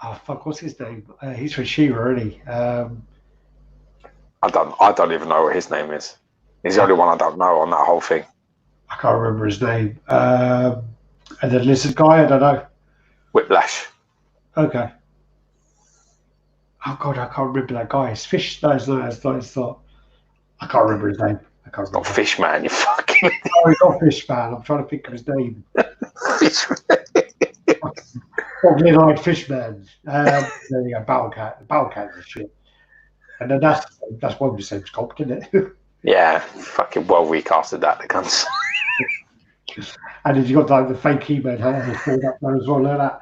Oh fuck! What's his name? He's from She-Ra, isn't he? I don't even know what his name is. He's the only one I don't know on that whole thing. I can't remember his name. And the lizard guy, I don't know. Whiplash. Okay. Oh god, I can't remember that guy. It's Fish. No, it's not. I can't remember his name. It's not Fishman, you fucking. No, he's not Fishman. I'm trying to think of his name. Boggly-eyed Fishman. There you go. Battle Cat is shit. And then that's one of the same sculpt, isn't it? Yeah, fucking well recasted that. The guns. And then you got like the fake He-Man hand pulled up there as well. Like that.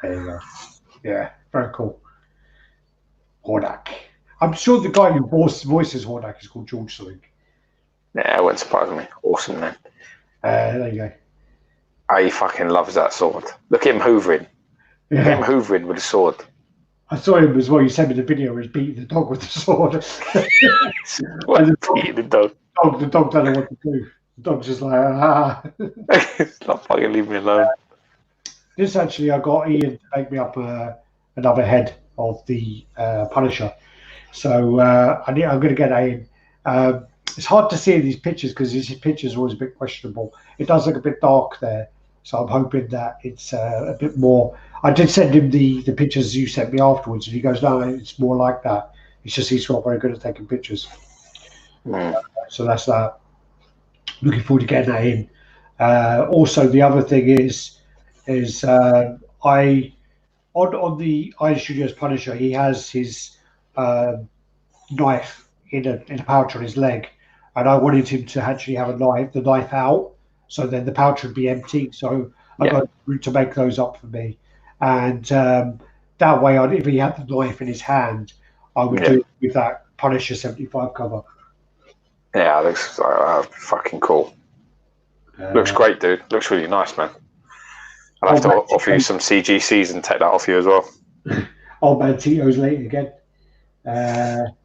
There you go. Yeah, very cool. Hordak. I'm sure the guy who voices Hordak is called George something. Yeah, it wouldn't surprise me. Awesome, man. There you go. Oh, he fucking loves that sword. Look at him hoovering. Yeah. Look at him hoovering with a sword. I saw him as well. You sent me the video where he's beating the dog with the sword. Beating the dog. The dog don't know what to do. The dog's just like, ah. It's not fucking leave me alone. This actually, I got Ian to make me up another head of the Punisher. So I'm going to get that in. It's hard to see in these pictures because these pictures are always a bit questionable. It does look a bit dark there. So I'm hoping that it's a bit more. I did send him the pictures you sent me afterwards, and he goes, no, it's more like that. It's just he's not very good at taking pictures. So that's that. Looking forward to getting that in. Also, the other thing is on the Iron Studios Punisher, he has his knife in a pouch on his leg, and I wanted him to actually have the knife out, so then the pouch would be empty. So I got to make those up for me, and that way, if he had the knife in his hand, I would do it with that Punisher 75 cover. Yeah, looks fucking cool. Looks great, dude. Looks really nice, man. I'll have to offer you some CGCs and take that off you as well. Old man Tito's late again. There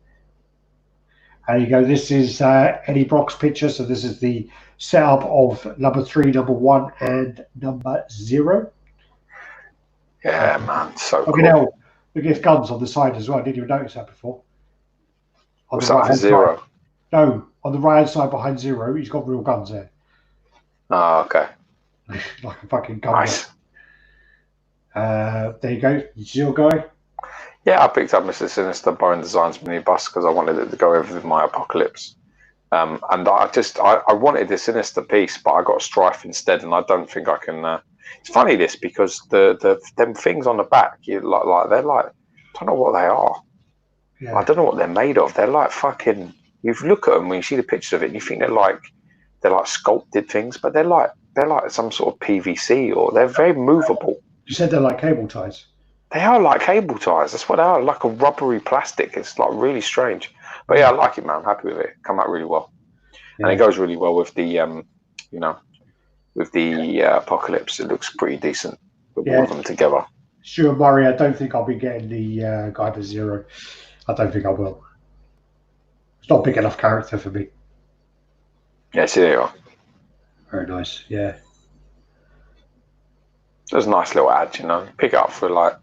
you go. This is Eddie Brock's picture. So this is the setup of number 3, number 1, and number 0. Yeah, man. So cool. Now, look at his guns on the side as well. I didn't even notice that before. What's that for 0? Side. No, on the right hand side behind 0, he's got real guns there. Oh, okay. Like a fucking gun. Nice. There you go. Your guy. Yeah, I picked up Mr. Sinister Boring Designs minibus because I wanted it to go over with my Apocalypse. And I wanted the Sinister piece, but I got Strife instead, and I don't think I can. It's funny this because them things on the back, they're like I don't know what they are. Yeah. I don't know what they're made of. They're like fucking. You look at them when you see the pictures of it, and you think they're like sculpted things, but they're like some sort of PVC, or they're very movable. You said they're like cable ties. They are like cable ties. That's what they are, like a rubbery plastic. It's like really strange. But yeah, I like it, man. I'm happy with it. Come out really well. Yeah. And it goes really well with the, with the Apocalypse. It looks pretty decent with all of them together. Stuart Murray, I don't think I'll be getting the Guy to 0. I don't think I will. It's not a big enough character for me. Yeah, see, there you are. Very nice, yeah. It was a nice little ad, Pick it up for like,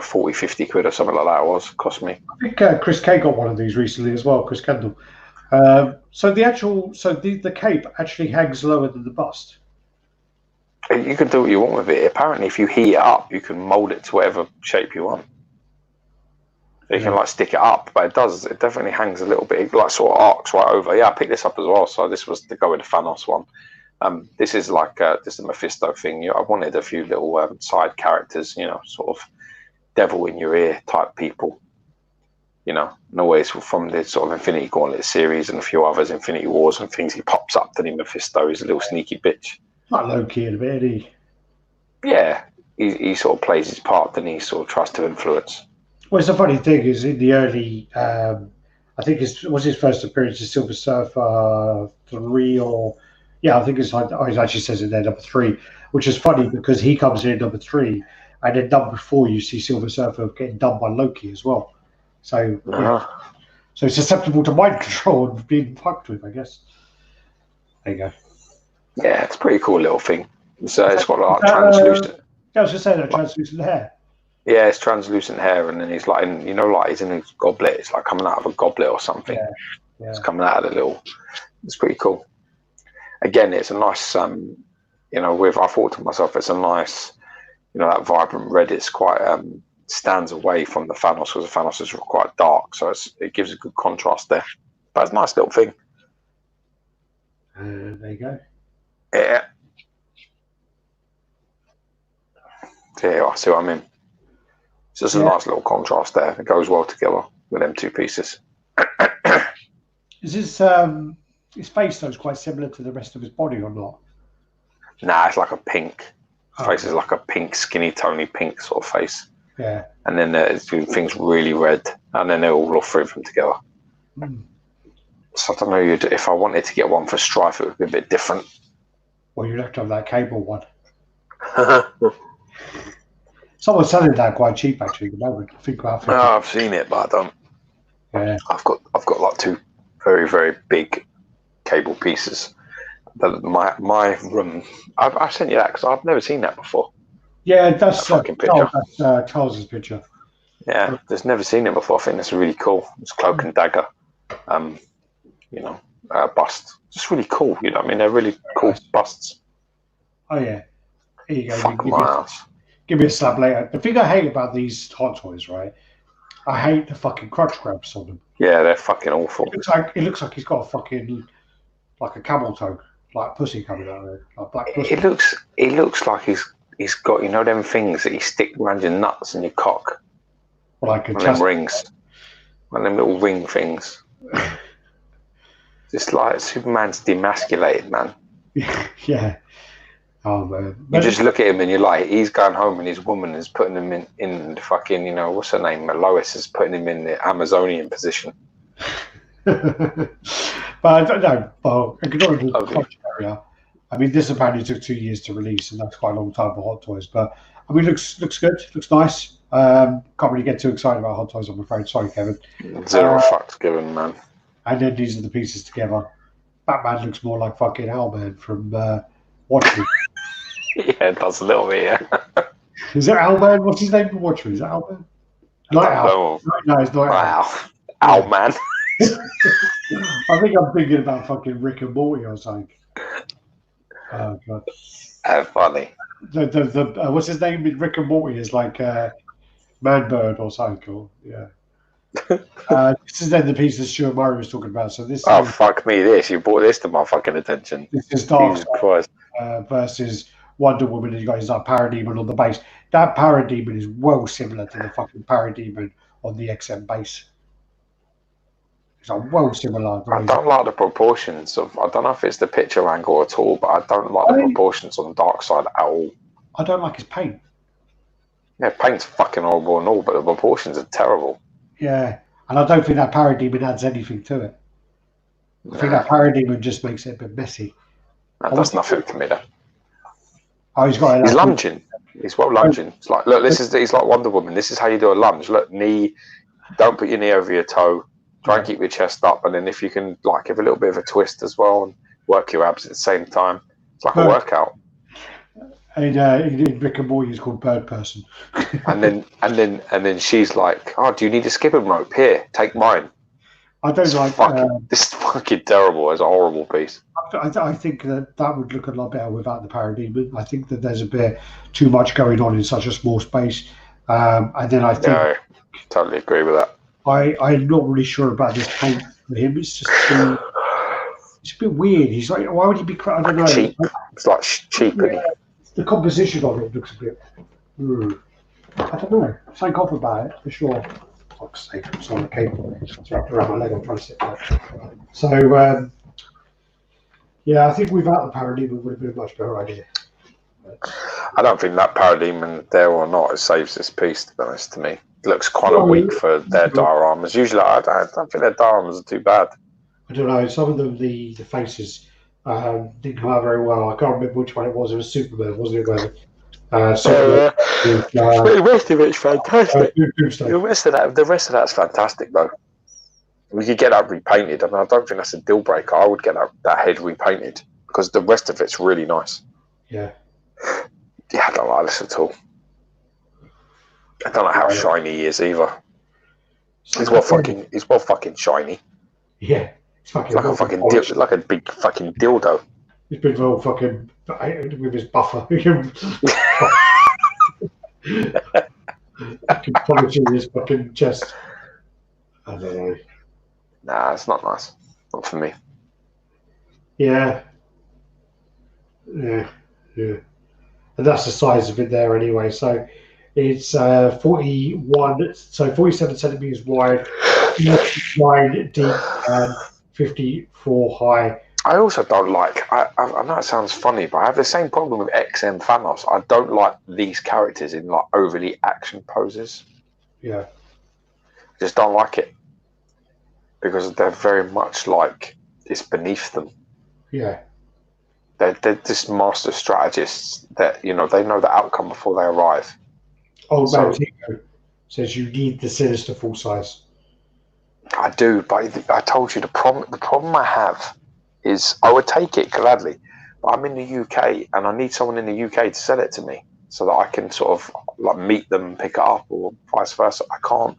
40, 50 quid or something like that. It cost me. I think Chris K got one of these recently as well, Chris Kendall. So the cape actually hangs lower than the bust. You can do what you want with it. Apparently, if you heat it up, you can mold it to whatever shape you want. So you can like stick it up, but it definitely hangs a little bit. It like sort of arcs right over. Yeah, I picked this up as well. So this was to go with the Thanos one. This is like this is a Mephisto thing. I wanted a few little side characters, sort of devil in your ear type people. And always from the sort of Infinity Gauntlet series and a few others, Infinity Wars and things. He pops up to him, Mephisto. He's a little sneaky bitch. Like Loki in a bit, isn't he? Yeah, he sort of plays his part, and he sort of tries to influence. Well, it's a funny thing is in the early, I think was his first appearance in Silver Surfer 3 or. Yeah, I think it actually says in there number 3, which is funny because he comes in at number 3, and then number 4 you see Silver Surfer getting done by Loki as well. So, so it's susceptible to mind control and being fucked with, I guess. There you go. Yeah, it's a pretty cool little thing. It's got like translucent. Yeah, I was just saying that translucent hair. Yeah, it's translucent hair, and then he's like, he's in a goblet. It's like coming out of a goblet or something. Yeah. It's coming out of the little. It's pretty cool. Again, it's a nice, I thought to myself, it's a nice, that vibrant red. It's quite stands away from the Thanos because the Thanos is quite dark, so it gives a good contrast there. But it's a nice little thing. There you go. Yeah. Yeah, I see what I mean. It's just a nice little contrast there. It goes well together with them two pieces. Is his face though is quite similar to the rest of his body or not? Nah, it's like a pink. His face is like a pink, skinny, tony pink sort of face. Yeah. And then there's things really red, and then they're all three of them together. Mm. So I don't know if I wanted to get one for Strife, it would be a bit different. Well, you'd have to have that cable one. Someone's selling that quite cheap actually at the moment. I think about 50. I've seen it, but I don't. Yeah. I've got like two very, very big cable pieces. My room. I sent you that because I've never seen that before. Yeah, that's fucking picture. That's Charles's picture. Yeah, just never seen it before. I think that's really cool. It's cloak and dagger. Bust. Just really cool. You know what I mean? They're really cool busts. Oh yeah. Here you go. Fuck my ass. Give me a slap later. The thing I hate about these Hot Toys, right? I hate the fucking crotch grabs on them. Yeah, they're fucking awful. It looks like he's got a fucking like a camel toe, like pussy coming out of it, like black pussy. It looks like he's got, you know, them things that you stick around your nuts and your cock. Like a them rings. One of them little ring things. Just like Superman's demasculated, man. Yeah. Oh man. You just look at him and you're like, he's going home and his woman is putting him in the fucking, you know, what's her name? Lois is putting him in the Amazonian position. But I don't know. Well, ignoring the crotch area, I mean, this apparently took 2 years to release, and that's quite a long time for Hot Toys. But I mean, looks good, looks nice. Can't really get too excited about Hot Toys, I'm afraid. Sorry, Kevin. Zero fucks given, man. And then these are the pieces together. Batman looks more like fucking Owlman from Watchmen. Yeah, it does a little bit, yeah. Is it Owlman? What's his name from Watchmen? Is that Owlman? Night Owl. No, it's not Owl. Owlman. I think I'm thinking about fucking Rick and Morty or something. Oh god. Funny. The what's his name in Rick and Morty is like Man-Bird or something. Or, yeah. This is then the piece that Stuart Murray was talking about. So this. Oh fuck me! You brought this to my fucking attention. This is Darkseid versus Wonder Woman, and you got his like Parademon on the base. That Parademon is well similar to the fucking Parademon on the XM base. It's like well similar. I don't like the proportions of. I don't know if it's the picture angle at all, but I don't like the proportions on Darkseid at all. I don't like his paint. Yeah, paint's fucking horrible and all, but the proportions are terrible. Yeah, and I don't think that Parademon adds anything to it. I think that Parademon just makes it a bit messy. That does nothing to me, though. Oh, he's lunging. He's well lunging. It's like, look, he's like Wonder Woman. This is how you do a lunge. Look, knee. Don't put your knee over your toe. Try and keep your chest up, and then if you can, like, give a little bit of a twist as well and work your abs at the same time. It's like a workout. In Rick and Morty, he's called Bird Person. and then she's like, "Oh, do you need a skipping rope? Here, take mine." I don't like this is fucking terrible. It's a horrible piece. I think that would look a lot better without the Parademon. I think that there's a bit too much going on in such a small space, and then I think I totally agree with that. I'm not really sure about this paint for him. It's just it's a bit weird. He's like, why would he be? I don't know. Cheap. It's like cheap. Yeah. The composition of it looks a bit. I don't know. Something off about it for sure. Fuck's sake, it's on the cable. It's wrapped around my leg. I'm trying to sit back. So, yeah, I think without the Parademon would have been a much better idea. I don't think that Parademon, there or not, it saves this piece, to be honest, to me. It looks quite weak for their dioramas. Usually, I don't think their dioramas are too bad. I don't know. Some of them, the faces didn't come out very well. I can't remember which one it was. It was Superman, wasn't it? The rest of it's fantastic. The rest of that's fantastic, though. We could get that repainted. I mean, I don't think that's a deal breaker. I would get that head repainted because the rest of it's really nice. Yeah. Yeah, I don't like this at all. I don't know how shiny he is either. He's well fucking shiny. Yeah. It's like a big fucking dildo. He's been well fucking with his buffer. Polishing his fucking chest. I don't know. Nah, it's not nice. Not for me. Yeah. And that's the size of it there anyway. So it's 47 centimeters wide, 9 deep, and 54 high. I also don't like. I know it sounds funny, but I have the same problem with XM Thanos. I don't like these characters in like overly action poses. Yeah. Just don't like it because they're very much like it's beneath them. Yeah. They're just master strategists that they know the outcome before they arrive. Old Man Tico says you need the Sinister full size. I do, but I told you the problem I have is I would take it gladly, but I'm in the UK and I need someone in the UK to sell it to me so that I can sort of like meet them and pick it up, or vice versa. I can't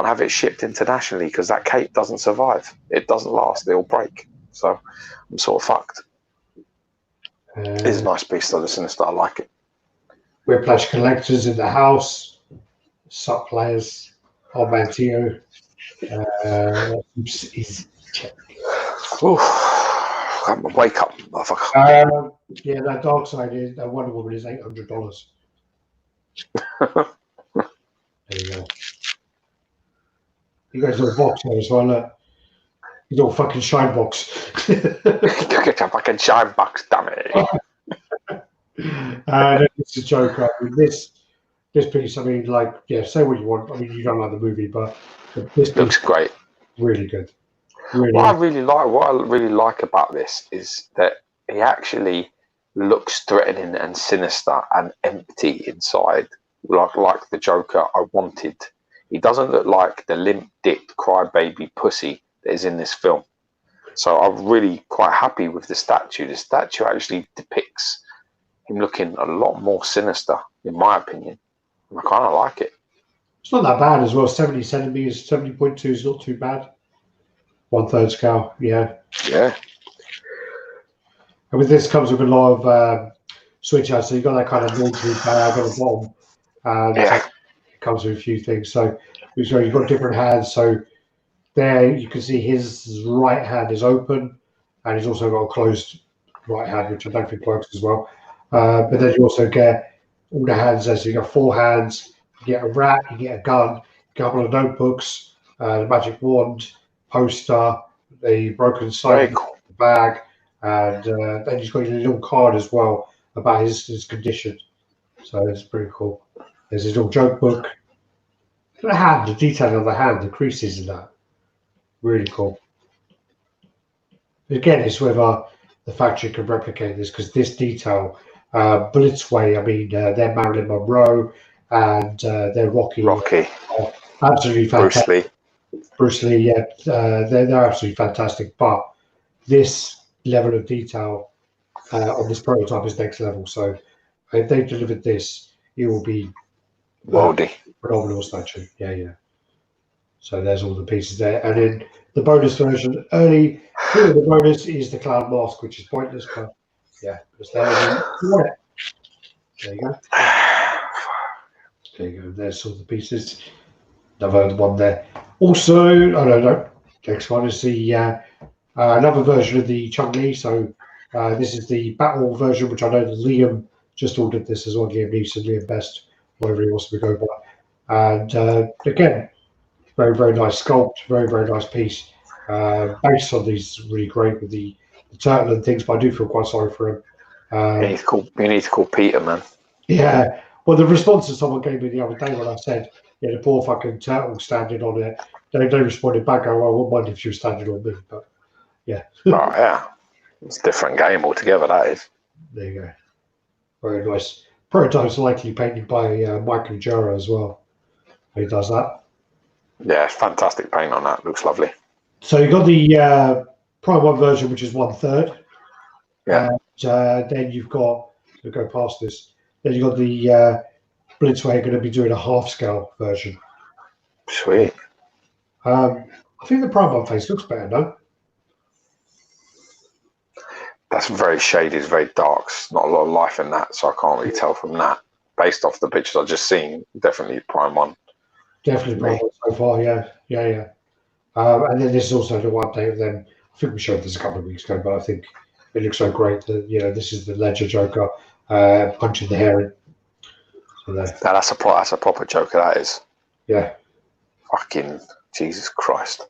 have it shipped internationally because that cape doesn't survive. It doesn't last. It'll break. So I'm sort of fucked. It's a nice piece though, the Sinister. I like it. Whiplash collectors in the house. Sup players. Old Man Tio. Wake up, motherfucker. Yeah, that Dark Side is that Wonder Woman is $800. There you go. You guys little box there as well. Look. His little fucking shine box. Get your fucking shine box, damn it. It's a joke. I mean, this piece, I mean, like, yeah, say what you want. I mean, you don't like the movie, but this piece looks great. Really good. Really. What I really like about this is that he actually looks threatening and sinister and empty inside, like the Joker I wanted. He doesn't look like the limp-dicked crybaby pussy that is in this film. So I'm really quite happy with the statue. The statue actually depicts him looking a lot more sinister, in my opinion. And I kind of like it. It's not that bad as well. 70 centimeters, 70.2 is not too bad. 1/3 scale, yeah. Yeah. And with this comes with a lot of switch outs. So you've got that kind of military bag on the bottom. And it comes with a few things. So you've got different hands. So there you can see his right hand is open, and he's also got a closed right hand, which I don't think works as well. But then you also get all the hands there. So you got 4 hands, you get a rat, you get a gun, a couple of notebooks, the magic wand, poster, the broken side of the bag, and then he's got a little card as well about his condition. So it's pretty cool. There's his little joke book. The hand, the detail on the hand, the creases in that. Really cool. Again, it's whether the factory can replicate this, because this detail, Blitzway, I mean, they're Marilyn Monroe and they're Rocky. Absolutely fantastic. Bruce Lee, yeah, they're absolutely fantastic. But this level of detail on this prototype is next level. So if they delivered this, it will be phenomenal statue. Yeah. So there's all the pieces there, and then the bonus version. The bonus is the clown mask, which is pointless, but yeah, it's there. There you go. There you go. There's all the pieces. Another one there. Also, no. Next one is the another version of the Chung-Li. So this is the battle version, which I know that Liam just ordered this as well. Liam Neeson, Liam Best, whatever he wants to go by. And again, very, very nice sculpt, very, very nice piece. Based on these really great with the turtle and things, but I do feel quite sorry for him. You need to call Peter, man. Yeah. Well, the response that someone gave me the other day when I said, yeah, the poor fucking turtle standing on it, they responded back, oh, I wouldn't mind if she was standing on me, but yeah. Oh, yeah. It's a different game altogether, that is. There you go. Very nice. Prototype's likely painted by Michael Jura as well. He does that. Yeah, fantastic paint on that. Looks lovely. So you got the Prime 1 version, which is 1/3. Yeah. And then you've got, we'll go past this, then you've got the Blitzway going to be doing a half-scale version. Sweet. I think the Prime 1 face looks better, no? That's very shady, it's very dark. There's not a lot of life in that, so I can't really tell from that. Based off the pictures I've just seen, definitely Prime 1. Definitely Prime 1 so far, yeah. And then this is also the update of them. I think we showed this a couple of weeks ago, but I think it looks so great that, this is the Ledger Joker punching the hair in. So that's a proper Joker, that is. Yeah. Fucking Jesus Christ.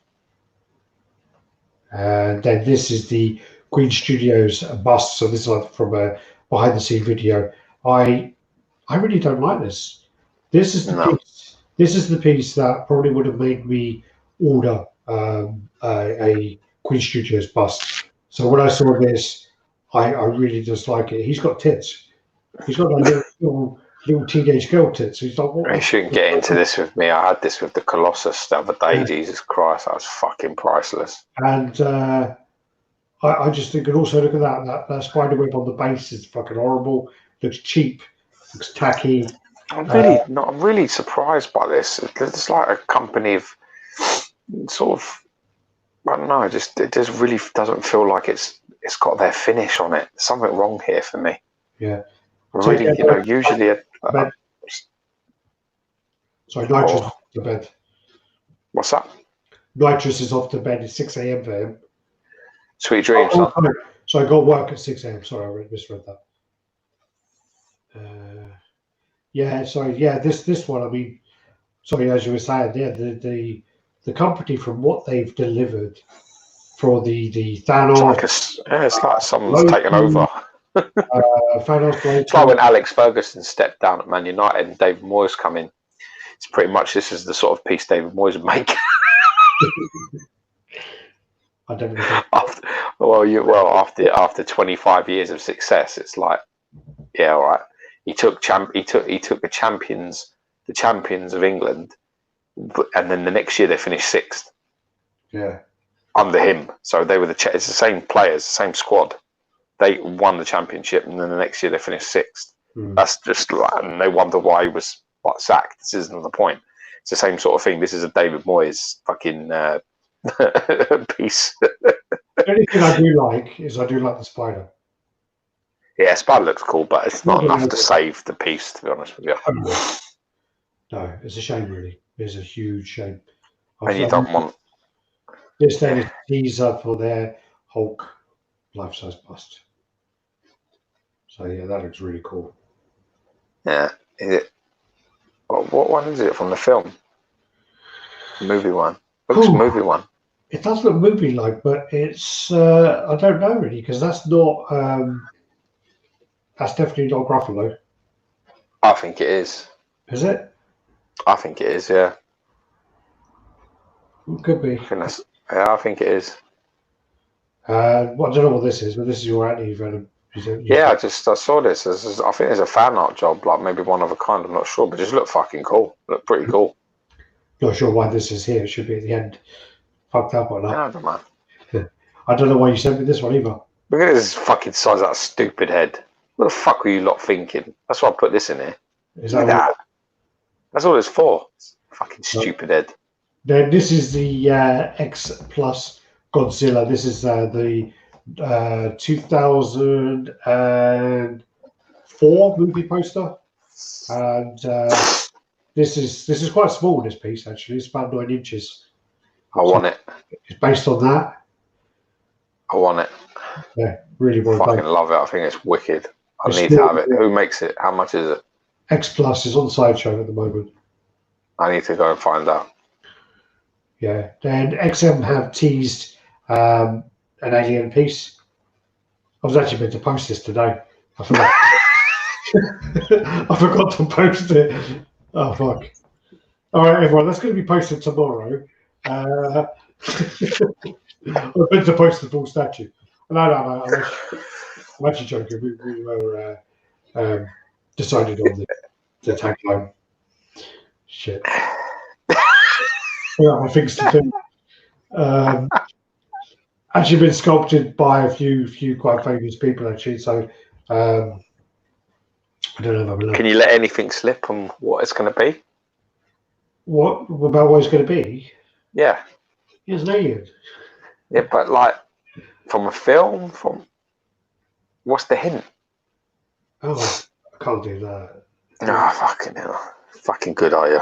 And then this is the Queen Studios bust. So this is like from a behind the scene video. I really don't like this. This is the piece. This is the piece that probably would have made me order a Queen Studios bust. So when I saw this, I really dislike it. He's got tits. He's got like little teenage girl tits. He's like, what? You shouldn't get into this with me. I had this with the Colossus the other day. Yeah. Jesus Christ, that was fucking priceless. And I just think, and also look at that spider web on the base is fucking horrible. Looks cheap. Looks tacky. I'm really surprised by this. It's like a company of sort of, I don't know. It just really doesn't feel like it's got their finish on it. There's something wrong here for me. Yeah. Really, usually. Sorry, Nitrous is off to bed. What's that? Nitrous is off to bed. It's 6 a.m. for him. Sweet dreams. So I got work at 6 a.m. Sorry, I misread that. Yeah, sorry. Yeah, this one. I mean, sorry, as you were saying, yeah, the company from what they've delivered for the Thanos. It's like someone's taken over. It's like when Alex Ferguson stepped down at Man United and David Moyes come in. It's pretty much this is the sort of piece David Moyes would make. I don't know. After 25 years of success, it's like, yeah, all right. He took the champions of England, and then the next year they finished 6th. Yeah. Under him, so they were it's the same players, the same squad. They won the championship, and then the next year they finished 6th. That's just like, and they wonder why he was like sacked. This isn't the point. It's the same sort of thing. This is a David Moyes fucking piece. The only thing I do like is I do like the spider. Yeah, spider looks cool, but it's not enough to save the piece, to be honest with you. No, it's a shame, really. It's a huge shame. And you don't want this then is a teaser for their Hulk life-size bust. So yeah, that looks really cool. Yeah, is it? What one is it from the film? The movie one. It looks movie one. It does look movie-like, but it's I don't know really because that's not that's definitely not Gruffalo. I think it is. Is it? I think it is. Yeah. It could be. I think it is. Well, I don't know what this is, but this is your anti-venom. Yeah, I saw this. I think it's a fan art job, like maybe one of a kind. I'm not sure, but just look fucking cool. Look pretty cool. Not sure why this is here. It should be at the end. Fucked up or not? I don't know. I don't know why you sent me this one either. Look at this fucking size of that stupid head. What the fuck were you lot thinking? That's why I put this in here. Is that? That's all it's for. It's fucking stupid head. Then this is the X Plus Godzilla. This is the 2004 movie poster, and this is quite small. This piece actually, it's about 9 inches. I want it. It's based on that. I want it. Yeah, really want it. Fucking love it. I think it's wicked. I need to have it. Who makes it? How much is it? X Plus is on Sideshow at the moment. I need to go and find out. Yeah. Then XM have teased an alien piece. I was actually meant to post this today. I forgot. I forgot to post it. Oh fuck! All right, everyone. That's going to be posted tomorrow. I meant to post the full statue. No. I'm actually joking. We were decided on the tagline. Shit. I have things to do. Actually been sculpted by a few quite famous people actually. So I don't know if I'm allowed. Can you let anything slip on what it's going to be? What about what it's going to be? Yeah. It's an alien. Yeah, but like from a film, from what's the hint? Oh, I can't do that. No, fucking hell. Fucking good, are you?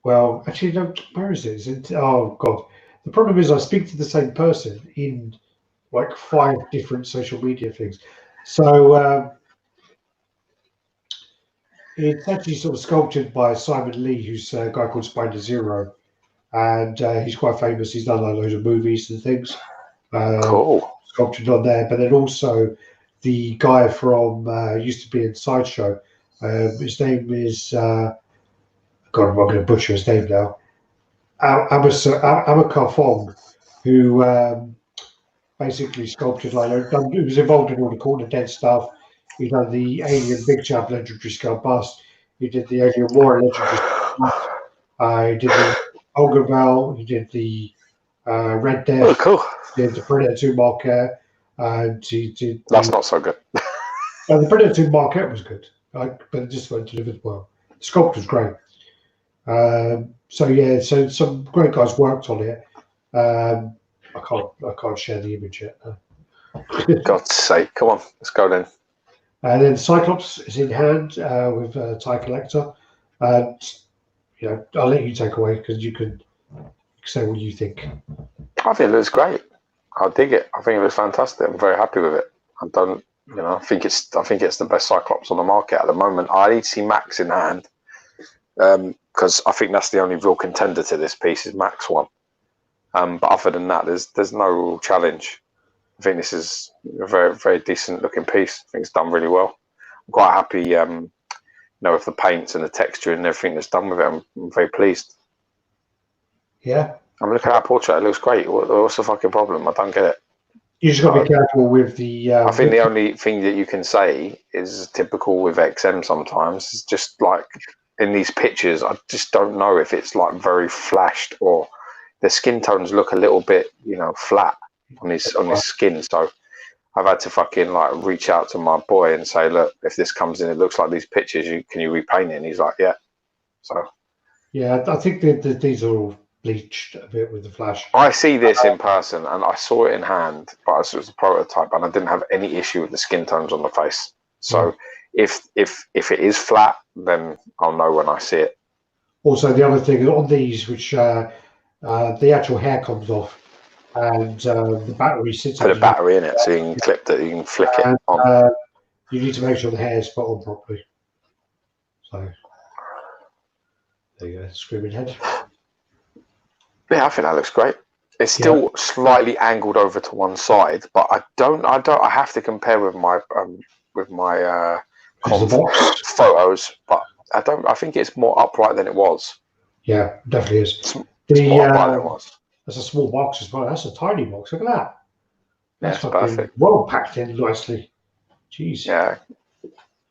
Well, actually, no. Where is it? Is it? Oh God. The problem is I speak to the same person in like 5 different social media things. So it's actually sort of sculpted by Simon Lee, who's a guy called Spider Zero. And he's quite famous. He's done like loads of movies and things. Cool. Sculpted on there. But then also the guy from used to be in Sideshow. His name is God, I'm not going to butcher his name now. Amaka Fong, who basically sculpted he was involved in all the Corner Dead stuff. He done the Alien Big Jab Legendary Skull Bust. He did the Alien War Legendary Skull Bust. He did the Olgavel. He did the Red Death. Oh, cool. He did the Predator 2 Marquette. And he did That's not so good. the Predator 2 Marquette was good, but it just weren't delivered well. The sculpt was great. So some great guys worked on it. I can't share the image yet. God's sake, come on, let's go then. And then Cyclops is in hand with Tie Collector. And I'll let you take away because you can say what you think. I think it looks great. I dig it. I think it looks fantastic. I'm very happy with it. I think it's the best Cyclops on the market at the moment. I need to see Max in hand because I think that's the only real contender to this piece is Max one. But other than that, there's no real challenge. I think this is a very, very decent looking piece. I think it's done really well. I'm quite happy, with the paints and the texture and everything that's done with it. I'm very pleased. Yeah. I'm looking at that portrait. It looks great. What's the fucking problem? I don't get it. You just got to be careful with the. I think the only thing that you can say is typical with XM sometimes. It's just like in these pictures, I just don't know if it's like very flashed or the skin tones look a little bit, flat on his skin. So I've had to fucking like reach out to my boy and say, look, if this comes in, it looks like these pictures. Can you repaint it? And he's like, yeah. So yeah, I think that these are all bleached a bit with the flash. I see this in person, and I saw it in hand, but it was a prototype, and I didn't have any issue with the skin tones on the face. So if it is flat, then I'll know when I see it. Also, the other thing on these, which the actual hair comes off, and the battery sits. Put a battery in it, so you can clip it, you can flick it on. You need to make sure the hair is put on properly. So there you go, screaming head. Yeah, I think that looks great. It's still slightly angled over to one side, but I have to compare with my photos, but I think it's more upright than it was. Yeah, definitely is. It's more upright than it was. That's a small box as well. That's a tiny box. Look at that. That's perfect. Well packed in nicely. Jeez. Yeah.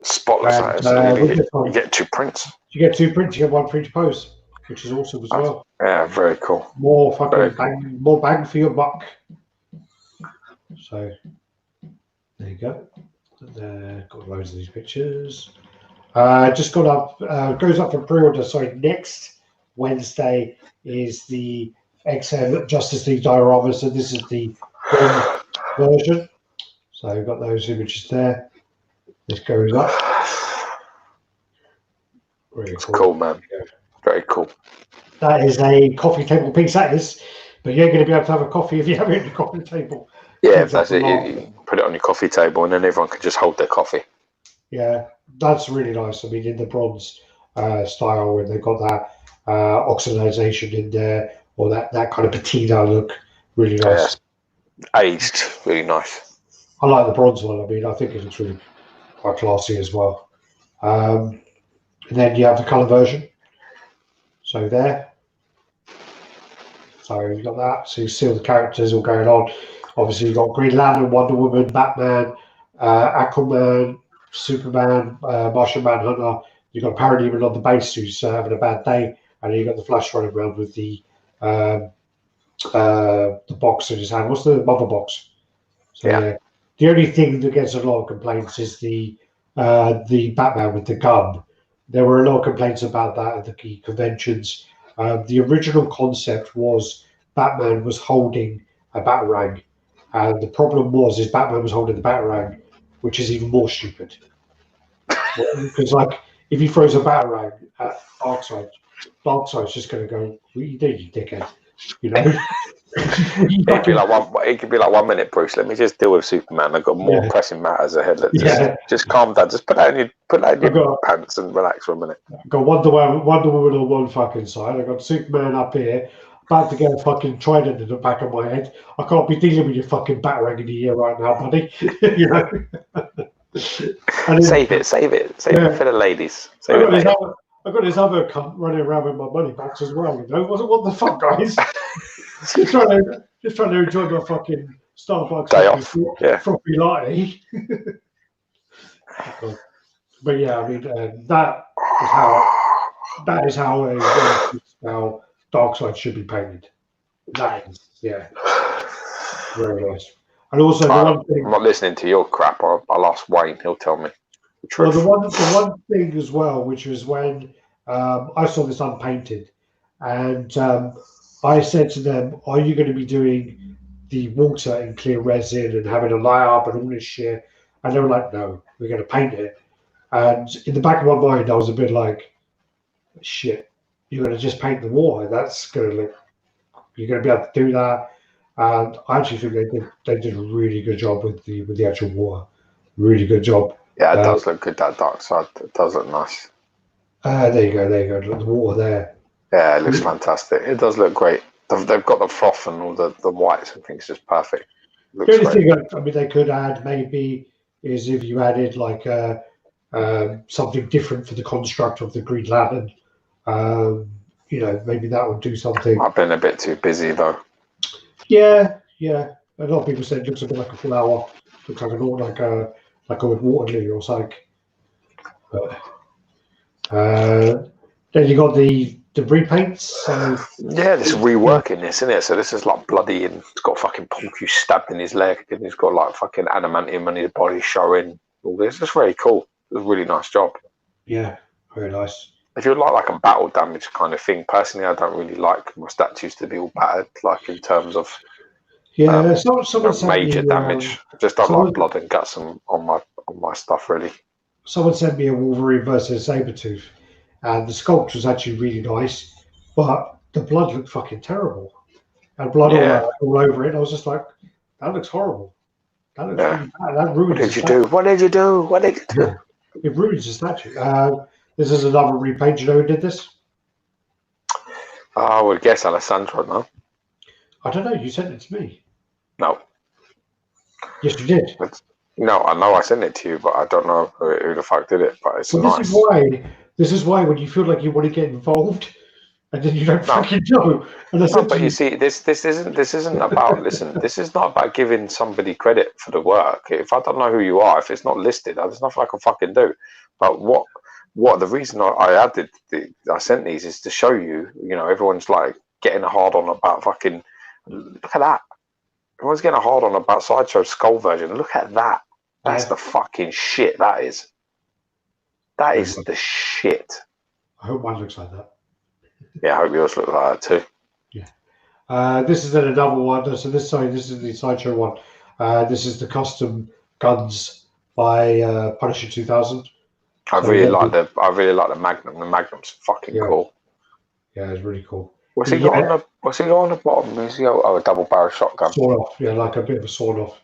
Spotless. You get 2 prints. You get 2 prints. You get 1 free to post, which is awesome as well. Yeah, very cool. More fucking more bang for your buck. So there you go. Got loads of these pictures. Just got up. Goes up for pre-order. Sorry, next Wednesday is the XM Justice League diorama. So this is the version. So you've got those images there. This goes up. Really cool, man. Very cool. That is a coffee table piece, that is. But you ain't going to be able to have a coffee if you have it on your coffee table. Yeah, that's it. You put it on your coffee table and then everyone can just hold their coffee. Yeah, that's really nice. I mean, in the bronze style, where they've got that oxidization in there, or that kind of patina look, really nice. Yeah, aged, really nice. I like the bronze one. I mean, I think it looks really quite classy as well. And then you have the color version. So there. So you've got that. So you see all the characters all going on. Obviously, you've got Green Lantern, Wonder Woman, Batman, Aquaman, Superman, Martian Manhunter. You've got Parademon on the base who's having a bad day. And you've got the Flash running around with the box in his hand. What's the mother box? So, yeah. The only thing that gets a lot of complaints is the Batman with the gun. There were a lot of complaints about that at the key conventions. The original concept was Batman was holding a batarang, and the problem is Batman was holding the batarang, which is even more stupid. Because like if he throws a batarang at Darkseid's just going to go, "What you do, you dickhead?" You know. It could be like 1 minute, Bruce. Let me just deal with Superman. I've got more pressing matters ahead. Just calm down. Just put that in your pants and relax for a minute. I've got Wonder Woman on one fucking side. I've got Superman up here. about to get a fucking trident in the back of my head. I can't be dealing with your fucking batarang in the ear right now, buddy. You know. And then, Save it for the ladies. Save it later. I got this other cunt running around with my money box as well. You know, what the fuck, guys? just trying to enjoy my fucking Starbucks Day off. Yeah. Frothy latte. But yeah, I mean that is how Dark Side should be painted. That is, yeah, very nice. And also the one thing, I'm not listening to your crap. I'll ask Wayne. He'll tell me the truth. Well, the one thing as well, which was when I saw this unpainted, and I said to them, "Are you going to be doing the water in clear resin and having a layup and all this shit?" And they were like, "No, we're going to paint it." And in the back of my mind, I was a bit like, "Shit, you're going to just paint the water? That's going to look. You're going to be able to do that." And I actually think they did a really good job with the actual water. Really good job. Yeah, it does look good. That Dark Side, it does look nice. There you go. Look, the water there. Yeah, it looks fantastic. It does look great. They've got the froth and all the whites and things just perfect. The only thing I mean they could add maybe is if you added like something different for the construct of the Green Lantern. You know, maybe that would do something. I've been a bit too busy though. Yeah. A lot of people said it looks a bit like a flower. Looks like a water lily or something. But, then you got the repaints. So yeah, there's reworking this, isn't it? So this is like bloody, and it's got fucking Porky stabbed in his leg, and he's got like fucking adamantium on his body showing. All this, it's very cool. It's a really nice job. Yeah, very nice. If you like a battle damage kind of thing, personally, I don't really like my statues to be all battered, like in terms of major damage. Just don't like blood and guts on my stuff, really. Someone sent me a Wolverine versus Sabretooth, and the sculpt was actually really nice, but the blood looked fucking terrible. And blood all over it. I was just like, that looks horrible. That looks really bad. That ruins What did you do? What did you do? Yeah. It ruins the statue. This is another repaint. Do you know who did this? I would guess Alessandro, no? I don't know. You sent it to me. No. Yes, you did. No, I know I sent it to you, but I don't know who the fuck did it. But it's nice. This is why when you feel like you want to get involved, and then you don't fucking know. And but you see, this isn't about listen. This is not about giving somebody credit for the work. If I don't know who you are, if it's not listed, there's nothing I can fucking do. But what the reason I sent these is to show you. You know, everyone's like getting hard on about fucking. Look at that. Everyone's getting hard on about Sideshow skull version. Look at that. That's the fucking shit. That is the shit. I hope mine looks like that. Yeah, I hope yours look like that too. Yeah. This is another one. So this is the Sideshow one. This is the custom guns by Punisher 2000. I really like the Magnum. The Magnum's fucking cool. Yeah, it's really cool. What's he got on the bottom? Is he got a double barrel shotgun? Sawed off, like a bit of a sawed off.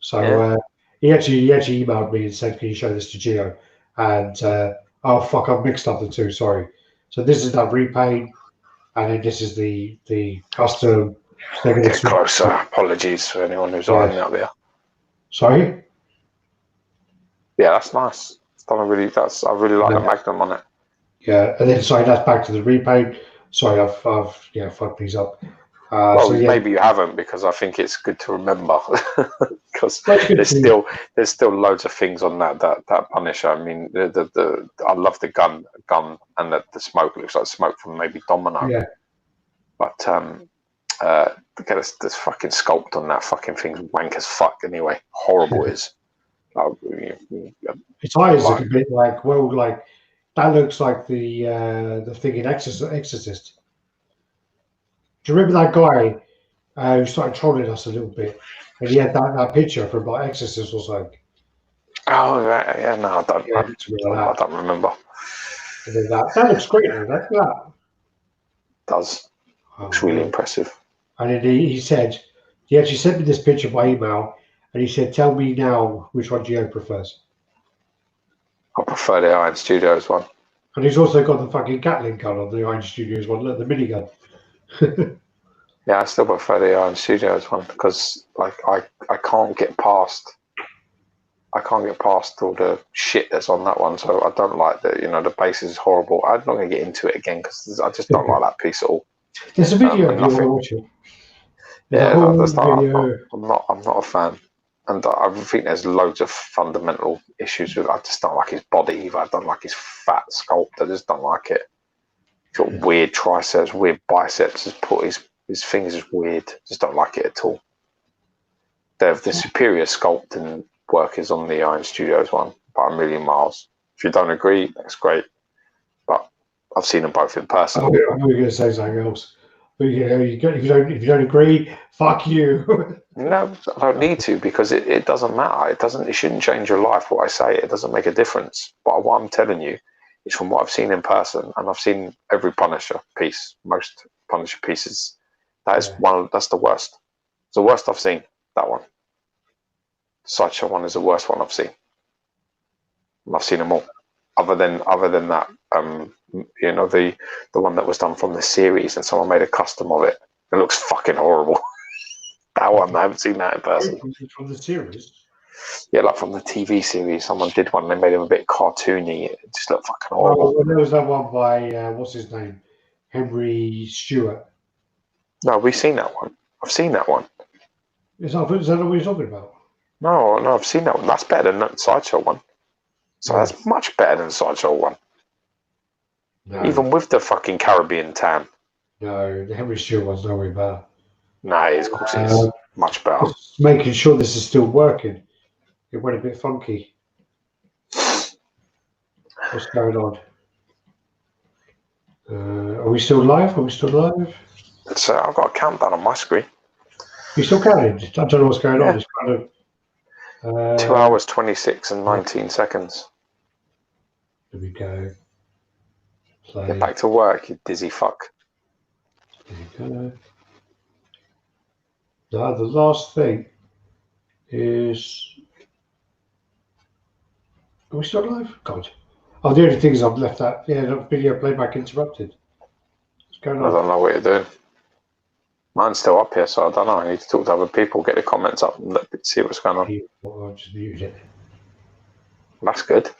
So he actually emailed me and said, "Can you show this to Gio?" And oh fuck, I've mixed up the two. Sorry. So this is that repaint, and then this is the custom. Get closer. Apologies for anyone who's eyeing up there. Sorry. Yeah, that's nice. I really like the Magnum on it. Yeah, and then that's back to the repaint. Sorry, I've fucked these up. Maybe you haven't, because I think it's good to remember, because there's still loads of things on that Punisher. I mean, I love the gun, and the smoke looks like smoke from maybe Domino. Yeah. But look at this fucking sculpt on that fucking thing, wank as fuck. Anyway, horrible it is. Its eyes look a bit like that looks like the thing in Exorcist. Do you remember that guy who started trolling us a little bit, and he had that picture from like Exorcist or something? Oh yeah, no, I don't remember. And then that looks great. That does. Looks really impressive. And then he said, he actually sent me this picture by email, and he said, "Tell me now which one Gio prefers." I prefer the Iron Studios one. And he's also got the fucking Gatling gun on the Iron Studios one. Look, the minigun. Yeah, I still prefer the Unstudios one because like I can't get past all the shit that's on that one. So I don't like that. You know, the base is horrible. I'm not gonna get into it again because I just don't like that piece at all. There's a video And if you want to nothing. watch it. There's a Yeah, whole that's not, video. I'm not a fan. And I think there's loads of fundamental issues with it. I just don't like his body either. I don't like his fat sculpt. I just don't like it. He's got weird triceps, weird biceps. His fingers is weird. Just don't like it at all. The superior sculpting work is on the Iron Studios one by a million miles. If you don't agree, that's great. But I've seen them both in person. Oh, I know you're going to say something else. But you know, if you don't agree, fuck you. No, I don't need to because it doesn't matter. It shouldn't change your life. What I say, it doesn't make a difference. But what I'm telling you is from what I've seen in person, and I've seen every Punisher piece, most Punisher pieces. That's the worst. It's the worst I've seen. That one. Sideshow one is the worst one I've seen. And I've seen them all. Other than that, you know, the one that was done from the series, and someone made a custom of it. It looks fucking horrible. That one, I haven't seen that in person. From the series? Yeah, like from the TV series, someone did one. They made him a bit cartoony. It just looked fucking horrible. Well, there was that one by what's his name, Henry Stewart. No, we've seen that one. I've seen that one. Is that what you're talking about? No, I've seen that one. That's better than that Sideshow one. So that's much better than Sideshow one. No. Even with the fucking Caribbean tan. No, the Henry Stewart one's no way better. No, of course it is. Much better. Just making sure this is still working. It went a bit funky. What's going on? Are we still live? So I've got a countdown on my screen. You still counting? I don't know what's going on. It's kind of 2 hours, 26 and 19 seconds. There we go. Play. Get back to work, you dizzy fuck. There you go. Now, the last thing is... Are we still live? God. Oh, the only thing is I've left that. Yeah, the video playback interrupted. What's going on? I don't know what you're doing. Mine's still up here, so I don't know. I need to talk to other people, get the comments up, and see what's going on. I'll just mute it. That's good.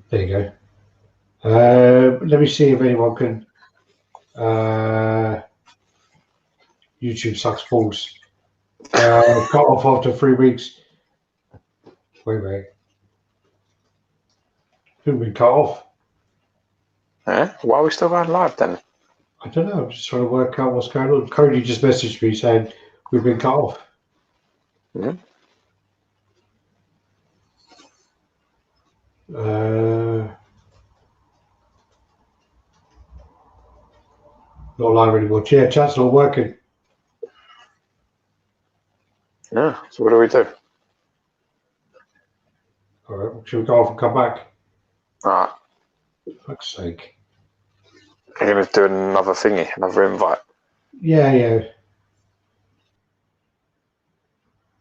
There you go. Let me see if anyone can. YouTube sucks balls. Cut off after 3 weeks. Wait. Who've been cut off? Why are we still going live then? I don't know. I'm just trying to work out what's going on. Cody just messaged me saying we've been cut off. Mm-hmm. Not live anymore. Yeah, chat's not working. Yeah, so what do we do? All right, should we go off and come back? Alright. For fuck's sake. You're going to do another thingy, another invite. Yeah.